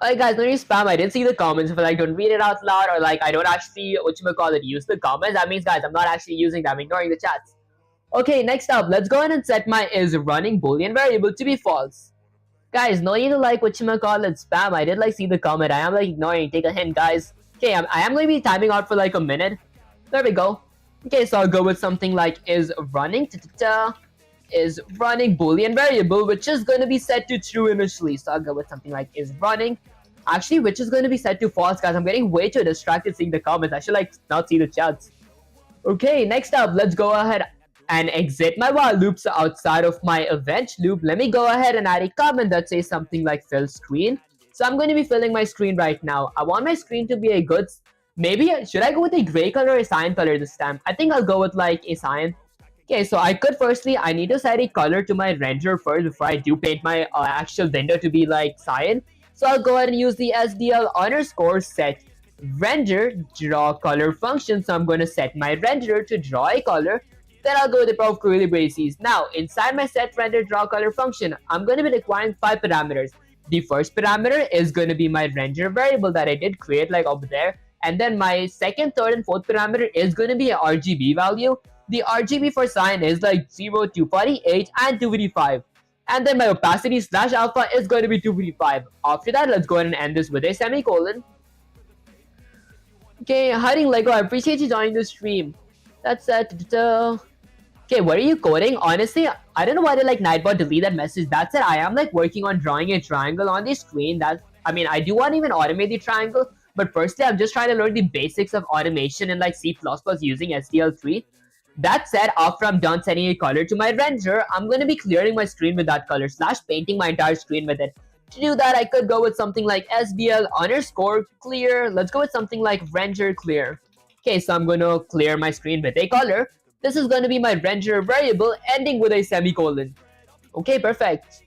Alright guys, no use spam. I didn't see the comments. If I like don't read it out loud or like I don't actually use the comments, that means guys I'm not actually using them. I'm ignoring the chats. Okay, next up, let's go ahead and set my is running boolean variable to be false. Guys, no need to like spam. I did like see the comment. I am like ignoring. Take a hint, guys. Okay, I am going to be timing out for like a minute. There we go. Okay, so I'll go with something like is running. Is running boolean variable, which is going to be set to true initially. So I'll go with something like is running. Actually, which is going to be set to false, guys. I'm getting way too distracted seeing the comments. I should like not see the chats. Okay, next up, let's go ahead and exit my while loops outside of my event loop. Let me go ahead and add a comment that says something like fill screen. So I'm going to be filling my screen right now. I want my screen to be a good, maybe, should I go with a gray color or a cyan color this time? I think I'll go with like a cyan. Okay, so I could firstly, I need to set a color to my render first before I do paint my actual window to be like cyan. So I'll go ahead and use the SDL underscore set render draw color function. So I'm going to set my renderer to draw a color. Then I'll go with the pair of curly braces. Now, inside my set render draw color function, I'm going to be requiring 5 parameters. The first parameter is going to be my render variable that I did create like over there. And then my second, third, and fourth parameter is going to be a RGB value. The RGB for cyan is like 0, 248, and 255. And then my opacity / alpha is going to be 255. After that, let's go ahead and end this with a semicolon. Okay, hiding Lego, I appreciate you joining the stream. That's it. Okay, what are you coding? Honestly, I don't know why they like Nightbot delete that message. That's it. I am like working on drawing a triangle on the screen. I mean, I do want to even automate the triangle, but firstly, I'm just trying to learn the basics of automation in like C++ using SDL3. That said, after I'm done setting a color to my render, I'm going to be clearing my screen with that color / painting my entire screen with it. To do that, I could go with something like SDL underscore clear. Let's go with something like render clear. Okay, so I'm going to clear my screen with a color. This is going to be my render variable ending with a semicolon. Okay, perfect.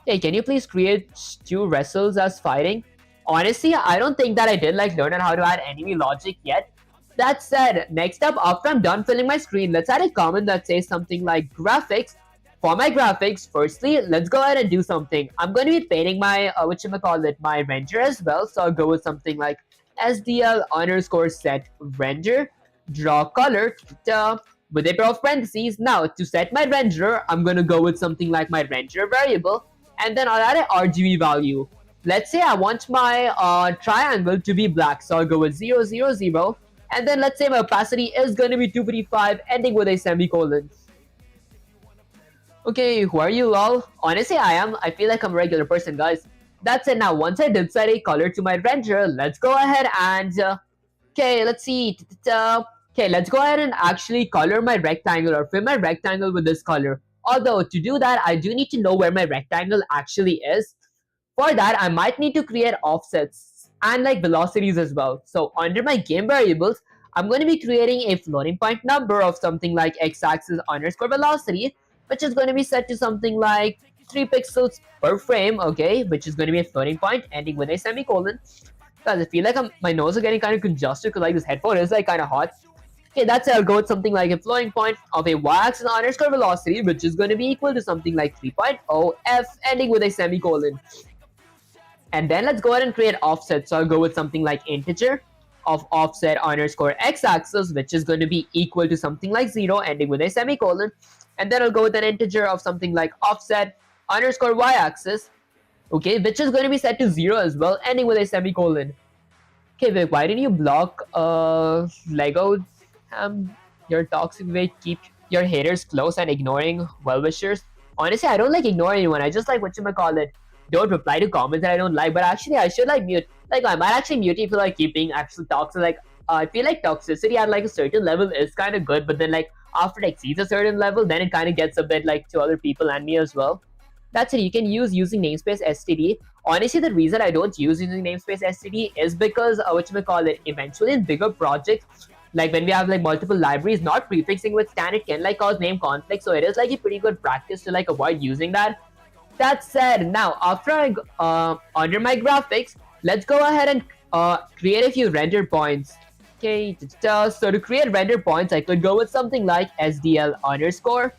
Hey, can you please create 2 wrestles as fighting? Honestly, I don't think that I did like learn how to add enemy logic yet. That said, next up, after I'm done filling my screen, let's add a comment that says something like graphics. For my graphics, firstly, let's go ahead and do something. I'm going to be painting my, my render as well. So I'll go with something like SDL underscore set render, draw color, with a pair of parentheses. Now, to set my renderer, I'm going to go with something like my renderer variable, and then I'll add an RGB value. Let's say I want my triangle to be black, so I'll go with 0, 0, 0, and then let's say my opacity is going to be 255, ending with a semicolon. Okay, who are you, lol? Honestly, I am. I feel like I'm a regular person, guys. That's it. Now, once I did set a color to my renderer, let's go ahead and okay, let's see. Okay, let's go ahead and actually color my rectangle or fill my rectangle with this color. Although, to do that, I do need to know where my rectangle actually is. For that, I might need to create offsets and like velocities as well. So, under my game variables, I'm going to be creating a floating point number of something like x-axis underscore velocity, which is going to be set to something like 3 pixels per frame, okay, which is going to be a floating point ending with a semicolon. Guys, I feel like my nose is getting kind of congested because like this headphone is like kind of hot. Okay, that's it. I'll go with something like a floating point of a y-axis underscore velocity, which is going to be equal to something like 3.0 f ending with a semicolon. And then let's go ahead and create offset. So I'll go with something like integer of offset underscore x-axis, which is going to be equal to something like 0 ending with a semicolon. And then I'll go with an integer of something like offset underscore y-axis, okay, which is going to be set to 0 as well, ending with a semicolon. Okay, Vic, why didn't you block Lego? Your toxic way, keep your haters close and ignoring well-wishers. Honestly, I don't like ignore anyone. I just like whatchamacallit. Don't reply to comments that I don't like. But actually, I should like mute. Like, I might actually mute if you like keeping actual toxic. Like, I feel like toxicity at like a certain level is kind of good, but then like after it exceeds a certain level, then it kind of gets a bit like to other people and me as well. That's it. You can use using namespace std. Honestly, the reason I don't use using namespace std is because whatchamacallit, eventually in bigger projects, like when we have like multiple libraries, not prefixing with scan, it can like cause name conflict. So it is like a pretty good practice to like avoid using that. That said, now after I under my graphics, let's go ahead and create a few render points. Okay, so to create render points, I could go with something like SDL underscore.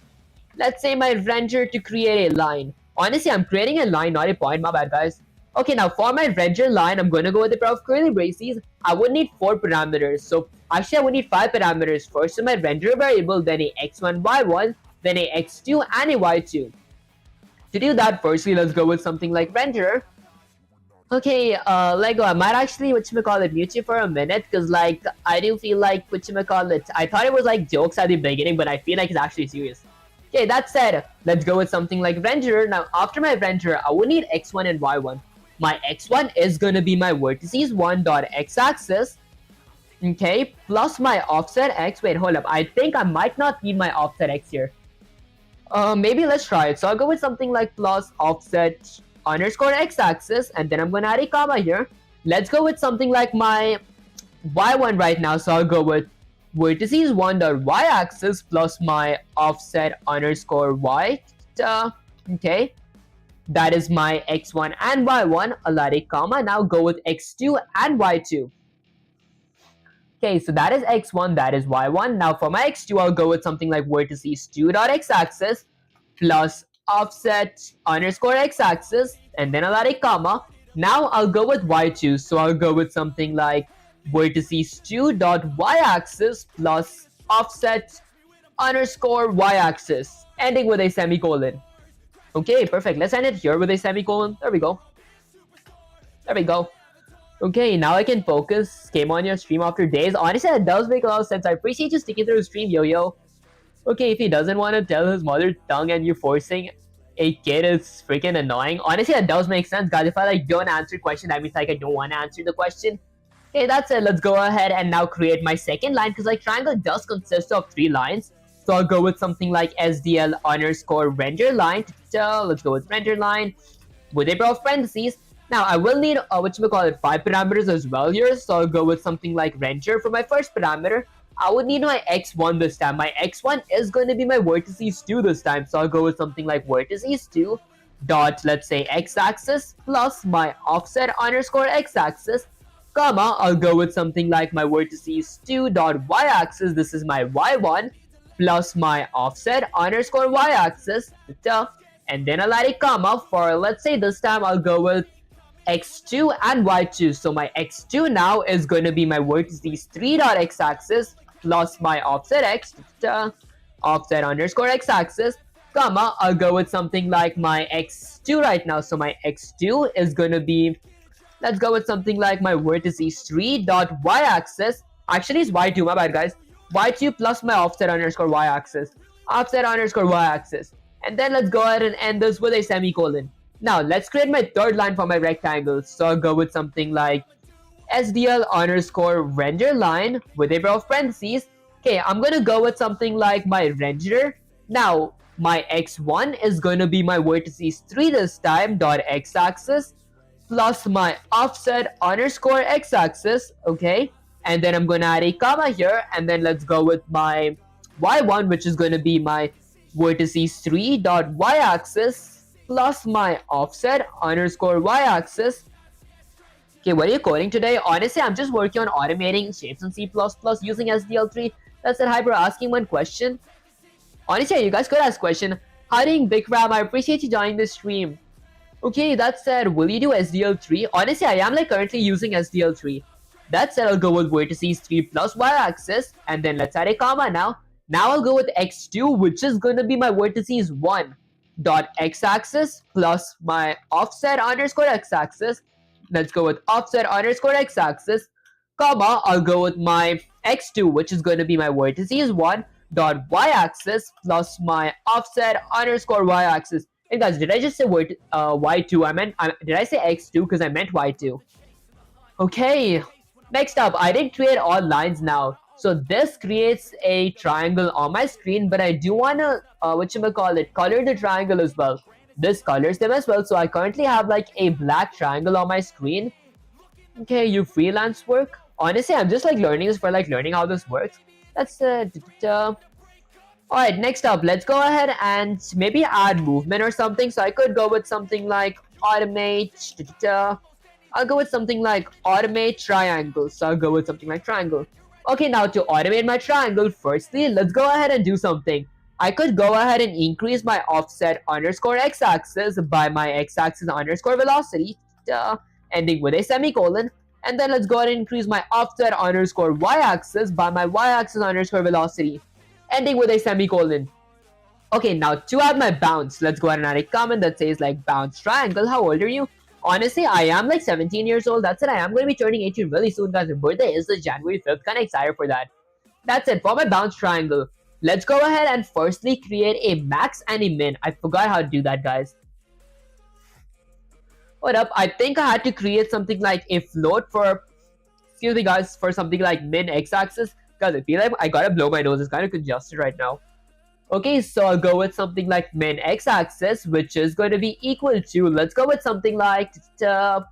Let's say my render to create a line. Honestly, I'm creating a line, not a point. My bad, guys. Okay, now for my render line, I'm going to go with the pair of curly braces. I would need 4 parameters. So actually, I would need 5 parameters. First, my render variable, then a x1, y1, then a x2, and a y2. To do that, firstly, let's go with something like renderer. Okay, Lego, I might actually, mute you for a minute, because, like, I do feel like, I thought it was, like, jokes at the beginning, but I feel like it's actually serious. Okay, that said, let's go with something like renderer. Now, after my renderer, I would need x1 and y1. My x1 is going to be my vertices 1.x-axis, okay, plus my offset x. Wait, hold up. I think I might not need my offset x here. Maybe let's try it. So I'll go with something like plus offset underscore x-axis, and then I'm going to add a comma here. Let's go with something like my y1 right now. So I'll go with vertices 1.y-axis plus my offset underscore y. Okay, that is my x1 and y1. I'll add a comma. Now go with x2 and y2. Okay, so that is x1, that is y1. Now for my x2, I'll go with something like vertices 2.x-axis plus offset underscore x-axis, and then I'll add a comma. Now I'll go with y2, so I'll go with something like vertices 2.y-axis plus offset underscore y-axis, ending with a semicolon. Okay, perfect. Let's end it here with a semicolon. There we go. There we go. Okay, now I can focus. Came on your stream after days. Honestly, that does make a lot of sense. I appreciate you sticking through the stream, yo-yo. Okay, if he doesn't want to tell his mother tongue and you forcing a kid is freaking annoying. Honestly, that does make sense, guys. If I like don't answer the question, that means like I don't want to answer the question. Okay, that's it. Let's go ahead and now create my second line, because like triangle does consist of 3 lines. So I'll go with something like SDL underscore render line. Let's go with render line with a pair of parentheses. Now I will need 5 parameters as well here. So I'll go with something like render for my first parameter. I would need my x1 this time. My x1 is going to be my vertices 2 this time. So I'll go with something like vertices 2 dot, let's say, x-axis plus my offset underscore x-axis, comma, I'll go with something like my vertices 2 dot y-axis. This is my y1. plus my offset underscore y-axis, and then I'll add a comma for, let's say this time I'll go with x2 and y2. So my x2 now is going to be my vertices 3.x-axis plus my offset x, offset underscore x-axis, comma, I'll go with something like my x2 right now. So my x2 is going to be, let's go with something like my vertices 3 dot y-axis. Actually, it's y2, my bad, guys. y2 plus my offset underscore y-axis. Offset underscore y-axis. And then let's go ahead and end this with a semicolon. Now, let's create my third line for my rectangle. So I'll go with something like SDL underscore render line with a pair of parentheses. Okay, I'm going to go with something like my renderer. Now, my x1 is going to be my vertices 3 this time dot x-axis plus my offset underscore x-axis, okay? And then I'm going to add a comma here, and then let's go with my y1, which is going to be my vertices 3 dot y-axis plus my offset underscore y-axis. Okay, what are you coding today? Honestly, I'm just working on automating shapes in C++ using SDL3. That's it, Hyper asking one question. Honestly, you guys could ask question. Hi, Big Ram, I appreciate you joining the stream. Okay, that said, will you do SDL3? Honestly, I am like currently using SDL3. That said, I'll go with vertices 3 plus y-axis, and then let's add a comma now. Now I'll go with x2, which is going to be my vertices 1 dot x-axis plus my offset underscore x-axis. Let's go with offset underscore x-axis, comma, I'll go with my x2, which is going to be my vertices 1 dot y-axis plus my offset underscore y-axis. Hey guys, did I just say y2? Did I say x2? Because I meant y2. Okay, next up, I didn't create all lines now. So this creates a triangle on my screen, but I do want to, color the triangle as well. This colors them as well. So I currently have like a black triangle on my screen. Okay, you freelance work. Honestly, I'm just like learning this for like learning how this works. That's Alright, next up, let's go ahead and maybe add movement or something. So I could go with something like automate. I'll go with something like automate triangle. So I'll go with something like triangle. Okay, now to automate my triangle, firstly, let's go ahead and do something. I could go ahead and increase my offset underscore x-axis by my x-axis underscore velocity, ending with a semicolon. And then let's go ahead and increase my offset underscore y-axis by my y-axis underscore velocity, ending with a semicolon. Okay, now to add my bounce, let's go ahead and add a comment that says like bounce triangle. How old are you? Honestly, I am like 17 years old. That's it. I am going to be turning 18 really soon, guys. My birthday is the January 5th. Kind of excited for that. That's it for my bounce triangle. Let's go ahead and firstly create a max and a min. I forgot how to do that, guys. What up? I think I had to create something like a float for, excuse me, guys, for something like min x-axis. Guys, I feel like I gotta blow my nose. It's kind of congested right now. Okay, so I'll go with something like min x-axis, which is going to be equal to, let's go with something like a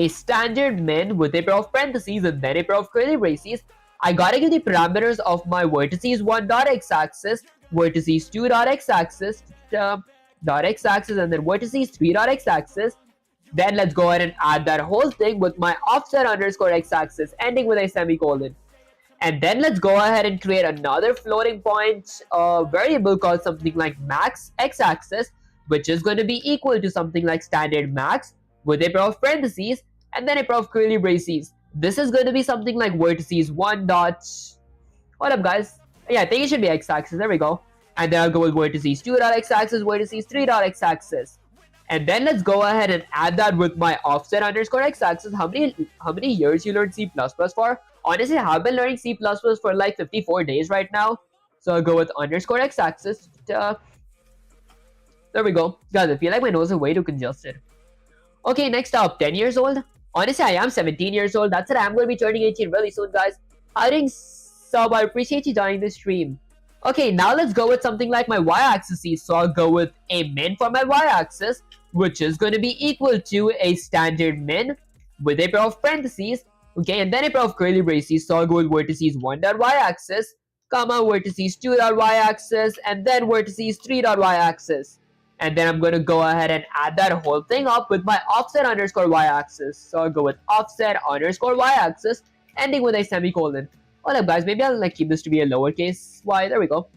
standard min with a pair of parentheses and then a pair of curly braces. I gotta give the parameters of my vertices 1 dot x-axis, vertices 2 dot x-axis, dot x-axis, and then vertices 3 dot x-axis. Then let's go ahead and add that whole thing with my offset underscore x-axis, ending with a semicolon. And then let's go ahead and create another floating point variable called something like max x-axis, which is going to be equal to something like standard max with a pair of parentheses and then a pair of curly braces. This is going to be something like vertices 1 dot... What up, guys? Yeah, I think it should be x-axis. There we go. And then I'll go with vertices 2 dot x-axis, vertices 3 dot x-axis. And then let's go ahead and add that with my offset underscore x-axis. How many years you learned C++ for? Honestly, I have been learning C++ for like 54 days right now. So I'll go with underscore x-axis. There we go. Guys, I feel like my nose is way too congested. Okay, next up, 10 years old. Honestly, I am 17 years old. That's it. I'm going to be turning 18 really soon, guys. I think so. I appreciate you joining the stream. Okay, now let's go with something like my y-axis. So I'll go with a min for my y-axis, which is going to be equal to a standard min with a pair of parentheses. Okay, and then a pair of curly braces. So I'll go with vertices 1 dot y-axis, comma, vertices 2 dot y-axis, and then vertices 3 dot y-axis. And then I'm going to go ahead and add that whole thing up with my offset underscore y-axis. So I'll go with offset underscore y-axis, ending with a semicolon. Hold up, guys. Maybe I'll like keep this to be a lowercase y. There we go.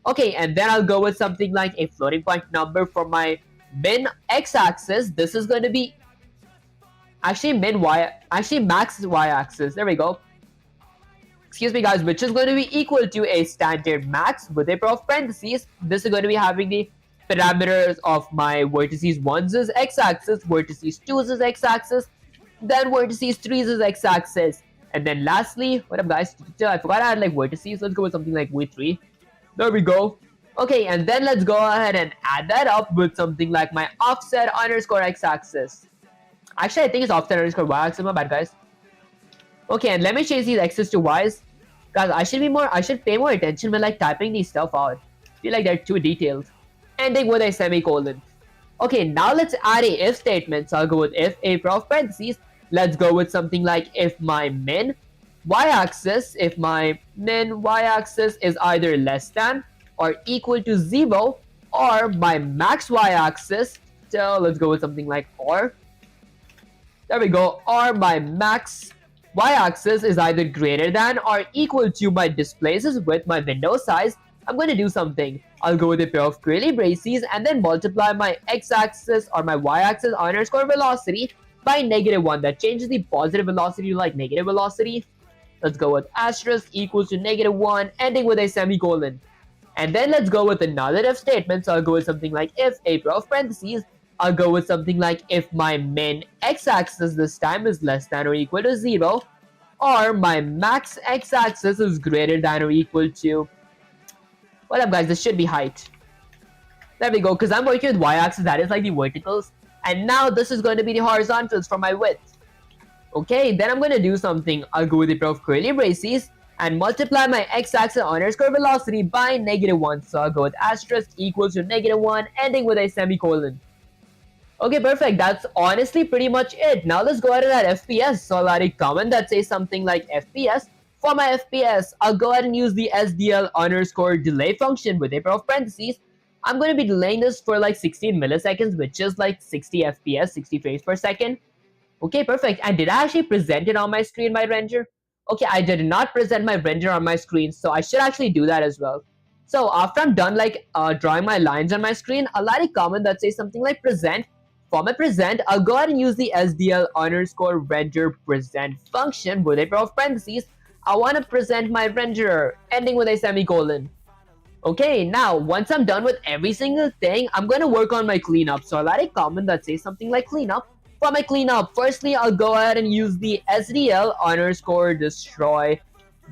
Okay, and then I'll go with something like a floating point number for my min x-axis. This is going to be actually max y-axis. There we go. Excuse me, guys, which is going to be equal to a standard max with a pair of parentheses. This is going to be having the parameters of my vertices 1's is x-axis, vertices 2's is x-axis, then vertices 3's is x-axis. And then lastly, what up, guys? I forgot I had like vertices. Let's go with something like v3. There we go. Okay, and then let's go ahead and add that up with something like my offset underscore x-axis. Actually, I think it's offset underscore y-axis. My bad, guys. Okay, and let me change these x's to y's. Guys, I should pay more attention when like typing these stuff out. I feel like they're too detailed. Ending with a semicolon. Okay, now let's add a if statement. So I'll go with if a pair of parentheses. Let's go with something like if my min y-axis is either less than or equal to 0, or my max y-axis, so let's go with something like or. There we go. Or my max y-axis is either greater than or equal to my displaces with my window size. I'm going to do something. I'll go with a pair of curly braces and then multiply my x-axis or my y-axis underscore velocity by -1. That changes the positive velocity to like negative velocity. Let's go with asterisk equals to -1, ending with a semicolon. And then let's go with another if statement. So I'll go with something like if a pair of parentheses. I'll go with something like if my min x-axis this time is less than or equal to 0, or my max x-axis is greater than or equal to, what up, guys, this should be height. There we go, because I'm working with y-axis, that is like the verticals, and now this is going to be the horizontals for my width. Okay, then I'm going to do something. I'll go with a pair of curly braces and multiply my x-axis underscore velocity by -1. So I'll go with asterisk equals to -1, ending with a semicolon. Okay, perfect. That's honestly pretty much it. Now let's go ahead and add FPS. So I'll add a comment that says something like FPS. For my FPS, I'll go ahead and use the SDL underscore delay function with a pair of parentheses. I'm going to be delaying this for like 16 milliseconds, which is like 60 FPS, 60 frames per second. Okay, perfect. And did I actually present it on my screen, my render? Okay, I did not present my render on my screen, so I should actually do that as well. So after I'm done like drawing my lines on my screen, I'll add a comment that says something like present. For my present, I'll go ahead and use the SDL underscore render present function with a pair of parentheses. I want to present my renderer, ending with a semicolon. Okay, now once I'm done with every single thing, I'm going to work on my cleanup. So I'll add a comment that says something like cleanup. For my cleanup, firstly, I'll go ahead and use the SDL underscore destroy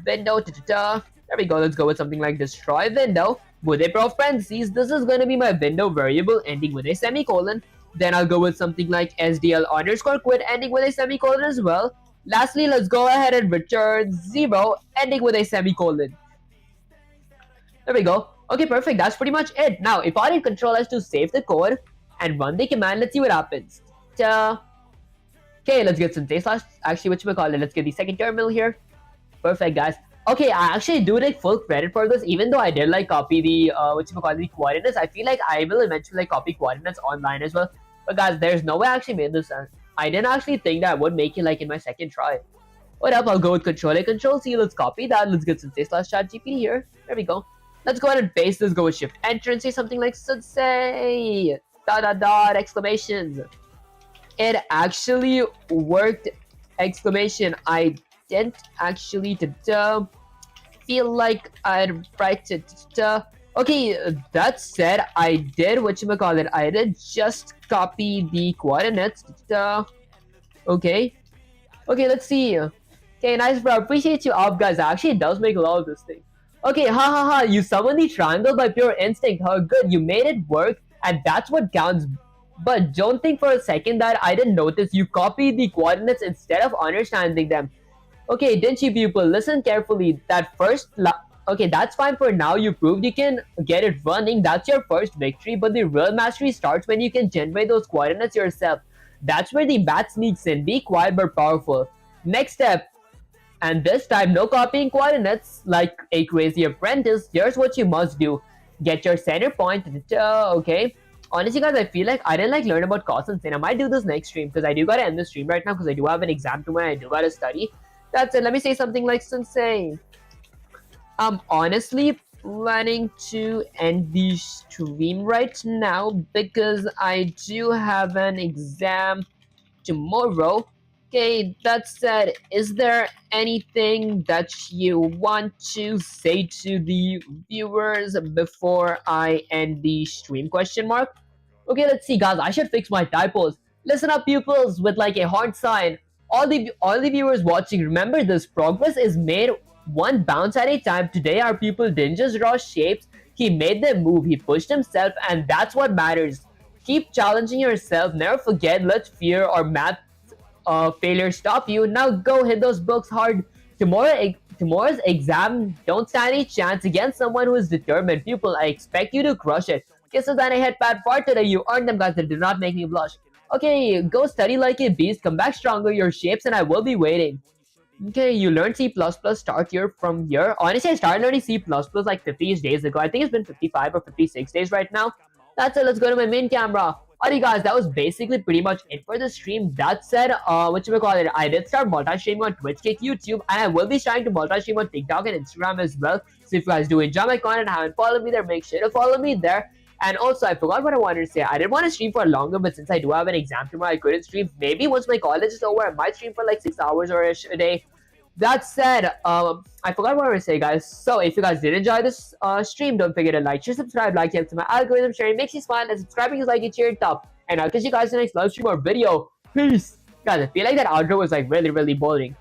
window. There we go. Let's go with something like destroy window with a pair of parentheses. This is going to be my window variable, ending with a semicolon. Then I'll go with something like SDL underscore quit, ending with a semicolon as well. Lastly, let's go ahead and return 0, ending with a semicolon. There we go. Okay, perfect. That's pretty much it. Now, if I hit Control S to save the code and run the command, let's see what happens. Okay, let's get some slash. Actually, let's get the second terminal here. Perfect, guys. Okay, I actually do take full credit for this, even though I did like copy the the coordinates. I feel like I will eventually like copy coordinates online as well. But guys, there's no way I actually made this. I didn't actually think that I would make it like in my second try. What up? I'll go with Control A, Control C. Let's copy that. Let's get sensei slash chat GPT here. There we go. Let's go ahead and paste this. Go with Shift Enter and say something like sensei exclamations. It actually worked! Exclamation. I didn't actually feel like I'd write it. Okay, that said, I did I did just copy the coordinates. Okay, let's see. Okay, nice, bro. Appreciate you up, guys. Actually, it does make a lot of this thing. Okay, ha. You summoned the triangle by pure instinct. Huh, good. You made it work, and that's what counts. But don't think for a second that I didn't notice. You copied the coordinates instead of understanding them. Okay, didn't you, people? Listen carefully. Okay, that's fine for now. You proved you can get it running. That's your first victory. But the real mastery starts when you can generate those coordinates yourself. That's where the math sneaks in. Be quiet but powerful. Next step. And this time, no copying coordinates like a crazy apprentice. Here's what you must do. Get your center point. Okay. Honestly, guys, I feel like I didn't learn about cos and sin. I might do this next stream because I do gotta end the stream right now because I do have an exam tomorrow. I do gotta study. That's it. Let me say something like sensei. I'm honestly planning to end the stream right now because I do have an exam tomorrow. Okay, that said, is there anything that you want to say to the viewers before I end the stream? Question mark. Okay, let's see, guys. I should fix my typos. Listen up, pupils, with like a heart sign. All the viewers watching, remember this. Progress is made one bounce at a time. Today, our pupil didn't just draw shapes. He made them move. He pushed himself, and that's what matters. Keep challenging yourself. Never forget. Let fear or math failure stop you. Now go hit those books hard. Tomorrow's exam, don't stand a chance against someone who is determined. Pupil, I expect you to crush it. Kisses and a headpad for today. You earned them, guys. They do not make me blush. Okay, go study like a beast. Come back stronger. Your shapes, and I will be waiting. Okay, you learned C++, start here from here. Honestly, I started learning C++ like 50 days ago. I think it's been 55 or 56 days right now. That's it, let's go to my main camera. Alright guys, that was basically pretty much it for the stream. That said, I did start multi-streaming on Twitch, Kick, YouTube, and I will be starting to multi-stream on TikTok and Instagram as well. So if you guys do enjoy my content and haven't followed me there, make sure to follow me there. And also, I forgot what I wanted to say. I didn't want to stream for longer, but since I do have an exam tomorrow, I couldn't stream. Maybe once my college is over, I might stream for like 6 hours or a day. That said, I forgot what I was to say, guys. So if you guys did enjoy this stream, don't forget to like, share, subscribe, like, helps my algorithm. Sharing makes you smile, and subscribing is like a cheered up. And I'll catch you guys in the next live stream or video. Peace, guys. I feel like that outro was like really, really boring.